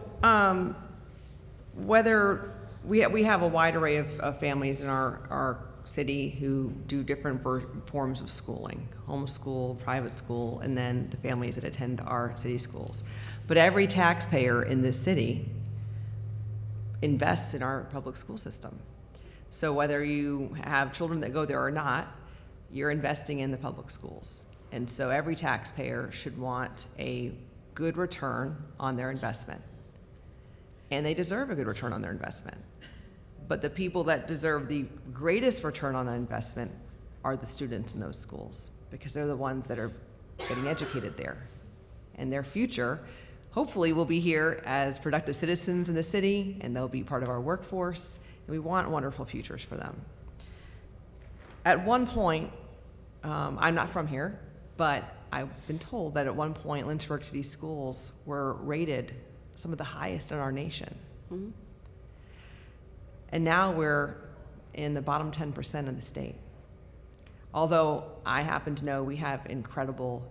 whether We have a wide array of families in our city who do different forms of schooling, homeschool, private school, and then the families that attend our city schools. But every taxpayer in this city invests in our public school system. So whether you have children that go there or not, you're investing in the public schools. And so every taxpayer should want a good return on their investment. And they deserve a good return on their investment. But the people that deserve the greatest return on that investment are the students in those schools, because they're the ones that are getting educated there. And their future, hopefully, will be here as productive citizens in the city, and they'll be part of our workforce, and we want wonderful futures for them. At one point, I'm not from here, but I've been told that at one point, Lynchburg City schools were rated some of the highest in our nation. Mm-hmm. And now we're in the bottom 10% of the state. Although I happen to know we have incredible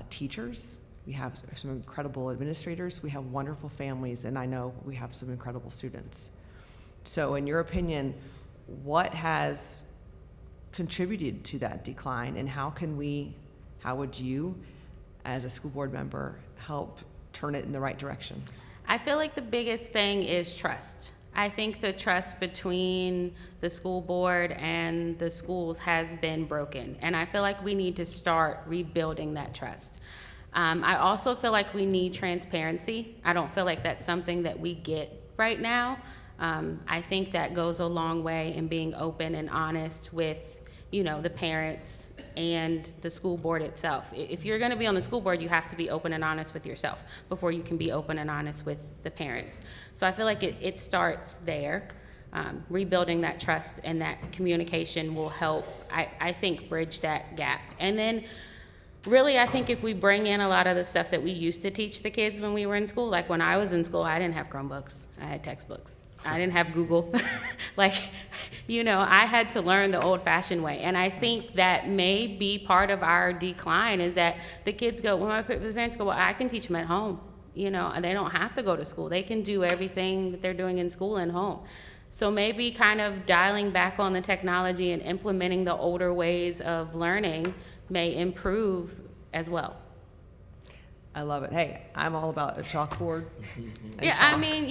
teachers, we have some incredible administrators, we have wonderful families, and I know we have some incredible students. So in your opinion, what has contributed to that decline, and how would you, as a school board member, help turn it in the right direction? I feel like the biggest thing is trust. I think the trust between the school board and the schools has been broken, and I feel like we need to start rebuilding that trust. I also feel like we need transparency. I don't feel like that's something that we get right now. I think that goes a long way in being open and honest with, the parents and the school board itself. If you're going to be on the school board, you have to be open and honest with yourself before you can be open and honest with the parents. So I feel like it starts there. Rebuilding that trust and that communication will help, I think, bridge that gap. And then really, I think if we bring in a lot of the stuff that we used to teach the kids when we were in school, like when I was in school, I didn't have Chromebooks, I had textbooks. I didn't have Google. I had to learn the old-fashioned way. And I think that may be part of our decline, is that the kids go, the parents go, well, I can teach them at home, and they don't have to go to school. They can do everything that they're doing in school and home. So maybe kind of dialing back on the technology and implementing the older ways of learning may improve as well. I love it. Hey, I'm all about a chalkboard. Yeah, I mean,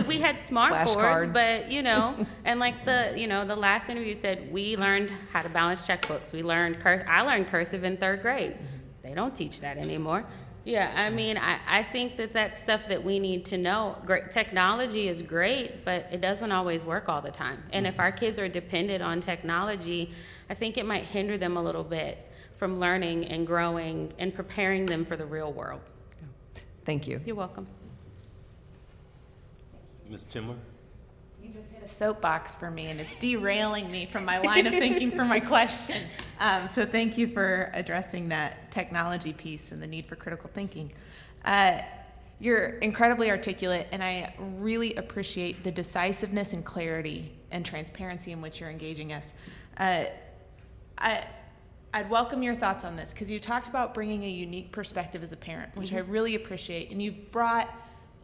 we had smart boards, Flashcards. but, and like the last interview said, we learned how to balance checkbooks. I learned cursive in 3rd grade. They don't teach that anymore. Yeah, I mean, I think that's stuff that we need to know. Great technology is great, but it doesn't always work all the time. And if our kids are dependent on technology, I think it might hinder them a little bit from learning and growing and preparing them for the real world. Thank you. You're welcome. Ms. Timmer? You just hit a soapbox for me, and it's derailing me from my line of thinking for my question. So thank you for addressing that technology piece and the need for critical thinking. You're incredibly articulate, and I really appreciate the decisiveness and clarity and transparency in which you're engaging us. I'd welcome your thoughts on this, because you talked about bringing a unique perspective as a parent, which I really appreciate, and you've brought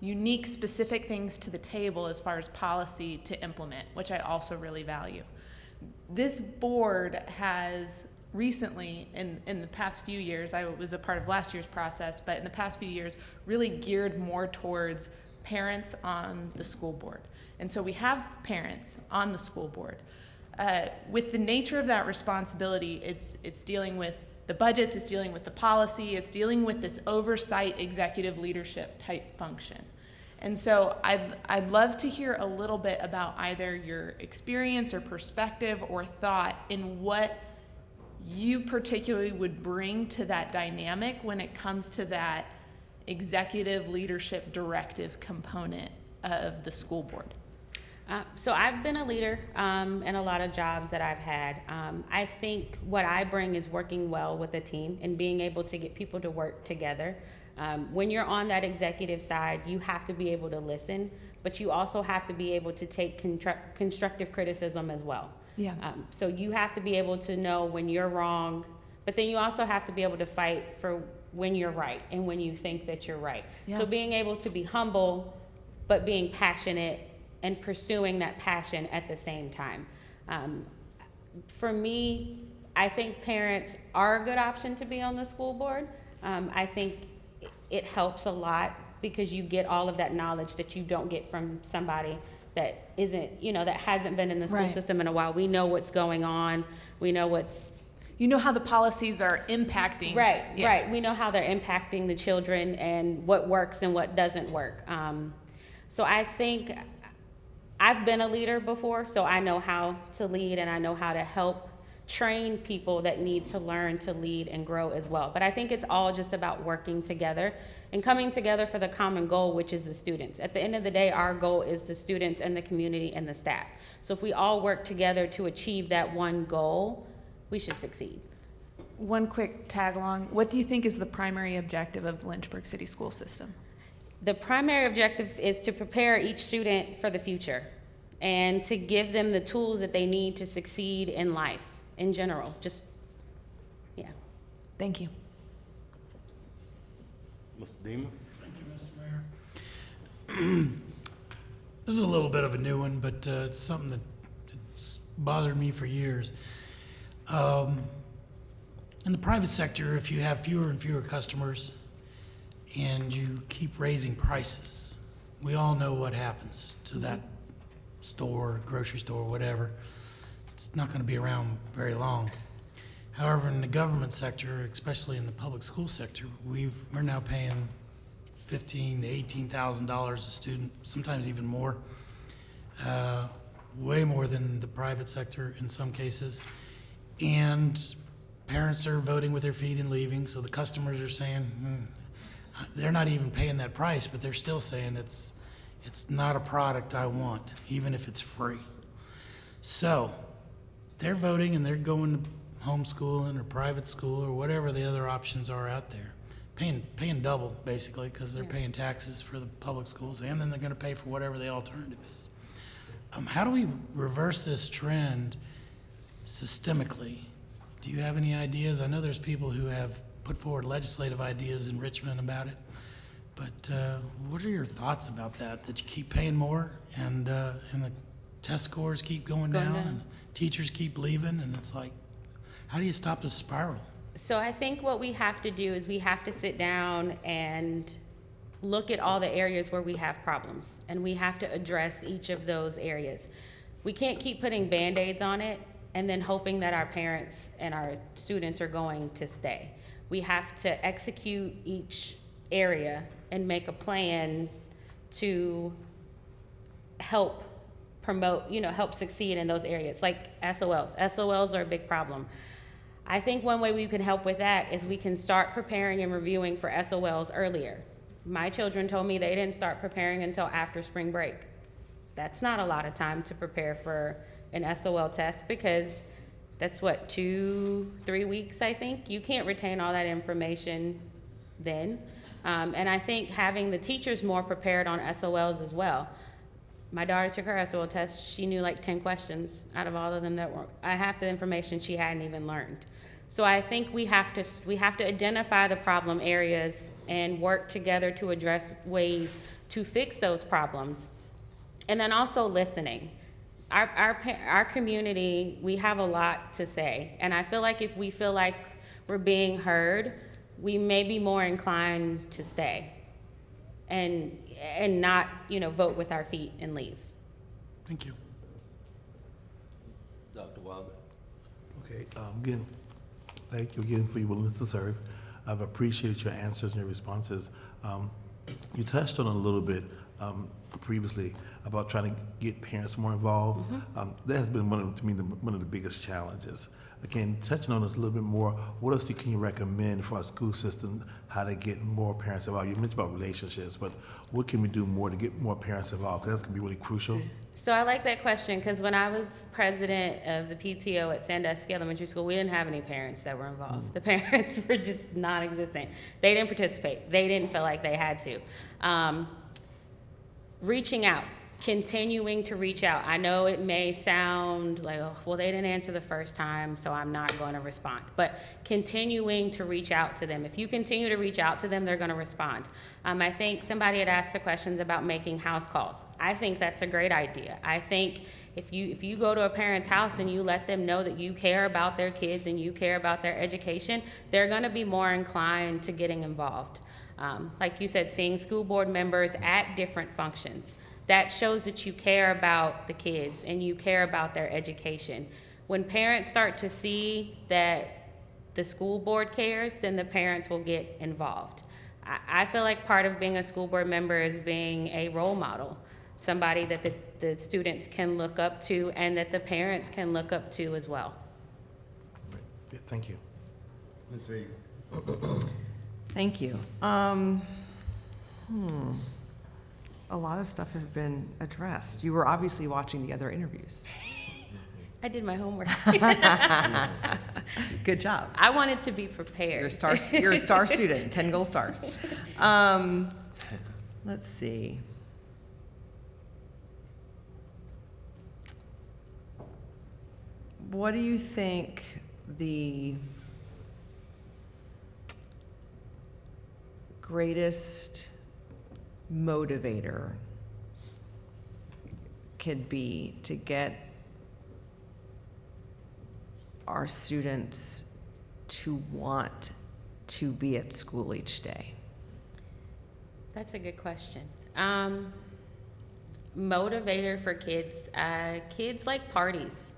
unique, specific things to the table as far as policy to implement, which I also really value. This board has recently, in the past few years, I was a part of last year's process, but in the past few years, really geared more towards parents on the school board. And so we have parents on the school board. With the nature of that responsibility, it's dealing with the budgets, it's dealing with the policy, it's dealing with this oversight executive leadership type function. And so I'd love to hear a little bit about either your experience or perspective or thought in what you particularly would bring to that dynamic when it comes to that executive leadership directive component of the school board. So I've been a leader in a lot of jobs that I've had. I think what I bring is working well with a team and being able to get people to work together. When you're on that executive side, you have to be able to listen, but you also have to be able to take constructive criticism as well. Yeah. So you have to be able to know when you're wrong, but then you also have to be able to fight for when you're right and when you think that you're right. Yeah. So being able to be humble, but being passionate and pursuing that passion at the same time. For me, I think parents are a good option to be on the school board. I think it helps a lot because you get all of that knowledge that you don't get from somebody that isn't, that hasn't been in the school Right. system in a while. We know what's going on. We know You know how the policies are impacting. Right, Yeah. right. We know how they're impacting the children and what works and what doesn't work. So I think I've been a leader before, so I know how to lead and I know how to help train people that need to learn to lead and grow as well. But I think it's all just about working together and coming together for the common goal, which is the students. At the end of the day, our goal is the students and the community and the staff. So if we all work together to achieve that one goal, we should succeed. One quick tag along. What do you think is the primary objective of the Lynchburg City School System? The primary objective is to prepare each student for the future and to give them the tools that they need to succeed in life in general. Yeah. Thank you. Mr. Deemer? Thank you, Mr. Mayor. This is a little bit of a new one, but it's something that's bothered me for years. In the private sector, if you have fewer and fewer customers and you keep raising prices, we all know what happens to that store, grocery store, whatever. It's not going to be around very long. However, in the government sector, especially in the public school sector, we're now paying $15,000 to $18,000 a student, sometimes even more, way more than the private sector in some cases. And parents are voting with their feet and leaving, so the customers are saying, they're not even paying that price, but they're still saying it's not a product I want, even if it's free. So they're voting and they're going to homeschooling or private school or whatever the other options are out there, paying double basically because they're paying taxes for the public schools and then they're going to pay for whatever the alternative is. How do we reverse this trend systemically? Do you have any ideas? I know there's people who have put forward legislative ideas in Richmond about it, but what are your thoughts about that you keep paying more and the test scores keep going down and teachers keep leaving, and it's like, how do you stop this spiral? So I think what we have to do is we have to sit down and look at all the areas where we have problems, and we have to address each of those areas. We can't keep putting Band-Aids on it and then hoping that our parents and our students are going to stay. We have to execute each area and make a plan to help promote, help succeed in those areas, like SOLs. SOLs are a big problem. I think one way we can help with that is we can start preparing and reviewing for SOLs earlier. My children told me they didn't start preparing until after spring break. That's not a lot of time to prepare for an SOL test because that's 2-3 weeks, I think. You can't retain all that information then. And I think having the teachers more prepared on SOLs as well. My daughter took her SOL test. She knew like 10 questions out of all of them that were, half the information she hadn't even learned. So I think we have to identify the problem areas and work together to address ways to fix those problems. And then also listening. Our community, we have a lot to say. And I feel like if we feel like we're being heard, we may be more inclined to stay and not, vote with our feet and leave. Thank you. Dr. Wilder? Okay, again, thank you again for your willingness to serve. I've appreciated your answers and your responses. You touched on it a little bit previously about trying to get parents more involved. That has been one of the biggest challenges. Again, touching on this a little bit more, what else can you recommend for our school system, how to get more parents involved? You mentioned about relationships, but what can we do more to get more parents involved? Because that's going to be really crucial. So I like that question because when I was president of the PTO at Sandusky Elementary School, we didn't have any parents that were involved. The parents were just non-existent. They didn't participate. They didn't feel like they had to. Reaching out. continuing to reach out. I know it may sound like, oh, well, they didn't answer the first time, so I'm not going to respond. But continuing to reach out to them. If you continue to reach out to them, they're going to respond. I think somebody had asked the questions about making house calls. I think that's a great idea. I think if you go to a parent's house and you let them know that you care about their kids and you care about their education, they're going to be more inclined to getting involved. Like you said, seeing school board members at different functions. That shows that you care about the kids and you care about their education. When parents start to see that the school board cares, then the parents will get involved. I feel like part of being a school board member is being a role model, somebody that the students can look up to and that the parents can look up to as well. Yeah, thank you. Ms. Reed. Thank you. A lot of stuff has been addressed. You were obviously watching the other interviews. I did my homework. Good job. I wanted to be prepared. You're a star student, 10 gold stars. Let's see. What do you think the greatest motivator could be to get our students to want to be at school each day? That's a good question. Motivator for kids. Kids like parties.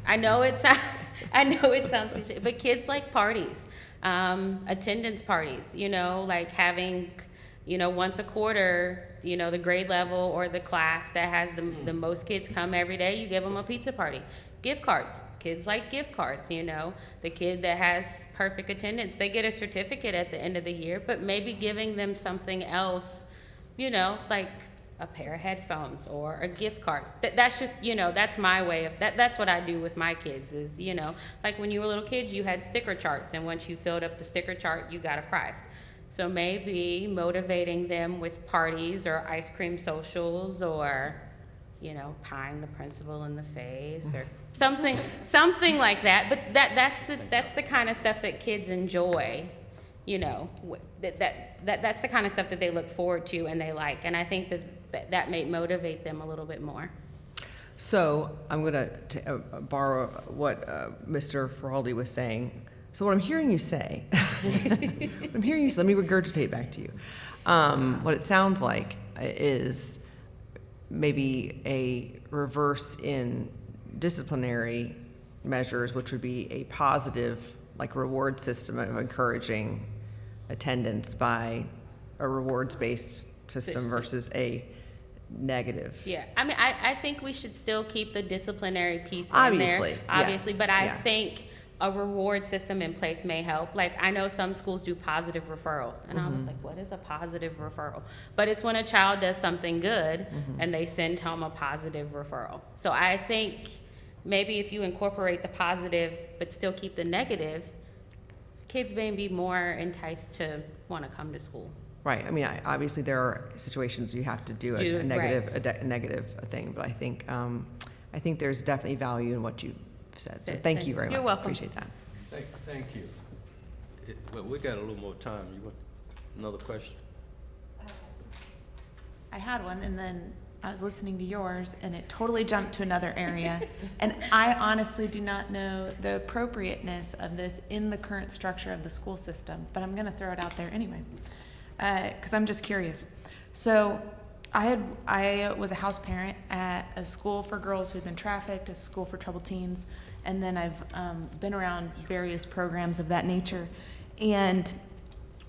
I know it sounds cliche, but kids like parties. Attendance parties, like having, once a quarter, the grade level or the class that has the most kids come every day, you give them a pizza party. Gift cards. Kids like gift cards, The kid that has perfect attendance, they get a certificate at the end of the year, but maybe giving them something else, like a pair of headphones or a gift card. That's just, that's my way of, that's what I do with my kids is, like when you were little kids, you had sticker charts, and once you filled up the sticker chart, you got a prize. So maybe motivating them with parties or ice cream socials or, pieing the principal in the face or something like that. But that's the kind of stuff that kids enjoy. That's the kind of stuff that they look forward to and they like. And I think that may motivate them a little bit more. So I'm going to borrow what Mr. Feraldi was saying. So what I'm hearing you say, let me regurgitate back to you. What it sounds like is maybe a reverse in disciplinary measures, which would be a positive, like reward system of encouraging attendance by a rewards-based system versus a negative. Yeah, I think we should still keep the disciplinary piece Obviously, in there. Obviously, yes, but I yeah. think a reward system in place may help. Like I know some schools do positive referrals, and I was like, what is a positive referral? But it's when a child does something good and they send home a positive referral. So I think maybe if you incorporate the positive but still keep the negative, kids may be more enticed to want to come to school. Right. I mean, obviously there are situations you have to do a negative thing, but I think there's definitely value in what you said. So thank you very much. You're welcome. Appreciate that. Thank you. Well, we got a little more time. You want another question? I had one, and then I was listening to yours, and it totally jumped to another area. And I honestly do not know the appropriateness of this in the current structure of the school system, but I'm going to throw it out there anyway, because I'm just curious. So I was a house parent at a school for girls who'd been trafficked, a school for troubled teens, and then I've been around various programs of that nature. And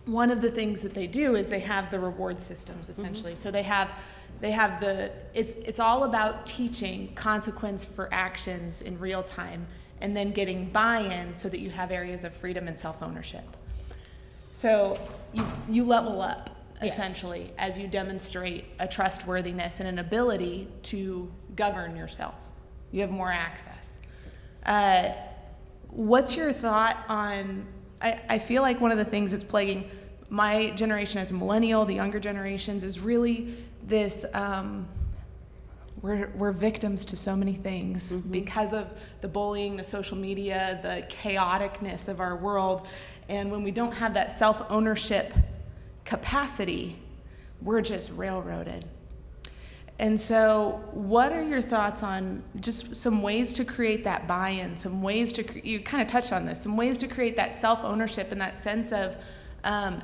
one of the things that they do is they have the reward systems, essentially. So they have it's all about teaching consequence for actions in real time and then getting buy-in so that you have areas of freedom and self-ownership. So you level up essentially as you demonstrate a trustworthiness and an ability to govern yourself. You have more access. What's your thought on, I feel like one of the things that's plaguing my generation as a millennial, the younger generations, is really this we're victims to so many things because of the bullying, the social media, the chaoticness of our world. And when we don't have that self-ownership capacity, we're just railroaded. And so what are your thoughts on just some ways to create that buy-in, some ways to, you kind of touched on this, some ways to create that self-ownership and that sense of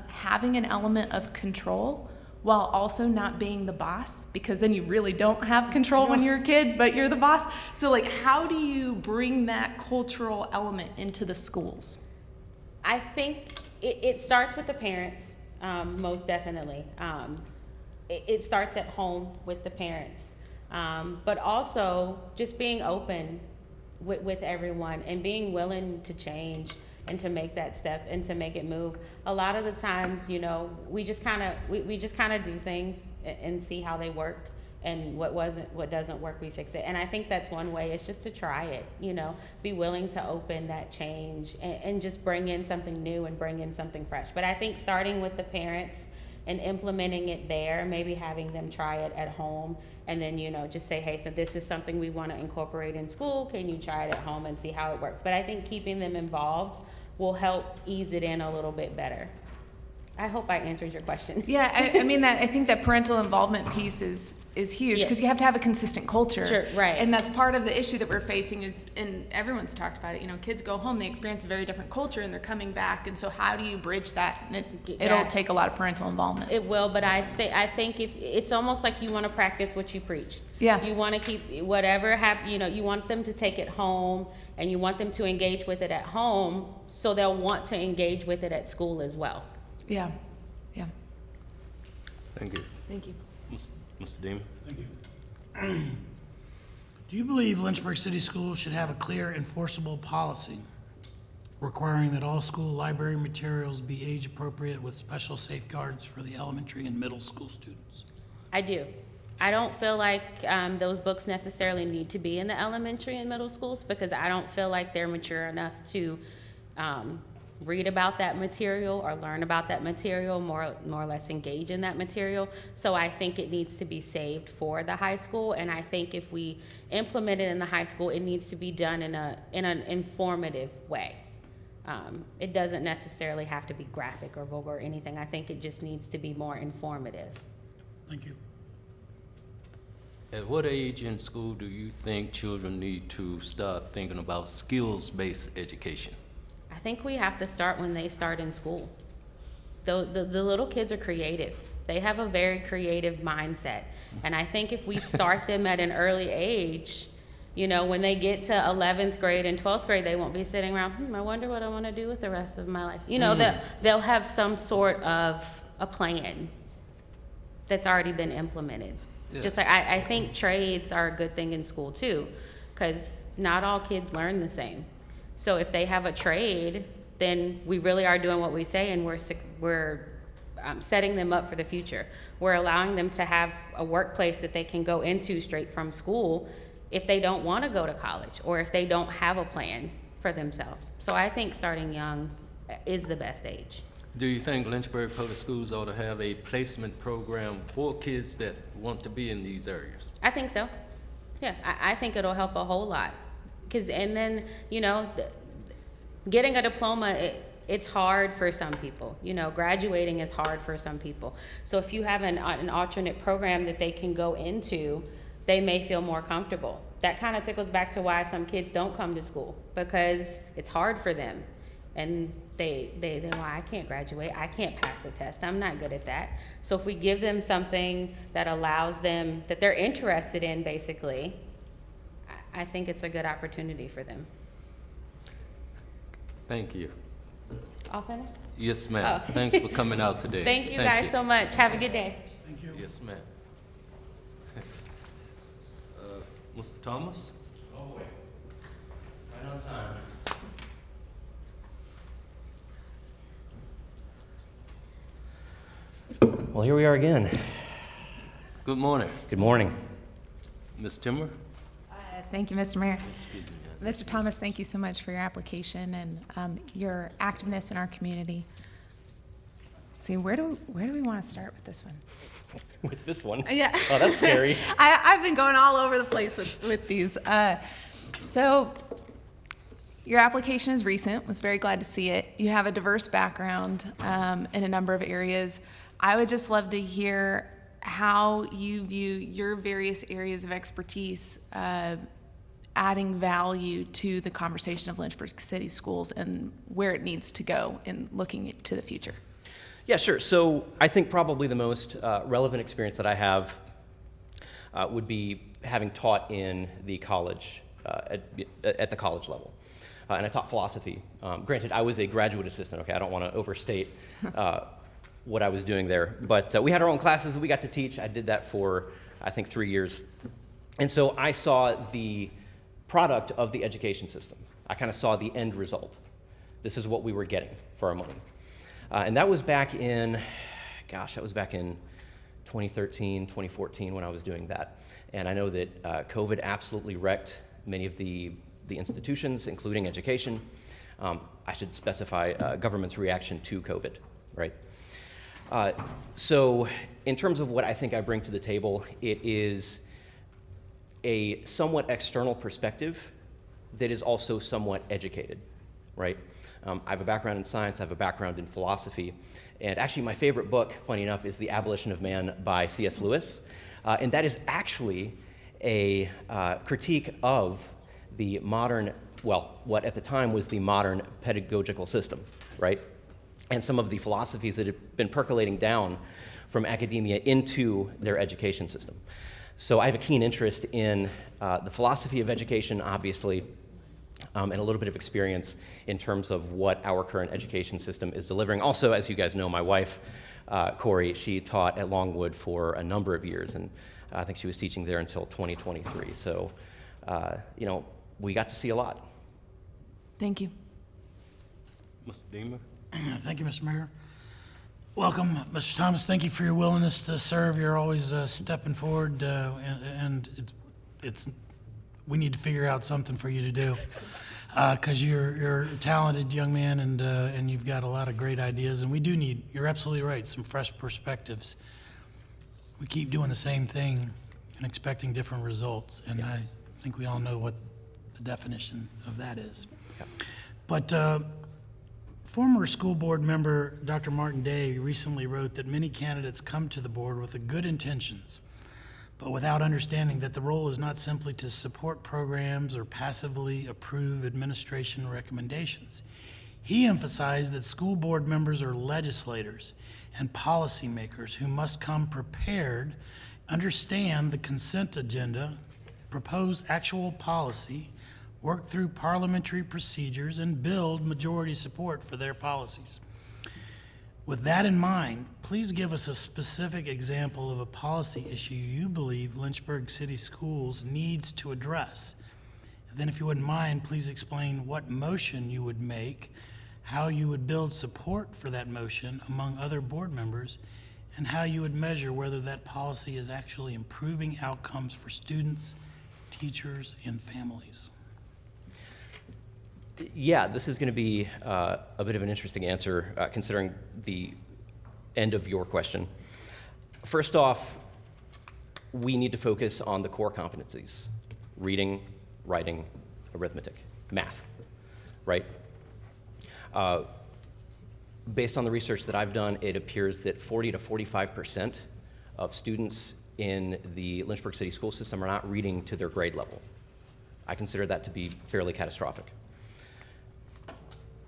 having an element of control while also not being the boss, because then you really don't have control when you're a kid, but you're the boss. So like, how do you bring that cultural element into the schools? I think it starts with the parents, most definitely. It starts at home with the parents, but also just being open with everyone and being willing to change and to make that step and to make it move. A lot of the times, you know, we just kind of do things and see how they work, and what doesn't work, we fix it. And I think that's one way, is just to try it, you know, be willing to open that change and just bring in something new and bring in something fresh. But I think starting with the parents and implementing it there, maybe having them try it at home, and then, you know, just say, hey, so this is something we want to incorporate in school, can you try it at home and see how it works? But I think keeping them involved will help ease it in a little bit better. I hope I answered your question. Yeah, I mean, I think that parental involvement piece is huge, because you have to have a consistent culture. Sure, right. And that's part of the issue that we're facing is, and everyone's talked about it, you know, kids go home, they experience a very different culture, and they're coming back, and so how do you bridge that? And it'll take a lot of parental involvement. It will, but I think if it's almost like you want to practice what you preach. Yeah. You want to keep whatever you know, you want them to take it home, and you want them to engage with it at home, so they'll want to engage with it at school as well. Yeah, yeah. Thank you. Thank you. Mr. Dean? Thank you. Do you believe Lynchburg City Schools should have a clear enforceable policy requiring that all school library materials be age appropriate with special safeguards for the elementary and middle school students? I do. I don't feel like those books necessarily need to be in the elementary and middle schools, because I don't feel like they're mature enough to read about that material or learn about that material, more or less engage in that material. So I think it needs to be saved for the high school, and I think if we implement it in the high school, it needs to be done in an informative way. It doesn't necessarily have to be graphic or vulgar or anything. I think it just needs to be more informative. Thank you. At what age in school do you think children need to start thinking about skills-based education? I think we have to start when they start in school. The little kids are creative. They have a very creative mindset. And I think if we start them at an early age, you know, when they get to 11th grade and 12th grade, they won't be sitting around, I wonder what I want to do with the rest of my life. You know, they'll have some sort of a plan that's already been implemented. Yes. Just like I think trades are a good thing in school too, because not all kids learn the same. So if they have a trade, then we really are doing what we say, and we're setting them up for the future. We're allowing them to have a workplace that they can go into straight from school if they don't want to go to college or if they don't have a plan for themselves. So I think starting young is the best age. Do you think Lynchburg Public Schools ought to have a placement program for kids that want to be in these areas? I think so. Yeah, I think it'll help a whole lot. And then, you know, getting a diploma, it's hard for some people. You know, graduating is hard for some people. So if you have an alternate program that they can go into, they may feel more comfortable. That kind of tickles back to why some kids don't come to school, because it's hard for them. And they well, I can't graduate, I can't pass a test, I'm not good at that. So if we give them something that allows them, that they're interested in, basically, I think it's a good opportunity for them. Thank you. All finished? Yes, ma'am. Oh. Thanks for coming out today. Thank you guys so much. Have a good day. Thank you. Yes, ma'am. Mr. Thomas? Oh, wait. Right on time. Well, here we are again. Good morning. Good morning. Ms. Timmer? Thank you, Mr. Mayor. Excuse me. Mr. Thomas, thank you so much for your application and your activeness in our community. See, where do we want to start with this one? with this one. Yeah. Oh, that's scary. I've been going all over the place with these. So your application is recent. Was very glad to see it. You have a diverse background in a number of areas. I would just love to hear how you view your various areas of expertise adding value to the conversation of Lynchburg City Schools and where it needs to go in looking to the future. Yeah, sure. So I think probably the most relevant experience that I have would be having taught in the college, at the college level. And I taught philosophy. Granted, I was a graduate assistant, okay? I don't want to overstate what I was doing there. But we had our own classes that we got to teach. I did that for, I think, 3 years. And so I saw the product of the education system. I kind of saw the end result. This is what we were getting for our money. And that was back in, that was back in 2013, 2014 when I was doing that. And I know that COVID absolutely wrecked many of the institutions, including education. I should specify government's reaction to COVID, right? So in terms of what I think I bring to the table, it is a somewhat external perspective that is also somewhat educated, right? I have a background in science, I have a background in philosophy, and actually my favorite book, funny enough, is The Abolition of Man by C.S. Lewis, and that is actually a critique of the modern, well, what at the time was the modern pedagogical system, right? And some of the philosophies that have been percolating down from academia into their education system. So I have a keen interest in the philosophy of education, obviously, and a little bit of experience in terms of what our current education system is delivering. Also, as you guys know, my wife, Corey, she taught at Longwood for a number of years, and I think she was teaching there until 2023. So, we got to see a lot. Thank you. Mr. Deemer? Thank you, Mr. Mayor. Welcome, Mr. Thomas. Thank you for your willingness to serve. You're always stepping forward, and we need to figure out something for you to do because you're a talented young man, and you've got a lot of great ideas. And we do need, you're absolutely right, some fresh perspectives. We keep doing the same thing and expecting different results, and I think we all know what the definition of that is. Yep. But former school board member Dr. Martin Day recently wrote that many candidates come to the board with the good intentions, but without understanding that the role is not simply to support programs or passively approve administration recommendations. He emphasized that school board members are legislators and policymakers who must come prepared, understand the consent agenda, propose actual policy, work through parliamentary procedures, and build majority support for their policies. With that in mind, please give us a specific example of a policy issue you believe Lynchburg City Schools needs to address. And then if you wouldn't mind, please explain what motion you would make, how you would build support for that motion among other board members, and how you would measure whether that policy is actually improving outcomes for students, teachers, and families. Yeah, this is going to be a bit of an interesting answer considering the end of your question. First off, we need to focus on the core competencies: reading, writing, arithmetic, math, right? Based on the research that I've done, it appears that 40 to 45% of students in the Lynchburg City school system are not reading to their grade level. I consider that to be fairly catastrophic.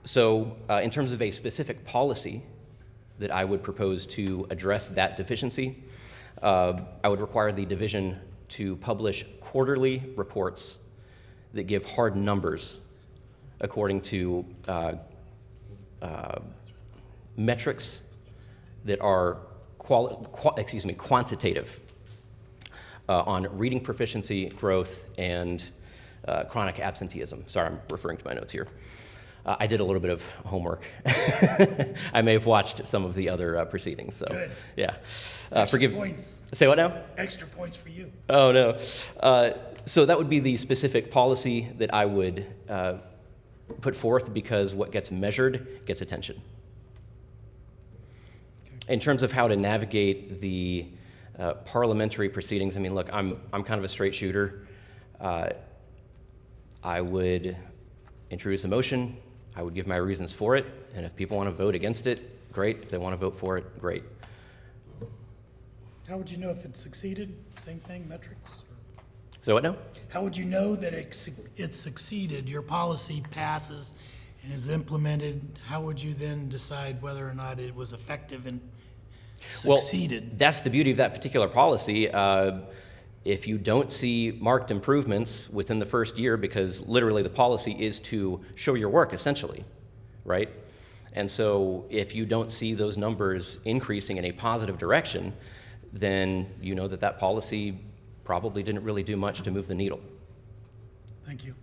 So in terms of a specific policy that I would propose to address that deficiency, I would require the division to publish quarterly reports that give hard numbers according to metrics that are quantitative on reading proficiency, growth, and chronic absenteeism. Sorry, I'm referring to my notes here. I did a little bit of homework. I may have watched some of the other proceedings. So, Good. Yeah. Extra points. Say what now? Extra points for you. Oh, no. So that would be the specific policy that I would put forth, because what gets measured gets attention. In terms of how to navigate the parliamentary proceedings, I mean, look, I'm kind of a straight shooter. I would introduce a motion, I would give my reasons for it, and if people want to vote against it, great. If they want to vote for it, great. How would you know if it succeeded? Same thing, metrics? So what now? How would you know that it succeeded? Your policy passes and is implemented. How would you then decide whether or not it was effective and succeeded? Well, that's the beauty of that particular policy. If you don't see marked improvements within the first year, because literally the policy is to show your work, essentially, right? And so if you don't see those numbers increasing in a positive direction, then you know that that policy probably didn't really do much to move the needle. Thank you.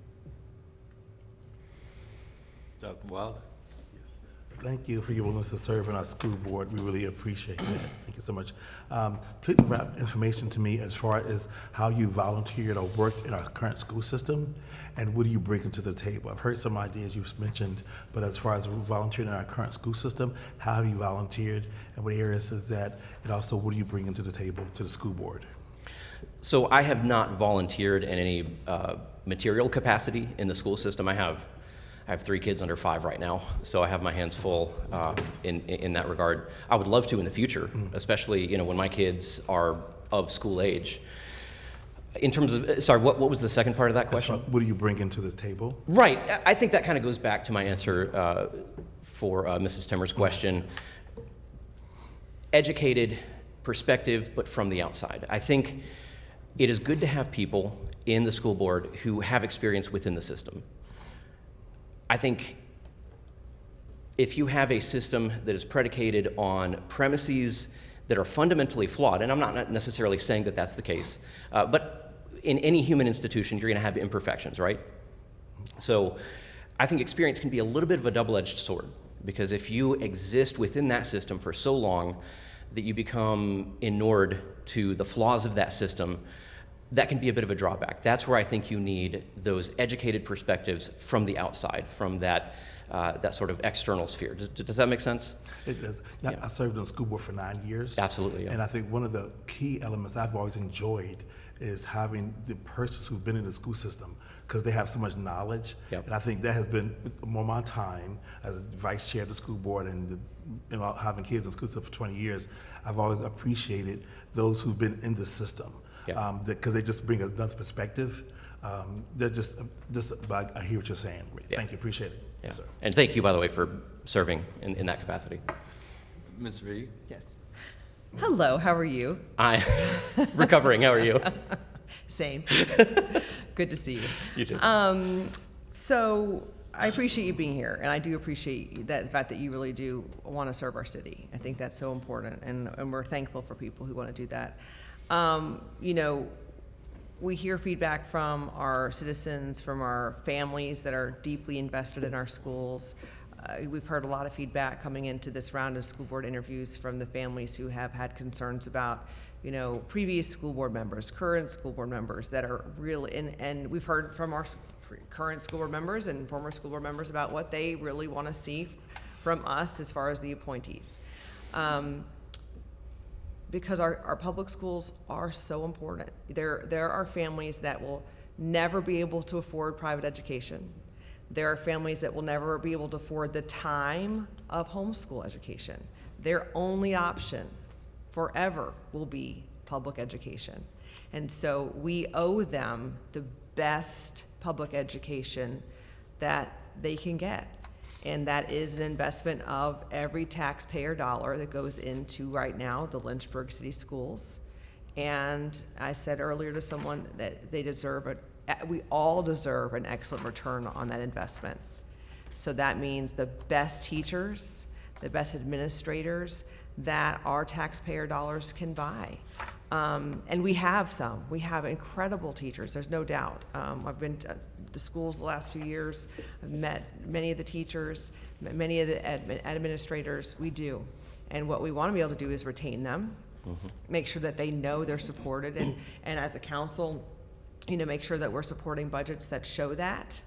Dr. Wilder? Thank you for your willingness to serve on our school board. We really appreciate that. Thank you so much. Please wrap information to me as far as how you volunteered or worked in our current school system, and what do you bring to the table? I've heard some ideas you've mentioned, but as far as volunteering in our current school system, how have you volunteered, and what areas is that, and also what do you bring to the table to the school board? So I have not volunteered in any material capacity in the school system. I have 3 kids under 5 right now, so I have my hands full in that regard. I would love to in the future, especially when my kids are of school age. In terms of, sorry, what was the second part of that question? What do you bring into the table? Right. I think that kind of goes back to my answer for Mrs. Timmer's question. Educated perspective, but from the outside. I think it is good to have people in the school board who have experience within the system. I think if you have a system that is predicated on premises that are fundamentally flawed, and I'm not necessarily saying that that's the case, but in any human institution, you're going to have imperfections, right? So I think experience can be a little bit of a double-edged sword, because if you exist within that system for so long that you become inured to the flaws of that system, that can be a bit of a drawback. That's where I think you need those educated perspectives from the outside, from that sort of external sphere. Does that make sense? It does. Yeah. I served on the school board for 9 years. Absolutely, yeah. And I think one of the key elements I've always enjoyed is having the persons who've been in the school system, because they have so much knowledge. Yep. And I think that has been more my time as vice chair of the school board and having kids in the school system for 20 years. I've always appreciated those who've been in the system. Yeah. Because they just bring another perspective. They're just but I hear what you're saying. Yeah. Thank you, appreciate it. Yeah. Yes, sir. And thank you, by the way, for serving in that capacity. Ms. Reed? Yes. Hello, how are you? I'm recovering. How are you? Same. Good to see you. You too. So I appreciate you being here, and I do appreciate the fact that you really do want to serve our city. I think that's so important, and we're thankful for people who want to do that. We hear feedback from our citizens, from our families that are deeply invested in our schools. We've heard a lot of feedback coming into this round of school board interviews from the families who have had concerns about, previous school board members, current school board members that are really, and we've heard from our current school board members and former school board members about what they really want to see from us as far as the appointees. Because our public schools are so important. There are families that will never be able to afford private education. There are families that will never be able to afford the time of homeschool education. Their only option forever will be public education. And so we owe them the best public education that they can get. And that is an investment of every taxpayer dollar that goes into, right now, the Lynchburg City Schools. And I said earlier to someone that we all deserve an excellent return on that investment. So that means the best teachers, the best administrators that our taxpayer dollars can buy. And we have some. We have incredible teachers, there's no doubt. I've been to the schools the last few years. I've met many of the teachers, many of the administrators. We do. And what we want to be able to do is retain them, make sure that they know they're supported, and as a council, make sure that we're supporting budgets that show that,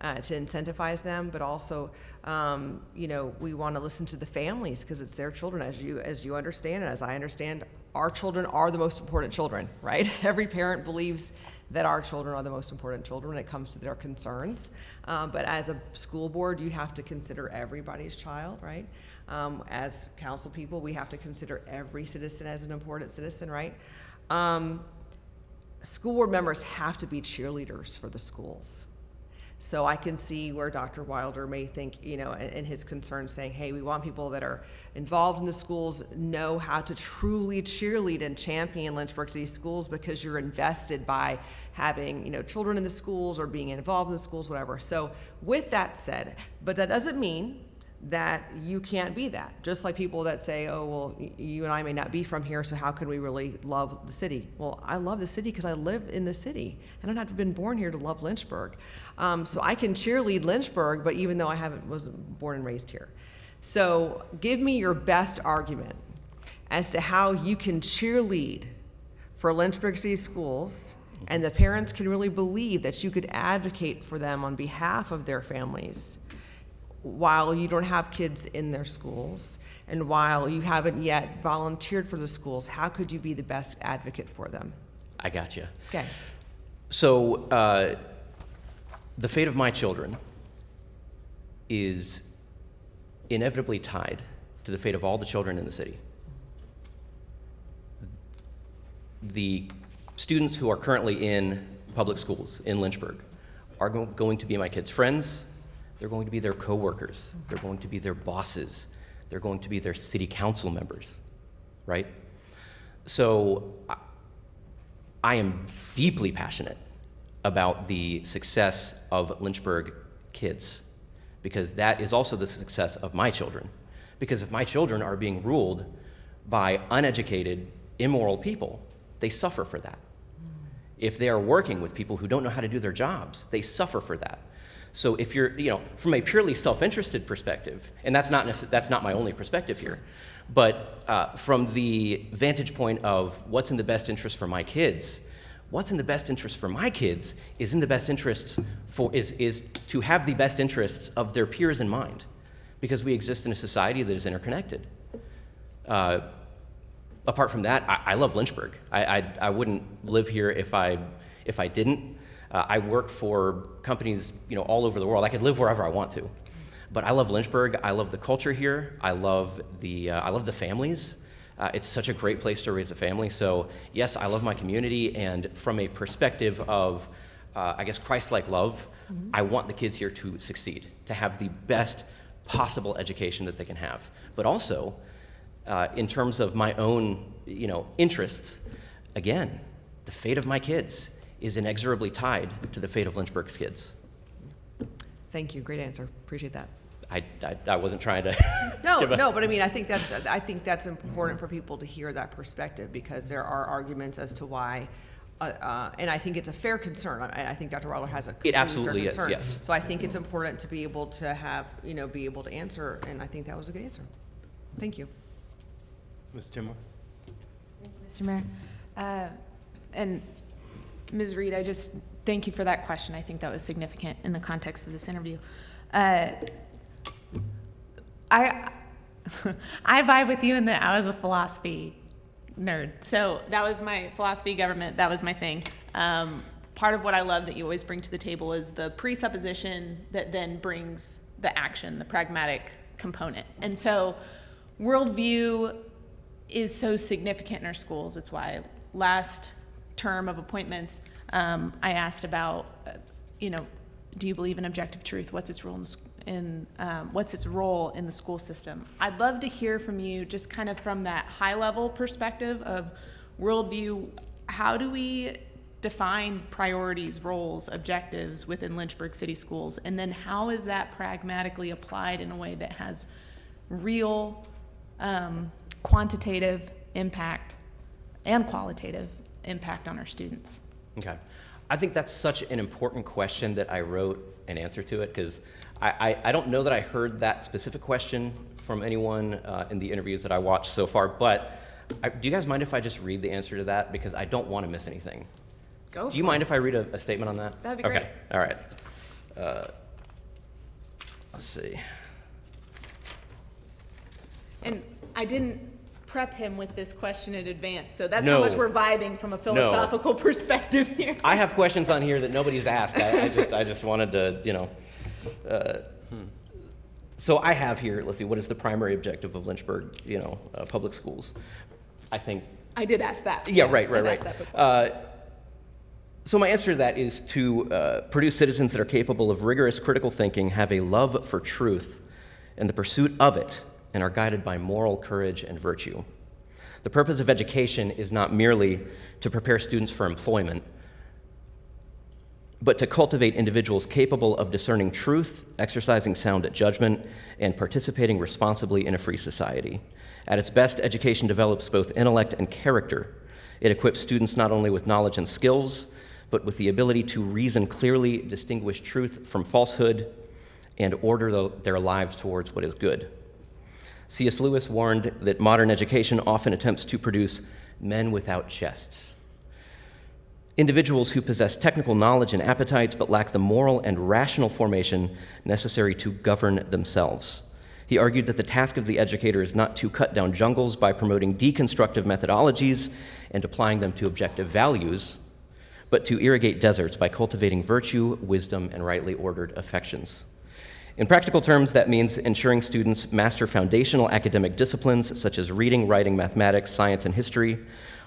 to incentivize them, but also, we want to listen to the families, because it's their children, as you understand, and as I understand our children are the most important children, right? Every parent believes that our children are the most important children when it comes to their concerns. But as a school board, you have to consider everybody's child, right? As council people, we have to consider every citizen as an important citizen, right? School board members have to be cheerleaders for the schools. So I can see where Dr. Wilder may think, you know, in his concerns saying, hey, we want people that are involved in the schools, know how to truly cheerlead and champion Lynchburg City Schools, because you're invested by having, you know, children in the schools or being involved in the schools, whatever. So with that said, but that doesn't mean that you can't be that. Just like people that say, oh, well, you and I may not be from here, so how can we really love the city? Well, I love the city because I live in the city. I don't have to have been born here to love Lynchburg. So I can cheerlead Lynchburg, but even though I wasn't born and raised here. So give me your best argument as to how you can cheerlead for Lynchburg City Schools, and the parents can really believe that you could advocate for them on behalf of their families while you don't have kids in their schools, and while you haven't yet volunteered for the schools. How could you be the best advocate for them? I got you. Okay. So the fate of my children is inevitably tied to the fate of all the children in the city. The students who are currently in public schools in Lynchburg are going to be my kids' friends. They're going to be their coworkers. They're going to be their bosses. They're going to be their city council members, right? So I am deeply passionate about the success of Lynchburg kids, because that is also the success of my children. Because if my children are being ruled by uneducated, immoral people, they suffer for that. If they are working with people who don't know how to do their jobs, they suffer for that. So if you're, you know, from a purely self-interested perspective, and that's not my only perspective here, but from the vantage point of what's in the best interest for my kids, what's in the best interest for my kids is in the best interests is to have the best interests of their peers in mind, because we exist in a society that is interconnected. Apart from that, I love Lynchburg. I wouldn't live here if I didn't. I work for companies, you know, all over the world. I could live wherever I want to, but I love Lynchburg. I love the culture here. I love the families. It's such a great place to raise a family. So yes, I love my community, and from a perspective of, I guess, Christ-like love, I want the kids here to succeed, to have the best possible education that they can have. But also, in terms of my own, you know, interests, again, the fate of my kids is inexorably tied to the fate of Lynchburg's kids. Thank you. Great answer. Appreciate that. I wasn't trying to. No, but I mean, I think that's important for people to hear that perspective, because there are arguments as to why, and I think it's a fair concern. I think Dr. Wilder has a It absolutely fair is, concern. yes. So I think it's important to be able to have, you know, be able to answer, and I think that was a good answer. Thank you. Ms. Timmer? Thank you, Mr. Mayor. And Ms. Reed, I just thank you for that question. I think that was significant in the context of this interview. I vibe with you in that I was a philosophy nerd. So that was my philosophy, government. That was my thing. Part of what I love that you always bring to the table is the presupposition that then brings the action, the pragmatic component. And so worldview is so significant in our schools. It's why last term of appointments, I asked about, you know, do you believe in objective truth? What's its role what's its role in the school system? I'd love to hear from you, just kind of from that high level perspective of worldview. How do we define priorities, roles, objectives within Lynchburg City Schools? And then how is that pragmatically applied in a way that has real quantitative impact and qualitative impact on our students? Okay. I think that's such an important question that I wrote an answer to it, because I don't know that I heard that specific question from anyone in the interviews that I watched so far, but do you guys mind if I just read the answer to that? Because I don't want to miss anything. Go. Do you mind if I read a statement on that? That'd be great. Okay, all right. Let's see. And I didn't prep him with this question in advance. So that's No. how much we're vibing from a philosophical perspective here. I have questions on here that nobody's asked. I just wanted to, So I have here, let's see, what is the primary objective of Lynchburg, public schools? I think. I did ask that. Yeah, right. I've asked that before. So my answer to that is to produce citizens that are capable of rigorous critical thinking, have a love for truth and the pursuit of it, and are guided by moral courage and virtue. The purpose of education is not merely to prepare students for employment, but to cultivate individuals capable of discerning truth, exercising sound judgment, and participating responsibly in a free society. At its best, education develops both intellect and character. It equips students not only with knowledge and skills, but with the ability to reason clearly, distinguish truth from falsehood, and order their lives towards what is good. C.S. Lewis warned that modern education often attempts to produce men without chests, individuals who possess technical knowledge and appetites but lack the moral and rational formation necessary to govern themselves. He argued that the task of the educator is not to cut down jungles by promoting deconstructive methodologies and applying them to objective values, but to irrigate deserts by cultivating virtue, wisdom, and rightly ordered affections. In practical terms, that means ensuring students master foundational academic disciplines such as reading, writing, mathematics, science, and history,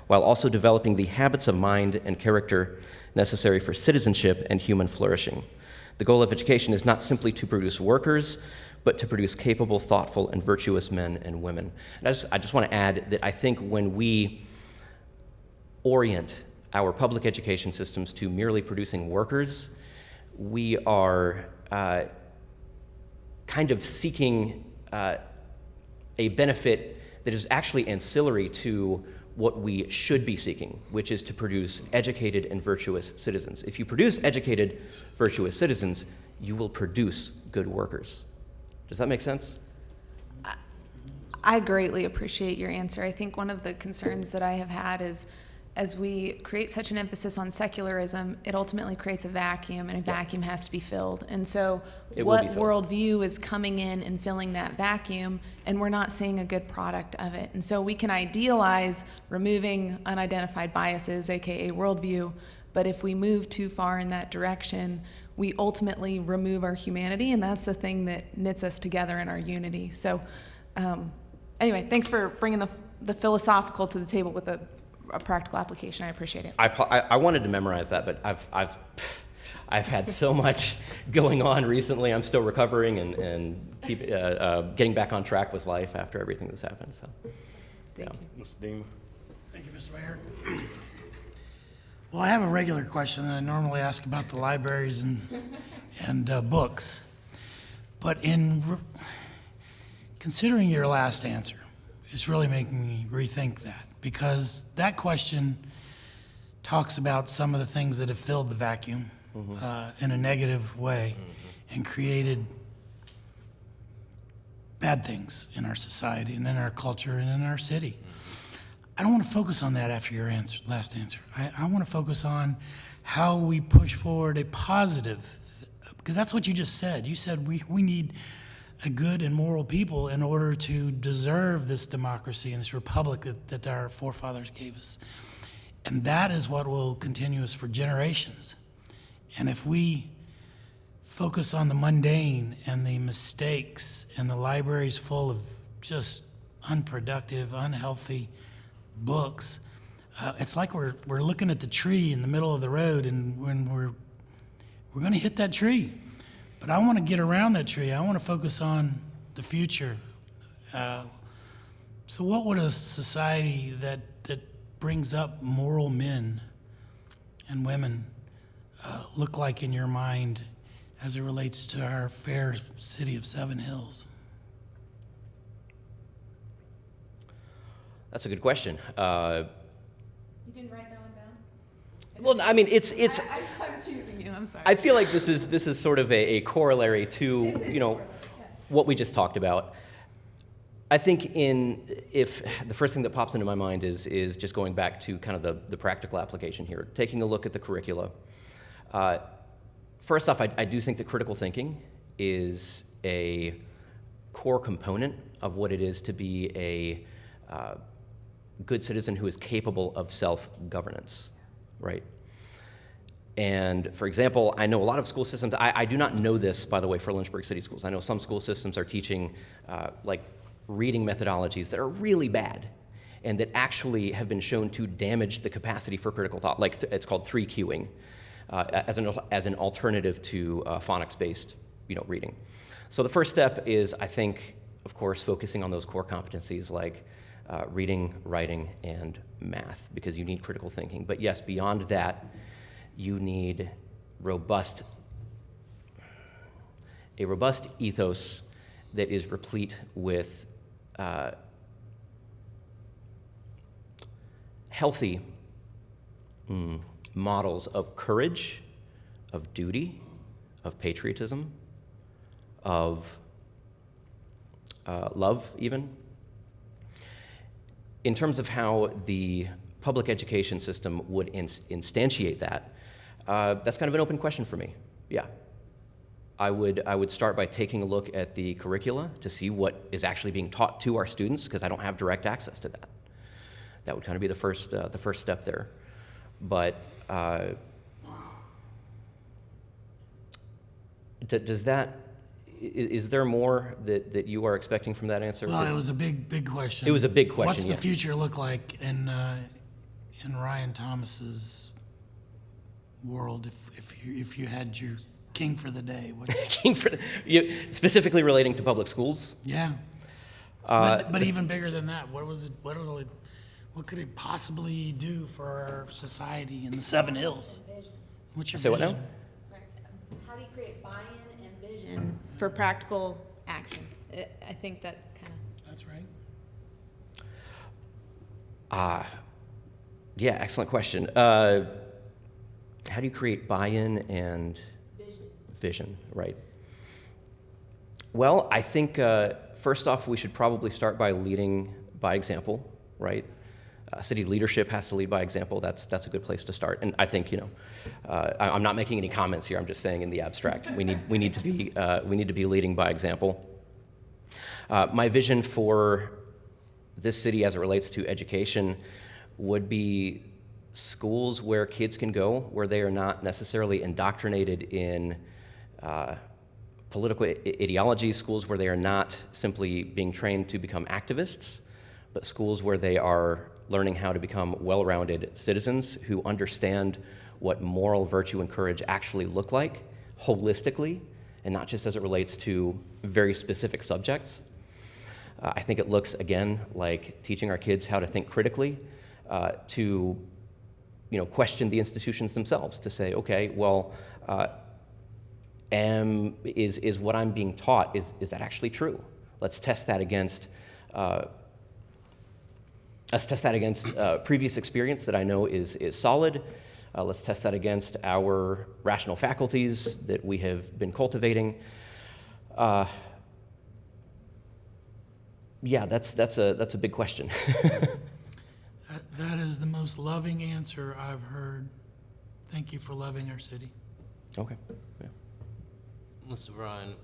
while also developing the habits of mind and character necessary for citizenship and human flourishing. The goal of education is not simply to produce workers, but to produce capable, thoughtful, and virtuous men and women. And I just want to add that I think when we orient our public education systems to merely producing workers, we are kind of seeking a benefit that is actually ancillary to what we should be seeking, which is to produce educated and virtuous citizens. If you produce educated, virtuous citizens, you will produce good workers. Does that make sense? I greatly appreciate your answer. I think one of the concerns that I have had is as we create such an emphasis on secularism, it ultimately creates a vacuum, and a vacuum has to be filled. And so what worldview is coming in and filling that vacuum, and we're not seeing a good product of it. And so we can idealize removing unidentified biases, aka worldview, but if we move too far in that direction, we ultimately remove our humanity, and that's the thing that knits us together in our unity. So anyway, thanks for bringing the philosophical to the table with a practical application. I appreciate it. I wanted to memorize that, but I've had so much going on recently. I'm still recovering and keep getting back on track with life after everything that's happened. So, Thank you. Mr. Dean. Thank you, Mr. Mayor. Well, I have a regular question that I normally ask about the libraries and books. But considering your last answer, it's really making me rethink that, because that question talks about some of the things that have filled the vacuum in a negative way and created bad things in our society and in our culture and in our city. I don't want to focus on that after your last answer. I want to focus on how we push forward a positive, because that's what you just said. You said we need a good and moral people in order to deserve this democracy and this republic that our forefathers gave us. And that is what will continue us for generations. And if we focus on the mundane and the mistakes and the libraries full of just unproductive, unhealthy books, it's like we're looking at the tree in the middle of the road, and when we're going to hit that tree. But I want to get around that tree. I want to focus on the future. So what would a society that brings up moral men and women look like in your mind as it relates to our fair city of Seven Hills? That's a good question. You didn't write that one down? Well, I mean, I'm choosing you. I'm sorry. I feel like this is sort of a corollary to what we just talked about. I think if the first thing that pops into my mind is just going back to kind of the practical application here, taking a look at the curricula. First off, I do think that critical thinking is a core component of what it is to be good citizen who is capable of self-governance, right? And for example, I know a lot of school systems, I do not know this, by the way, for Lynchburg City Schools. I know some school systems are teaching like reading methodologies that are really bad and that actually have been shown to damage the capacity for critical thought, like it's called 3Qing, as an alternative to phonics-based reading. So the first step is, I think, of course, focusing on those core competencies like reading, writing, and math, because you need critical thinking. But yes, beyond that, you need a robust ethos that is replete with healthy models of courage, of duty, of patriotism, of love, even. In terms of how the public education system would instantiate that, that's kind of an open question for me. Yeah. I would start by taking a look at the curricula to see what is actually being taught to our students, because I don't have direct access to that. That would kind of be the first step there. But is there more that you are expecting from that answer? Well, it was a big question. It was a big question. What's the future look like in Ryan Thomas's world if you had your king for the day? King for specifically relating to public schools? Yeah. But even bigger than that, what could it possibly do for our society in the Seven Hills? What's your Say what vision? now? How do you create buy-in and vision for practical action? I think that kind of. That's right. Yeah, excellent question. How do you create buy-in and vision, right? Well, I think first off, we should probably start by leading by example, right? City leadership has to lead by example. That's a good place to start. And I think I'm not making any comments here. I'm just saying in the abstract, we need to be leading by example. My vision for this city as it relates to education would be schools where kids can go, where they are not necessarily indoctrinated in political ideology, schools where they are not simply being trained to become activists, but schools where they are learning how to become well-rounded citizens who understand what moral virtue and courage actually look like holistically, and not just as it relates to very specific subjects. I think it looks, again, like teaching our kids how to think critically, to question the institutions themselves, to say, okay, well, is what I'm being taught, is that actually true? Let's test that against previous experience that I know is solid. Let's test that against our rational faculties that we have been cultivating. Yeah, that's a big question. That is the most loving answer I've heard. Thank you for loving our city. Okay. Yeah. Mr. Ryan,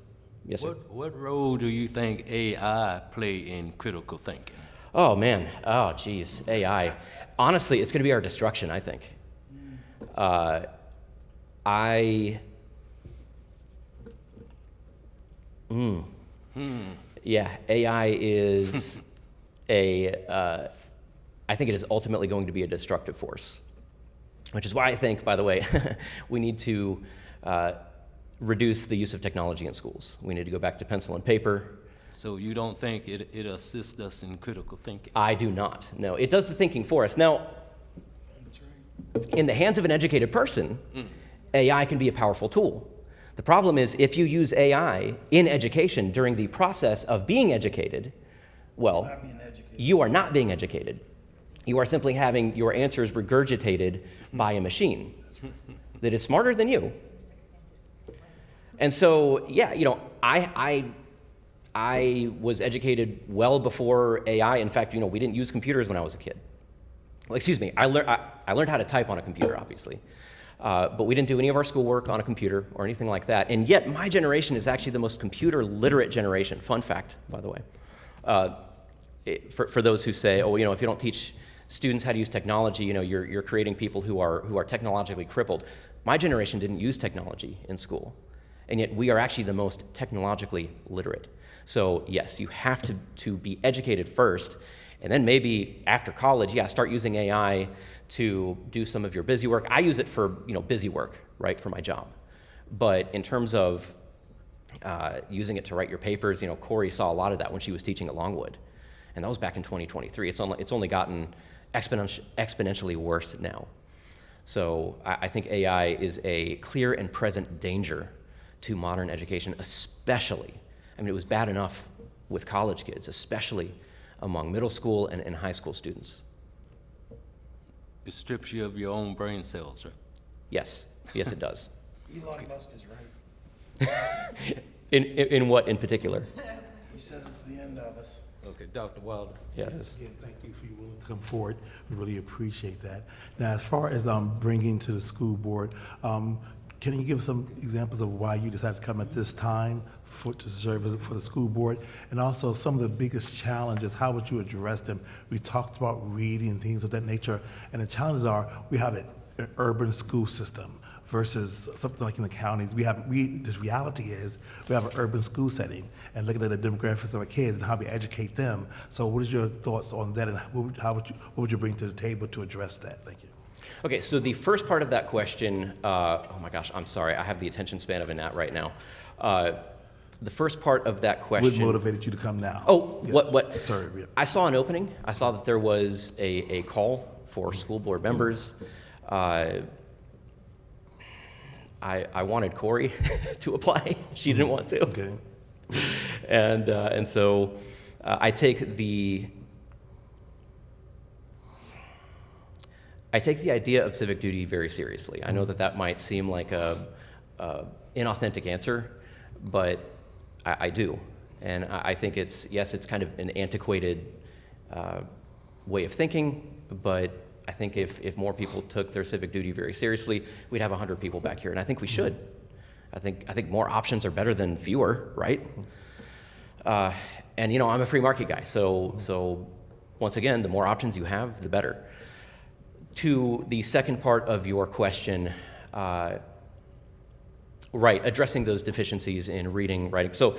Yes, sir. what role do you think AI play in critical thinking? Oh, man. Oh, geez. AI. Honestly, it's going to be our destruction, I think. Yeah, AI is I think it is ultimately going to be a destructive force, which is why I think, by the way, we need to reduce the use of technology in schools. We need to go back to pencil and paper. So you don't think it assists us in critical thinking? I do not. No, it does the thinking for us. Now, in the hands of an educated person, AI can be a powerful tool. The problem is if you use AI in education during the process of being educated, well, you are not being educated. You are simply having your answers regurgitated by a machine that is smarter than you. And so, yeah, I was educated well before AI. In fact, we didn't use computers when I was a kid. Well, excuse me, I learned how to type on a computer, obviously. But we didn't do any of our schoolwork on a computer or anything like that. And yet, my generation is actually the most computer literate generation. Fun fact, by the way. For those who say, if you don't teach students how to use technology. You know, you're creating people who are technologically crippled. My generation didn't use technology in school, and yet we are actually the most technologically literate. So yes, you have to be educated first, and then maybe after college, yeah, start using AI to do some of your busy work. I use it for, you know, busy work, right, for my job. But in terms of using it to write your papers, you know, Corey saw a lot of that when she was teaching at Longwood, and that was back in 2023. It's only gotten exponentially worse now. So I think AI is a clear and present danger to modern education, especially, I mean, it was bad enough with college kids, especially among middle school and high school students. It strips you of your own brain cells, right? Yes, yes it does. Elon Musk is right. In what in particular? He says it's the end of us. Okay, Dr. Wilder. Yes. Again, thank you for your willing to come forward. We really appreciate that. Now, as far as bringing to the school board, can you give some examples of why you decided to come at this time to serve for the school board? And also some of the biggest challenges, how would you address them? We talked about reading and things of that nature. And the challenges are, we have an urban school system versus something like in the counties. The reality is we have an urban school setting, and looking at the demographics of our kids and how we educate them. So what is your thoughts on that, and what would you bring to the table to address that? Thank you. Okay, so the first part of that question, oh my gosh, I'm sorry, I have the attention span of a gnat right now. The first part of that question. What motivated you to come now? Oh, yes. what? Sorry. Yeah. I saw an opening. I saw that there was a call for school board members. I wanted Corey to apply. She didn't want to. Okay. And so I take the idea of civic duty very seriously. I know that might seem like a inauthentic answer, but I do. And I think it's kind of an antiquated way of thinking, but I think if more people took their civic duty very seriously, we'd have 100 people back here, and I think we should. I think more options are better than fewer, right? And you know, I'm a free market guy, so once again, the more options you have, the better. To the second part of your question, right, addressing those deficiencies in reading, writing. So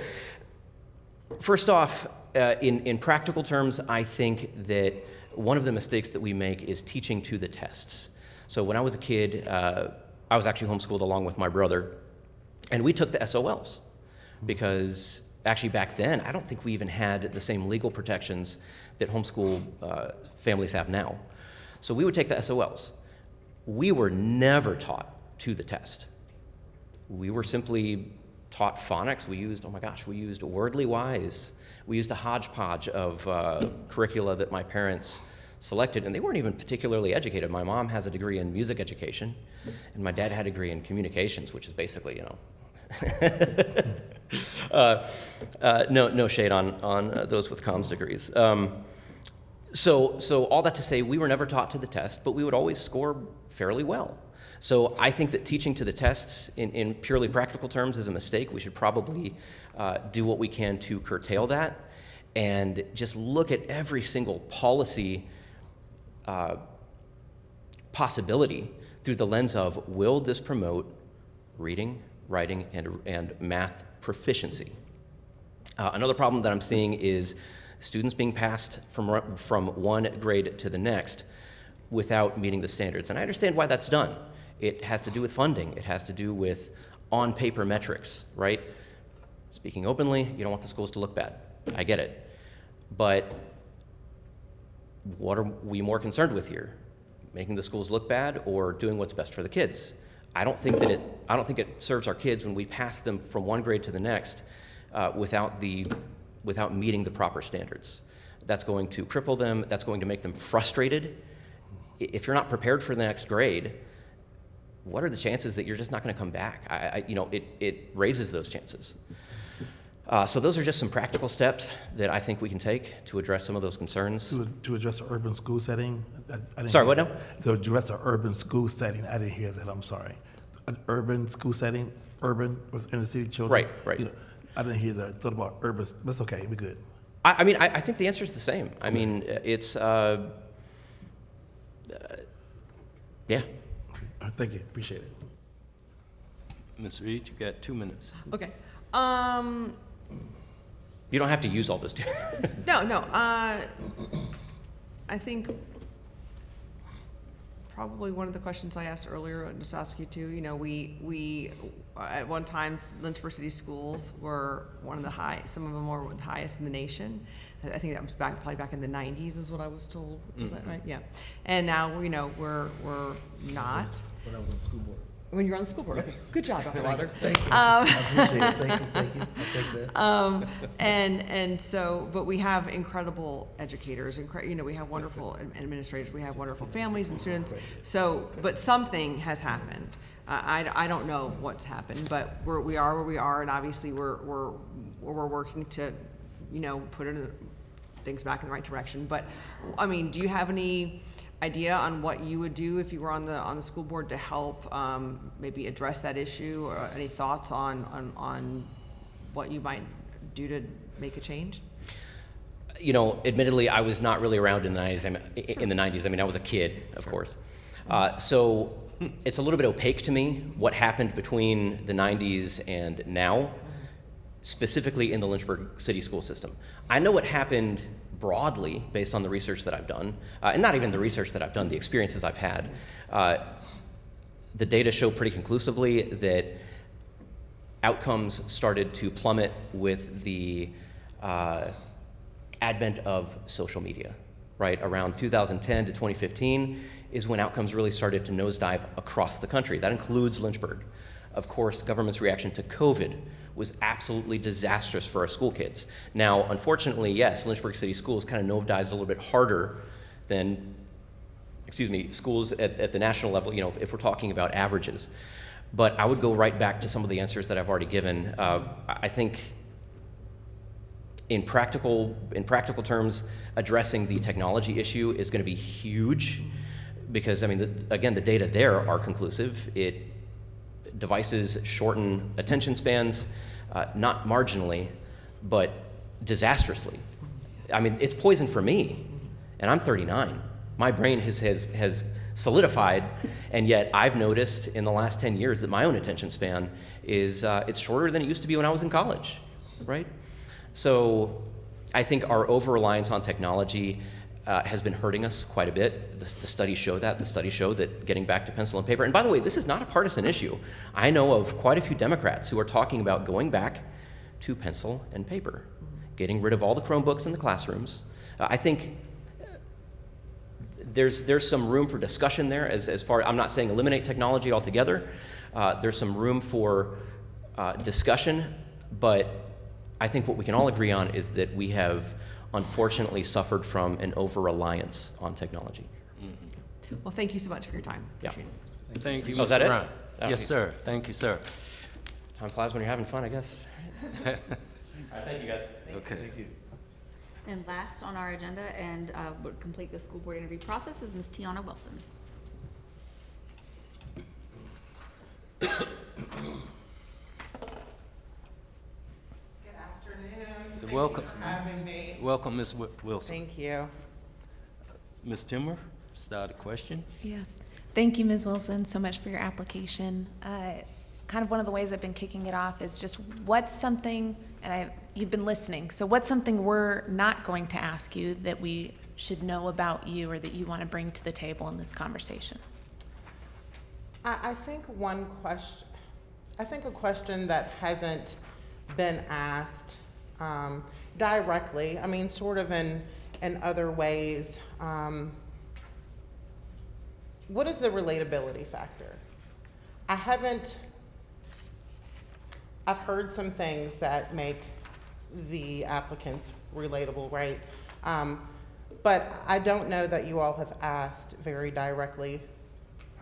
first off, in practical terms, I think that one of the mistakes that we make is teaching to the tests. So when I was a kid, I was actually homeschooled along with my brother, and we took the SOLs because actually back then, I don't think we even had the same legal protections that homeschool families have now. So we would take the SOLs. We were never taught to the test. We were simply taught phonics. We used Wordly Wise. We used a hodgepodge of curricula that my parents selected, and they weren't even particularly educated. My mom has a degree in music education, and my dad had a degree in communications, which is basically, you know, no shade on those with comms degrees. So all that to say, we were never taught to the test, but we would always score fairly well. So I think that teaching to the tests in purely practical terms is a mistake. We should probably do what we can to curtail that and just look at every single policy possibility through the lens of, will this promote reading, writing, and math proficiency? Another problem that I'm seeing is students being passed from one grade to the next without meeting the standards. And I understand why that's done. It has to do with funding. It has to do with on-paper metrics, right? Speaking openly, you don't want the schools to look bad. I get it. But what are we more concerned with here? Making the schools look bad or doing what's best for the kids? I don't think it serves our kids when we pass them from one grade to the next without meeting the proper standards. That's going to cripple them. That's going to make them frustrated. If you're not prepared for the next grade, what are the chances that you're just not going to come back? It raises those chances. So those are just some practical steps that I think we can take to address some of those concerns. To address the urban school setting? Sorry, what now? To address the urban school setting, I didn't hear that, I'm sorry. An urban school setting, urban with inner city children? Right. You know, I didn't hear that. I thought about urban, that's okay, we're good. I think the answer is the same. I mean, it's, Yeah. Thank you, appreciate it. Ms. Reed, you got 2 minutes. Okay. You don't have to use all this. No. I think probably one of the questions I asked earlier, I'll just ask you too. You know, we at one time Lynchburg City Schools were one of the some of them were the highest in the nation. I think that was probably back in the 90s, is what I was told. Was that right? Yeah. And now you know we're not. When I was on the school board. When you're on the school board. Okay. Good job, Dr. Lauder. Thank you. I appreciate it. Thank you. I'll take that. And so, but we have incredible educators, you know, we have wonderful administrators, we have wonderful families and students. So, but something has happened. I don't know what's happened, but we are where we are, and obviously we're working to, you know, put things back in the right direction. But I mean, do you have any idea on what you would do if you were on the school board to help maybe address that issue, or any thoughts on what you might do to make a change? You know, admittedly, I was not really around in the 90s. In the 90s, I mean, I was a kid, of course. So it's a little bit opaque to me what happened between the 90s and now, specifically in the Lynchburg City school system. I know what happened broadly based on the research that I've done, and not even the research that I've done, the experiences I've had. The data show pretty conclusively that outcomes started to plummet with the advent of social media, right? Around 2010 to 2015 is when outcomes really started to nosedive across the country. That includes Lynchburg. Of course, government's reaction to COVID was absolutely disastrous for our school kids. Now, unfortunately, yes, Lynchburg City Schools kind of nosedived a little bit harder than, schools at the national level, you know, if we're talking about averages. But I would go right back to some of the answers that I've already given. I think in practical terms, addressing the technology issue is going to be huge because, I mean, again, the data there are conclusive. Devices shorten attention spans, not marginally, but disastrously. I mean, it's poison for me, and I'm 39. My brain has solidified, and yet I've noticed in the last 10 years that my own attention span is it's shorter than it used to be when I was in college, right? So I think our over-reliance on technology has been hurting us quite a bit. The studies show that. The studies show that getting back to pencil and paper, and by the way, this is not a partisan issue. I know of quite a few Democrats who are talking about going back to pencil and paper, getting rid of all the Chromebooks in the classrooms. I think there's some room for discussion there as far, I'm not saying eliminate technology altogether. There's some room for discussion, but I think what we can all agree on is that we have unfortunately suffered from an over-reliance on technology. Mm-hmm. Well, thank you so much for your time. Yeah. Thank you, Oh, is that Mr. it? Ryan. Okay. Yes, sir. Thank you, sir. Time flies when you're having fun, I guess. All right, thank you, guys. Okay. Thank you. And last on our agenda and would complete the school board interview process is Ms. Tiana Wilson. Welcome. Welcome, Ms. Wilson. Thank you. Ms. Timmer, start a question. Yeah. Thank you, Ms. Wilson, so much for your application. Kind of one of the ways I've been kicking it off is just what's something, and you've been listening, so what's something we're not going to ask you that we should know about you or that you want to bring to the table in this conversation? I think a question that hasn't been asked directly, I mean, sort of in other ways, what is the relatability factor? I've heard some things that make the applicants relatable, right? But I don't know that you all have asked very directly,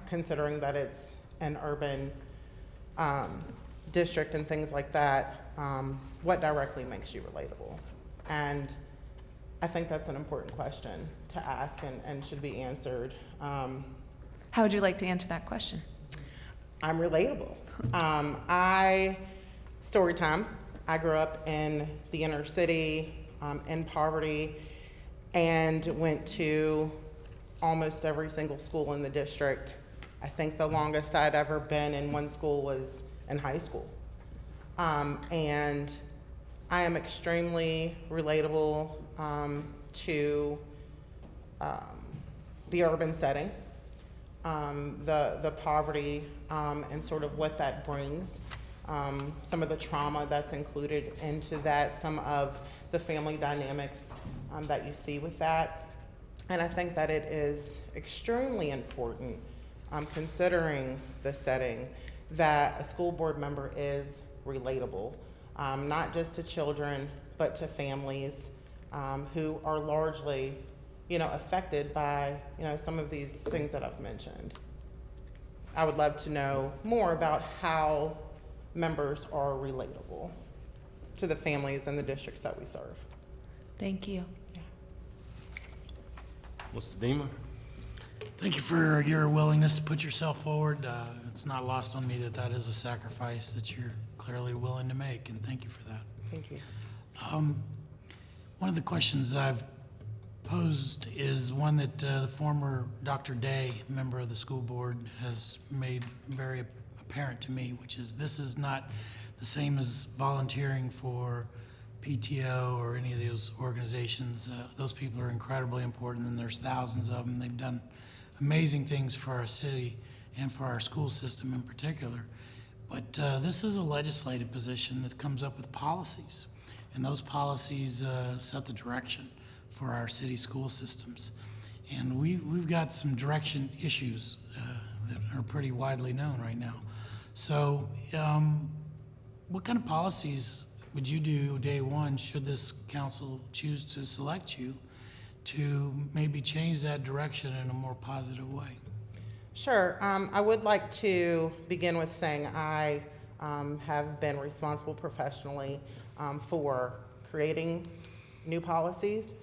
considering that it's an urban district and things like that, what directly makes you relatable? And I think that's an important question to ask and should be answered. How would you like to answer that question? I'm relatable. Story time. I grew up in the inner city, in poverty, and went to almost every single school in the district. I think the longest I'd ever been in one school was in high school. And I am extremely relatable to the urban setting, the poverty, and sort of what that brings, some of the trauma that's included into that, some of the family dynamics that you see with that. And I think that it is extremely important, considering the setting, that a school board member is relatable, not just to children, but to families who are largely, affected by, some of these things that I've mentioned. I would love to know more about how members are relatable to the families and the districts that we serve. Thank you. Mr. Beamer? Thank you for your willingness to put yourself forward. It's not lost on me that that is a sacrifice that you're clearly willing to make, and thank you for that. Thank you. One of the questions I've posed is one that the former Dr. Day, member of the school board, has made very apparent to me, which is this is not the same as volunteering for PTO or any of those organizations. Those people are incredibly important, and there's thousands of them. They've done amazing things for our city and for our school system in particular. But this is a legislative position that comes up with policies, and those policies set the direction for our city school systems. And we've got some direction issues that are pretty widely known right now. So what kind of policies would you do day one, should this council choose to select you, to maybe change that direction in a more positive way? Sure. I would like to begin with saying I have been responsible professionally for creating new policies,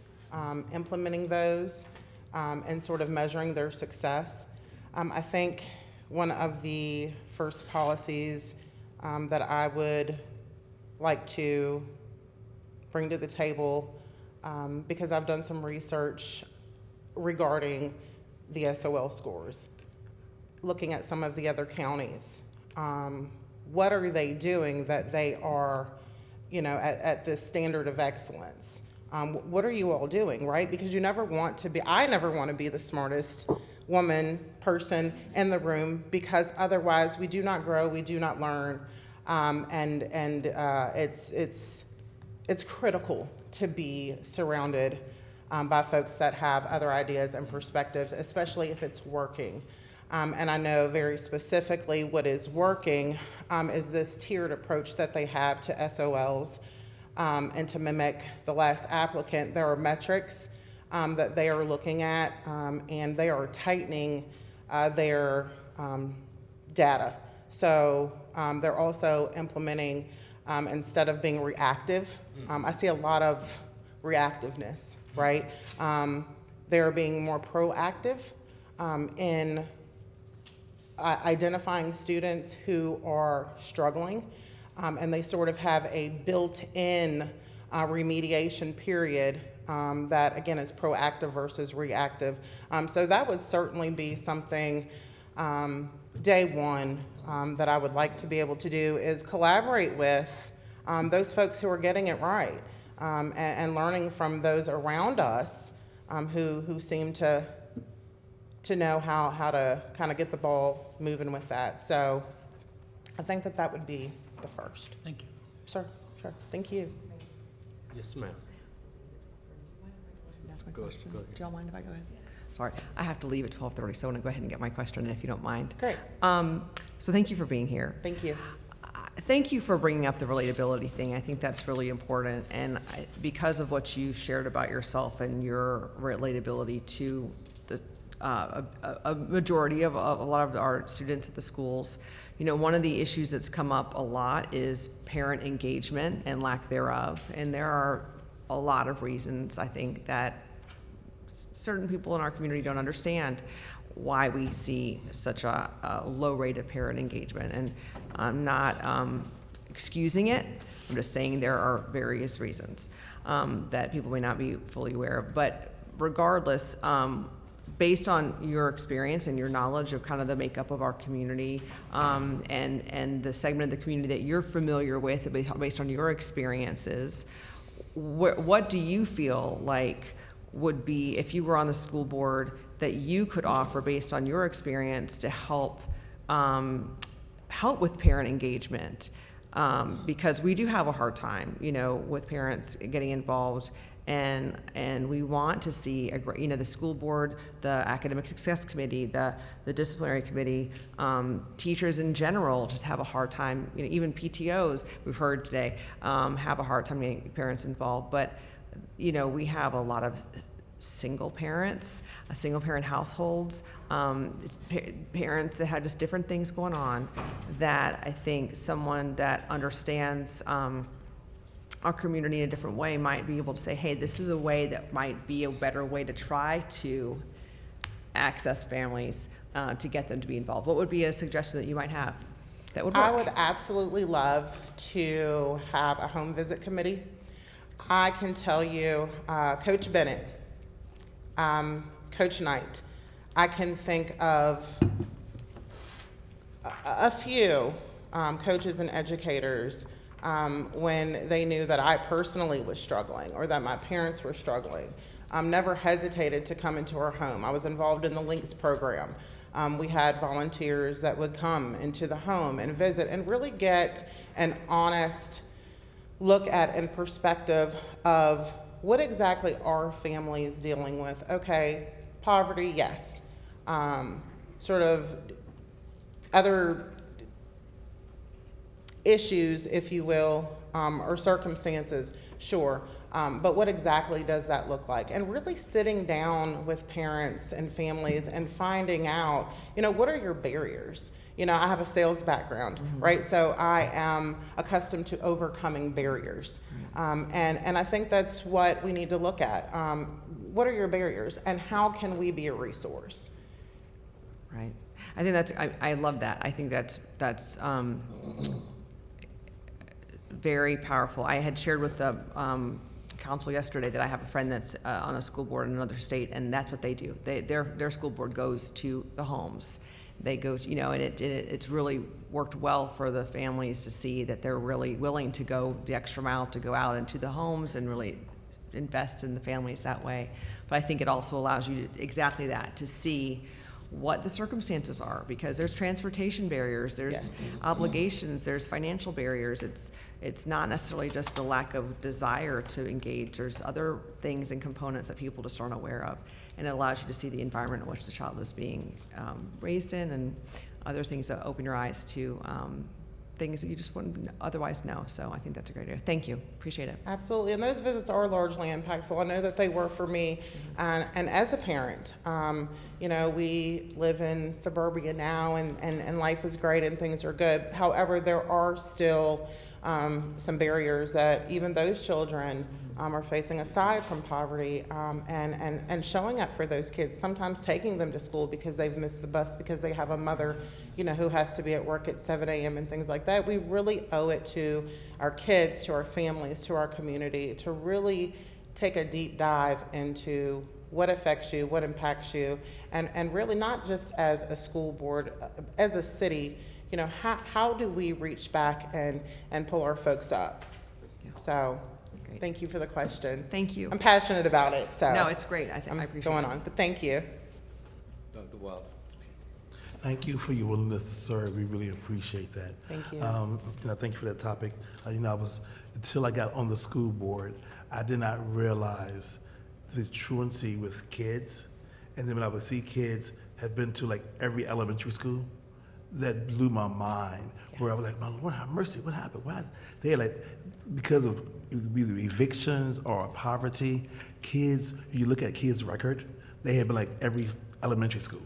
implementing those, and sort of measuring their success. I think one of the first policies that I would like to bring to the table, because I've done some research regarding the SOL scores, looking at some of the other counties. What are they doing that they are, at this standard of excellence? What are you all doing, right? Because I never want to be the smartest person in the room, because otherwise we do not grow, we do not learn, and it's critical to be surrounded by folks that have other ideas and perspectives, especially if it's working. And I know very specifically what is working is this tiered approach that they have to SOLs, and to mimic the last applicant. There are metrics that they are looking at, and they are tightening their data. So they're also implementing, instead of being reactive, I see a lot of reactiveness, right? They're being more proactive in identifying students who are struggling, and they sort of have a built-in remediation period that, again, is proactive versus reactive. So that would certainly be something, day one, that I would like to be able to do, is collaborate with those folks who are getting it right, and learning from those around us who seem to know how to kind of get the ball moving with that. So I think that would be the first. Thank you. Sure. Thank you. Yes, ma'am. That's my Go question. ahead. Do y'all mind if I go ahead? Sorry, I have to leave at 12:30, so I want to go ahead and get my question in, if you don't mind. Great. So thank you for being here. Thank you. Thank you for bringing up the relatability thing. I think that's really important, and because of what you shared about yourself and your relatability to the a majority of a lot of our students at the schools. One of the issues that's come up a lot is parent engagement and lack thereof. And there are a lot of reasons, I think, that certain people in our community don't understand why we see such a low rate of parent engagement. And I'm not excusing it. I'm just saying there are various reasons that people may not be fully aware of. But regardless, based on your experience and your knowledge of kind of the makeup of our community, and the segment of the community that you're familiar with, based on your experiences, what do you feel like would be, if you were on the school board, that you could offer based on your experience to help with parent engagement? Because we do have a hard time, with parents getting involved, and we want to see the school board, the academic success committee, the disciplinary committee, teachers in general just have a hard time. Even PTOs, we've heard today, have a hard time getting parents involved. But we have a lot of single parents, single parent households, parents that have just different things going on, that I think someone that understands our community in a different way might be able to say, hey, this is a way that might be a better way to try to access families, to get them to be involved. What would be a suggestion that you might have that would work? I would absolutely love to have a home visit committee. I can tell you, Coach Bennett, Coach Knight, I can think of a few coaches and educators when they knew that I personally was struggling or that my parents were struggling, never hesitated to come into our home. I was involved in the Links program. We had volunteers that would come into the home and visit and really get an honest look at and perspective of what exactly are families dealing with. Okay, poverty, yes. Sort of other issues, if you will, or circumstances, sure. But what exactly does that look like? And really sitting down with parents and families and finding out, what are your barriers? I have a sales background, right? So I am accustomed to overcoming barriers. And I think that's what we need to look at. What are your barriers and how can we be a resource? Right. I think I love that. I think that's very powerful. I had shared with the council yesterday that I have a friend that's on a school board in another state, and that's what they do. Their school board goes to the homes. They go to, and it's really worked well for the families to see that they're really willing to go the extra mile to go out into the homes and really invest in the families that way. But I think it also allows you to, exactly that, to see what the circumstances are, because there's transportation barriers, there's obligations, there's financial barriers. It's not necessarily just the lack of desire to engage. There's other things and components that people just aren't aware of, and it allows you to see the environment in which the child is being raised in, and other things that open your eyes to things that you just wouldn't otherwise know. So I think that's a great idea. Thank you. Appreciate it. Absolutely. And those visits are largely impactful. I know that they were for me. And as a parent, we live in suburbia now, and life is great and things are good. However, there are still some barriers that even those children are facing, aside from poverty, and showing up for those kids, sometimes taking them to school because they've missed the bus because they have a mother, who has to be at work at 7 a.m. and things like that. We really owe it to our kids, to our families, to our community, to really take a deep dive into what affects you, what impacts you, and really not just as a school board, as a city, how do we reach back and pull our folks up? So thank you for the question. Thank you. I'm passionate about it, so. No, it's great. I appreciate it. Going on, but thank you. Dr. Wilder. Thank you for your willingness to serve. We really appreciate that. Thank you. Thank you for that topic. Until I got on the school board, I did not realize the truancy with kids. And then when I would see kids have been to like every elementary school, that blew my mind. Where I was like, my Lord have mercy, what happened? Why? They're like, because of either evictions or poverty, kids, you look at kids' record, they have been like every elementary school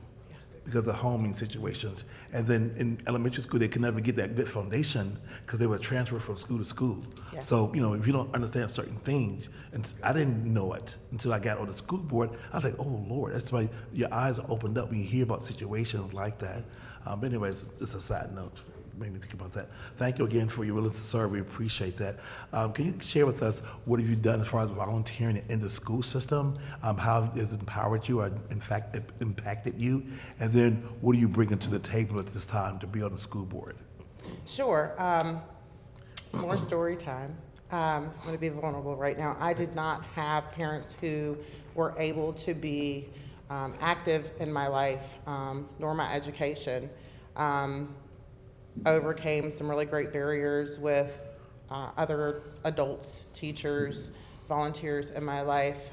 because of homing situations. And then in elementary school, they could never get that good foundation because they were transferred from school to school. Yes. So, if you don't understand certain things, and I didn't know it until I got on the school board, I was like, oh Lord, that's why your eyes are opened up when you hear about situations like that. But anyways, just a side note. made me think about that. Thank you again for your willingness to serve. We appreciate that. Can you share with us what have you done as far as volunteering in the school system? How has it empowered you or in fact it impacted you? And then what are you bringing to the table at this time to be on the school board? Sure. More story time. I'm going to be vulnerable right now. I did not have parents who were able to be active in my life, nor my education. Overcame some really great barriers with other adults, teachers, volunteers in my life.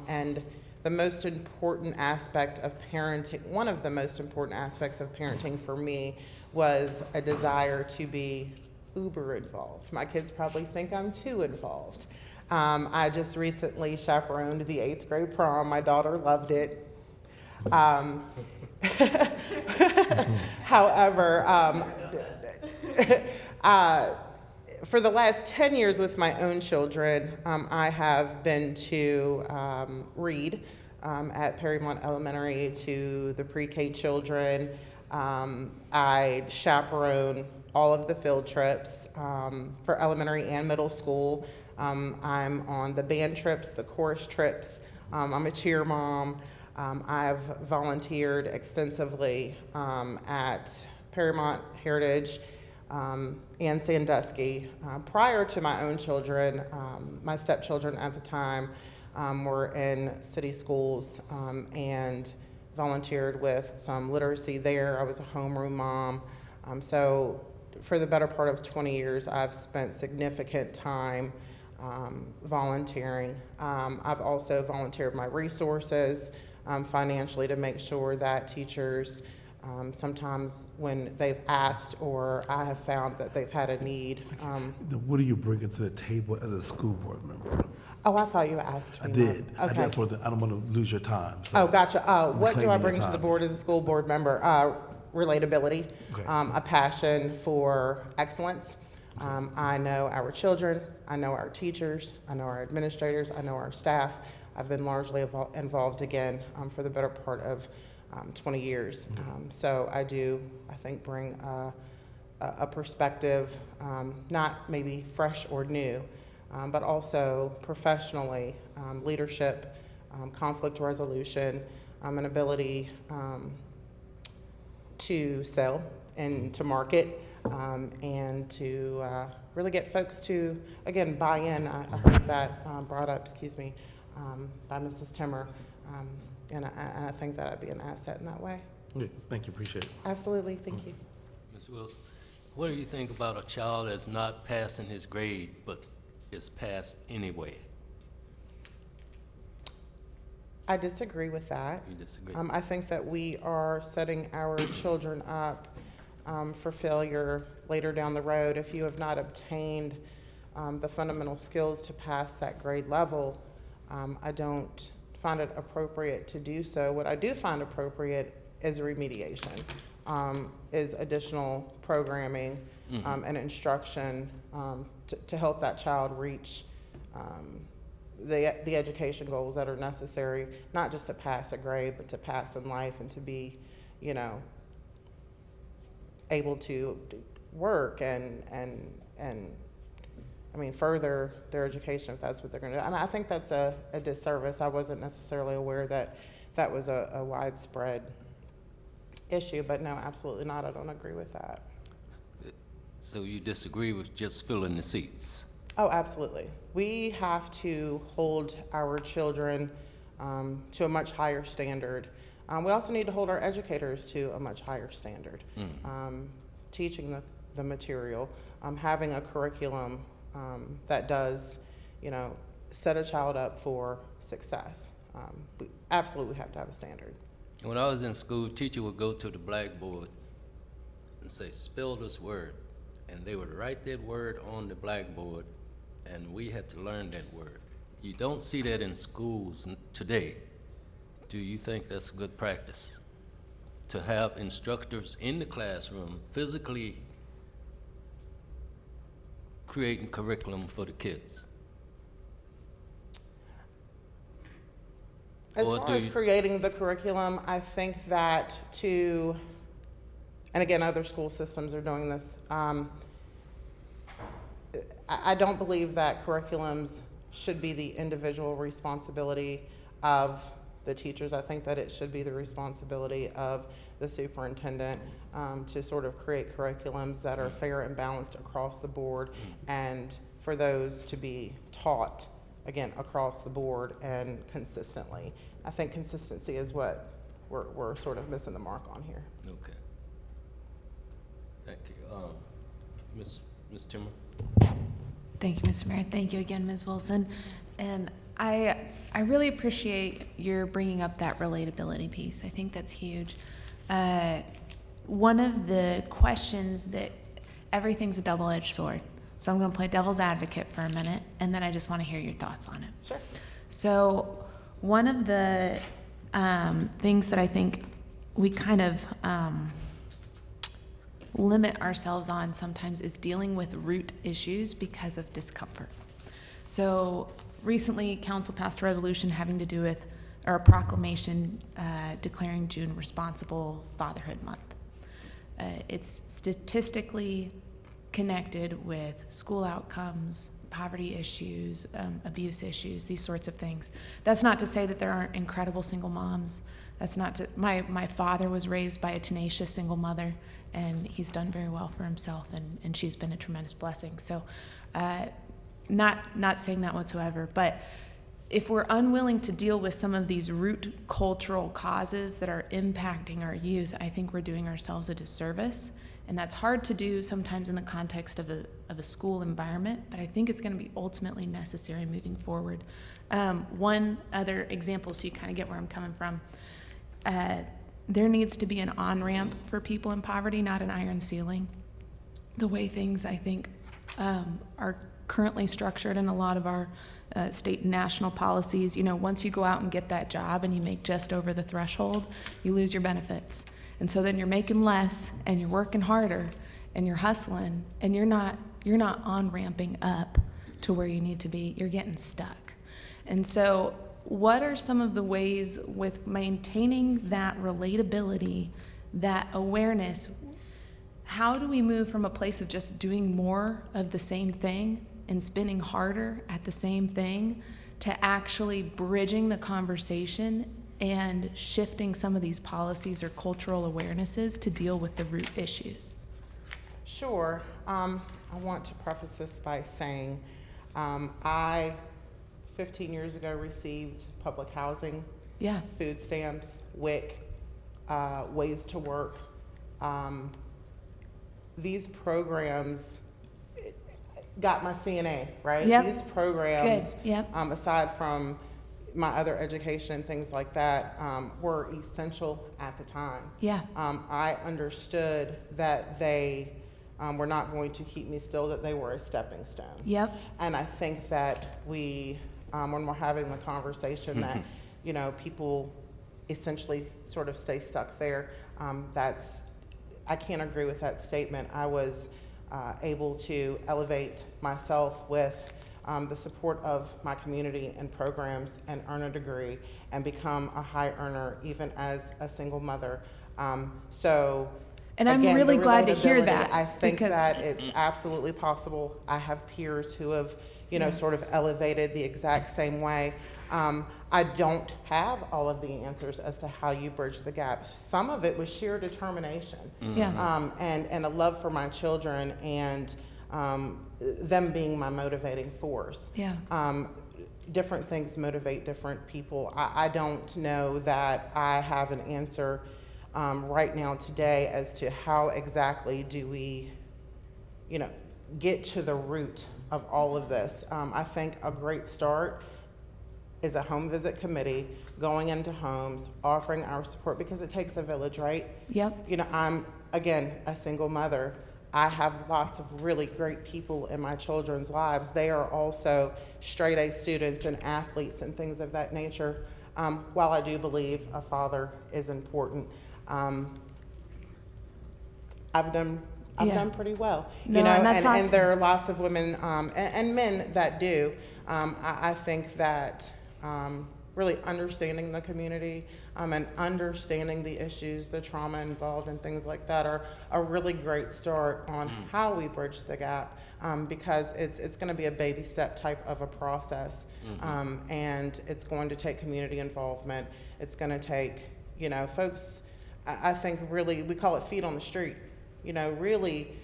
And the most important aspect of parenting, one of the most important aspects of parenting for me was a desire to be uber involved. My kids probably think I'm too involved. I just recently chaperoned the 8th grade prom. My daughter loved it. However, for the last 10 years with my own children, I have been to read at Perrymont Elementary to the pre-K children. I chaperone all of the field trips for elementary and middle school. I'm on the band trips, the chorus trips. I'm a cheer mom. I've volunteered extensively at Perrymont Heritage and Sandusky. Prior to my own children, my stepchildren at the time were in city schools and volunteered with some literacy there. I was a homeroom mom. So for the better part of 20 years, I've spent significant time volunteering. I've also volunteered my resources financially to make sure that teachers, sometimes when they've asked or I have found that they've had a need. What are you bringing to the table as a school board member? Oh, I thought you asked me. I did. Okay. I don't want to lose your time. So Oh, gotcha. What do I reclaiming bring your to the time. board as a school board member? Relatability, Okay. a passion for excellence. I know our children, I know our teachers, I know our administrators, I know our staff. I've been largely involved again for the better part of 20 years. So I do, I think, bring a perspective, not maybe fresh or new, but also professionally, leadership, conflict resolution, an ability to sell and to market, and to really get folks to, again, buy in. I heard that brought up, by Mrs. Timmer, and I think that I'd be an asset in that way. Okay, thank you, appreciate it. Absolutely, thank you. Ms. Wilson, what do you think about a child that's not passing his grade but is passed anyway? I disagree with that. You disagree? I think that we are setting our children up for failure later down the road if you have not obtained the fundamental skills to pass that grade level. I don't find it appropriate to do so. What I do find appropriate is remediation, is additional programming and instruction to help that child reach the education goals that are necessary, not just to pass a grade, but to pass in life and to be, able to work and further their education if that's what they're going to do. I think that's a disservice. I wasn't necessarily aware that that was a widespread issue, but no, absolutely not. I don't agree with that. So you disagree with just filling the seats? Oh, absolutely. We have to hold our children to a much higher standard. We also need to hold our educators to a much higher standard. Teaching the material, having a curriculum that does, set a child up for success. We absolutely have to have a standard. When I was in school, teacher would go to the blackboard and say, spell this word. And they would write that word on the blackboard, and we had to learn that word. You don't see that in schools today. Do you think that's good practice? To have instructors in the classroom physically creating curriculum for the kids? As far as creating the curriculum, I think that to and again, other school systems are doing this. I don't believe that curriculums should be the individual responsibility of the teachers. I think that it should be the responsibility of the superintendent to sort of create curriculums that are fair and balanced across the board, and for those to be taught, again, across the board and consistently. I think consistency is what we're sort of missing the mark on here. Okay. Thank you. Ms. Timmer? Thank you, Mr. Mayor. Thank you again, Ms. Wilson. And I really appreciate your bringing up that relatability piece. I think that's huge. One of the questions that everything's a double-edged sword. So I'm going to play devil's advocate for a minute, and then I just want to hear your thoughts on it. Sure. So one of the things that I think we kind of limit ourselves on sometimes is dealing with root issues because of discomfort. So recently, council passed a resolution having to do with, or a proclamation declaring June Responsible Fatherhood Month. It's statistically connected with school outcomes, poverty issues, abuse issues, these sorts of things. That's not to say that there aren't incredible single moms. That's not to, my father was raised by a tenacious single mother, and he's done very well for himself, and she's been a tremendous blessing. So not saying that whatsoever, but if we're unwilling to deal with some of these root cultural causes that are impacting our youth, I think we're doing ourselves a disservice. And that's hard to do sometimes in the context of a school environment, but I think it's going to be ultimately necessary moving forward. One other example, so you kind of get where I'm coming from. There needs to be an on-ramp for people in poverty, not an iron ceiling. The way things, I think, are currently structured in a lot of our state and national policies, once you go out and get that job and you make just over the threshold, you lose your benefits. And so then you're making less, and you're working harder, and you're hustling, and you're not on-ramping up to where you need to be. You're getting stuck. And so what are some of the ways with maintaining that relatability, that awareness? How do we move from a place of just doing more of the same thing and spinning harder at the same thing to actually bridging the conversation and shifting some of these policies or cultural awarenesses to deal with the root issues? Sure. I want to preface this by saying I, 15 years ago, received public housing, food stamps, WIC, Ways to Work. These programs got my CNA, right? Yep. These programs, Good. Yep. Aside from my other education and things like that, were essential at the time. Yeah. I understood that they were not going to keep me still, that they were a stepping stone. Yep. And I think that we, when we're having the conversation that, people essentially sort of stay stuck there, I can't agree with that statement. I was able to elevate myself with the support of my community and programs and earn a degree and become a high earner even as a single mother. And I'm again, really the glad to hear relatability, that. I think because that it's absolutely possible. I have peers who have, sort of elevated the exact same way. I don't have all of the answers as to how you bridge the gap. Some of it was sheer determination, and a love for my children, and them being my motivating force. Different things motivate different people. I don't know that I have an answer right now today as to how exactly do we, get to the root of all of this. I think a great start is a home visit committee, going into homes, offering our support, because it takes a village, right? Yep. I'm, again, a single mother. I have lots of really great people in my children's lives. They are also straight A students and athletes and things of that nature. While I do believe a father is important, I've done pretty well. No, and that's awesome. And there are lots of women and men that do. I think that really understanding the community and understanding the issues, the trauma involved and things like that are a really great start on how we bridge the gap, because it's going to be a baby step type of a process, and it's going to take community involvement. It's going to take, you know, folks, I think really, we call it feet on the street, you know, really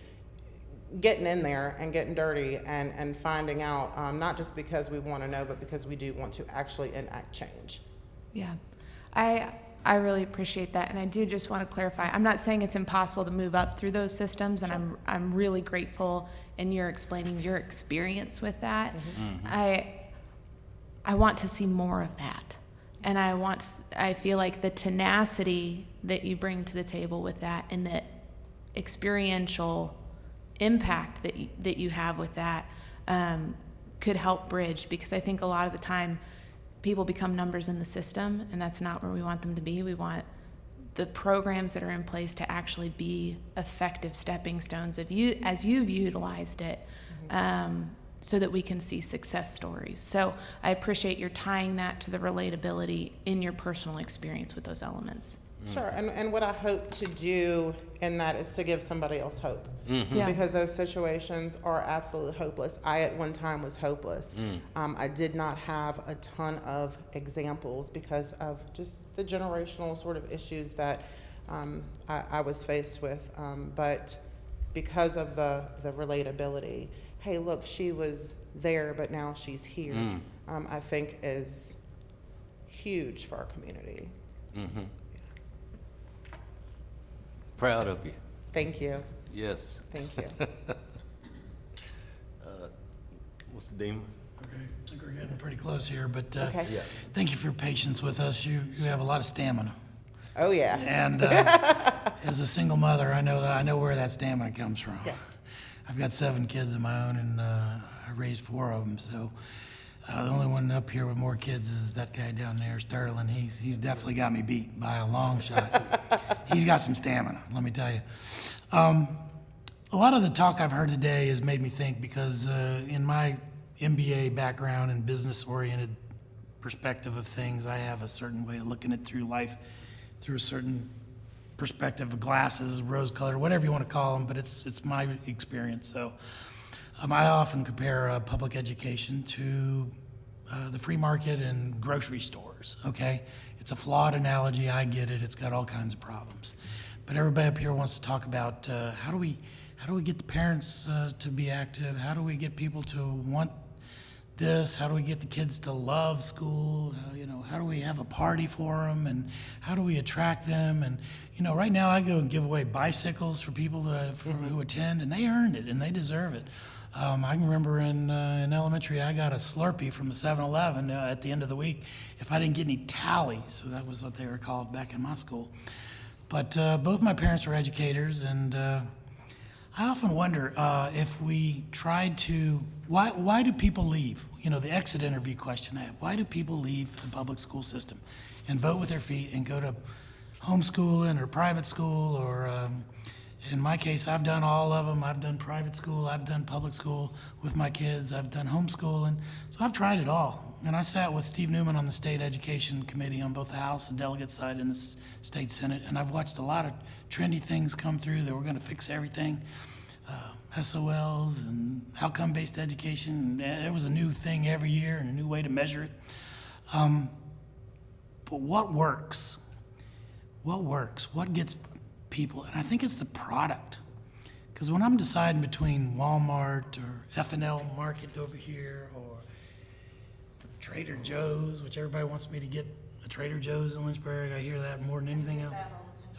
getting in there and getting dirty and finding out, not just because we want to know, but because we do want to actually enact change. Yeah, I really appreciate that, and I do just want to clarify. I'm not saying it's impossible to move up through those systems, and I'm really grateful in your explaining your experience with that. I want to see more of that, and I feel like the tenacity that you bring to the table with that, and the experiential impact that you have with that could help bridge, because I think a lot of the time people become numbers in the system, and that's not where we want them to be. We want the programs that are in place to actually be effective stepping stones as you've utilized it, so that we can see success stories. So I appreciate your tying that to the relatability in your personal experience with those elements. Sure, and what I hope to do in that is to give somebody else hope. Yeah. Because those situations are absolutely hopeless. I at one time was hopeless. I did not have a ton of examples because of just the generational sort of issues that I was faced with. But because of the relatability, hey, look, she was there, but now she's here, I think is huge for our community. Proud of you. Thank you. Yes. Thank you. Mr. Deemer? Okay, I think we're getting pretty close here, but Okay. Yeah. thank you for your patience with us. You have a lot of stamina. Oh, yeah. And as a single mother, I know where that stamina comes from. Yes. I've got 7 kids of my own, and I raised 4 of them. So the only one up here with more kids is that guy down there, Sterling. He's definitely got me beat by a long shot. He's got some stamina, let me tell you. A lot of the talk I've heard today has made me think, because in my MBA background and business-oriented perspective of things, I have a certain way of looking at through life, through a certain perspective of glasses, rose-colored, whatever you want to call them, but it's my experience. So I often compare public education to the free market and grocery stores, okay? It's a flawed analogy, I get it, it's got all kinds of problems. But everybody up here wants to talk about how do we get the parents to be active? How do we get people to want this? How do we get the kids to love school? How do we have a party for them? And how do we attract them? And, right now I go and give away bicycles for people who attend, and they earned it, and they deserve it. I can remember in elementary, I got a Slurpee from the 7-Eleven at the end of the week if I didn't get any tallies. So that was what they were called back in my school. But both my parents were educators, and I often wonder if we tried to, why do people leave? The exit interview question I have. Why do people leave the public school system and vote with their feet and go to homeschooling or private school or in my case, I've done all of them. I've done private school, I've done public school with my kids, I've done homeschooling. So I've tried it all. And I sat with Steve Newman on the State Education Committee on both the House and Delegate side and the State Senate. And I've watched a lot of trendy things come through that we're going to fix everything. SOLs and outcome-based education. It was a new thing every year and a new way to measure it. But what works? What works? What gets people? And I think it's the product. Because when I'm deciding between Walmart or F&L Market over here or Trader Joe's, which everybody wants me to get a Trader Joe's in Lynchburg, I hear that more than anything else.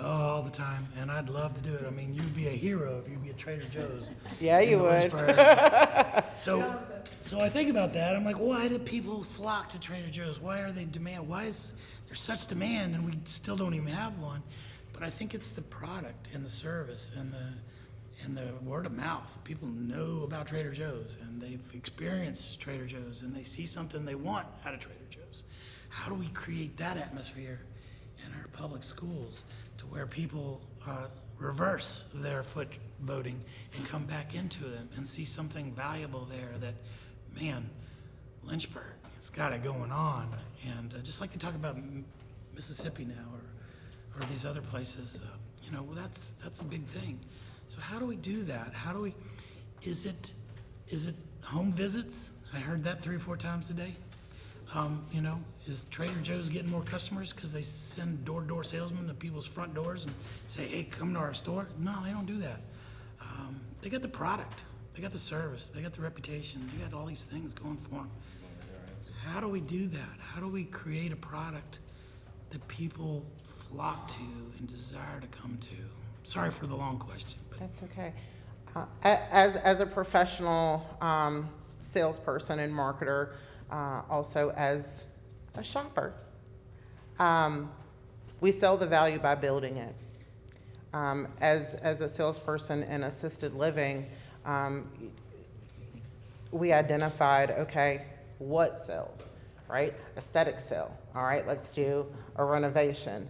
All the time, and I'd love to do it. I mean, you'd be a hero if you could get Trader Joe's. Yeah, you would. So I think about that. I'm like, why do people flock to Trader Joe's? Why are they demand? Why is there such demand and we still don't even have one? But I think it's the product and the service and the word of mouth. People know about Trader Joe's and they've experienced Trader Joe's and they see something they want out of Trader Joe's. How do we create that atmosphere in our public schools to where people reverse their foot voting and come back into them and see something valuable there that, man, Lynchburg, has got it going on. And just like they talk about Mississippi now or these other places, you know, well, that's a big thing. So how do we do that? How do we, is it home visits? I heard that 3 or 4 times today. You know, is Trader Joe's getting more customers because they send door-to-door salesmen to people's front doors and say, hey, come to our store? No, they don't do that. They got the product, they got the service, they got the reputation, they got all these things going for them. How do we do that? How do we create a product that people flock to and desire to come to? Sorry for the long question. But That's okay. As a professional salesperson and marketer, also as a shopper, we sell the value by building it. As a salesperson in assisted living, we identified, okay, what sells, right? Aesthetic sell, all right, let's do a renovation.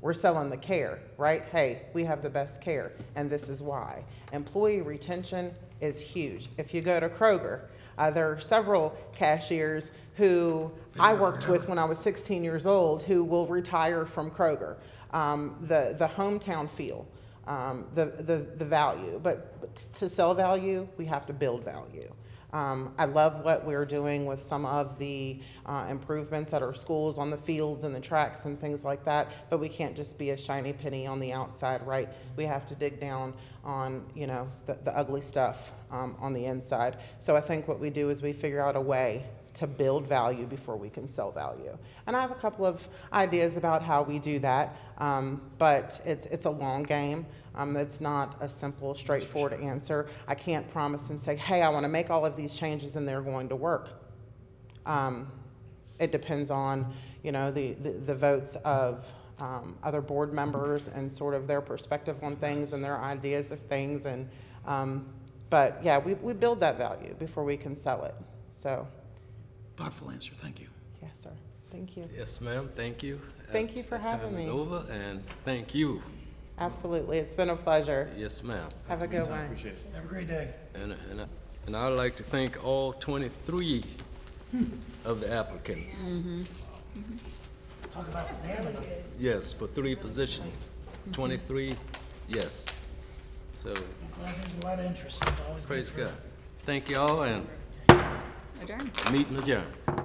We're selling the care, right? Hey, we have the best care, and this is why. Employee retention is huge. If you go to Kroger, there are several cashiers who I worked with when I was 16 years old who will retire from Kroger. The hometown feel, the value, but to sell value, we have to build value. I love what we're doing with some of the improvements at our schools on the fields and the tracks and things like that, but we can't just be a shiny penny on the outside, right? We have to dig down on, you know, the ugly stuff on the inside. So I think what we do is we figure out a way to build value before we can sell value. And I have a couple of ideas about how we do that, but it's a long game. It's not a simple, straightforward answer. I can't promise and say, hey, I want to make all of these changes and they're going to work. It depends on, you know, the votes of other board members and sort of their perspective on things and their ideas of things. And but yeah, we build that value before we can sell it. So. thoughtful answer, thank you. Yes, sir. Thank you. Yes, ma'am, thank you. Thank you for having me. Time is over, and thank you. Absolutely. It's been a pleasure. Yes, ma'am. Have a good one. Have a great day. And I'd like to thank all 23 of the applicants. Talk about stamina. Yes, for 3 positions. 23, yes. So, Well, there's a lot of interest. It's always good praise for- God. Thank you all, and Adjourn. meeting adjourned.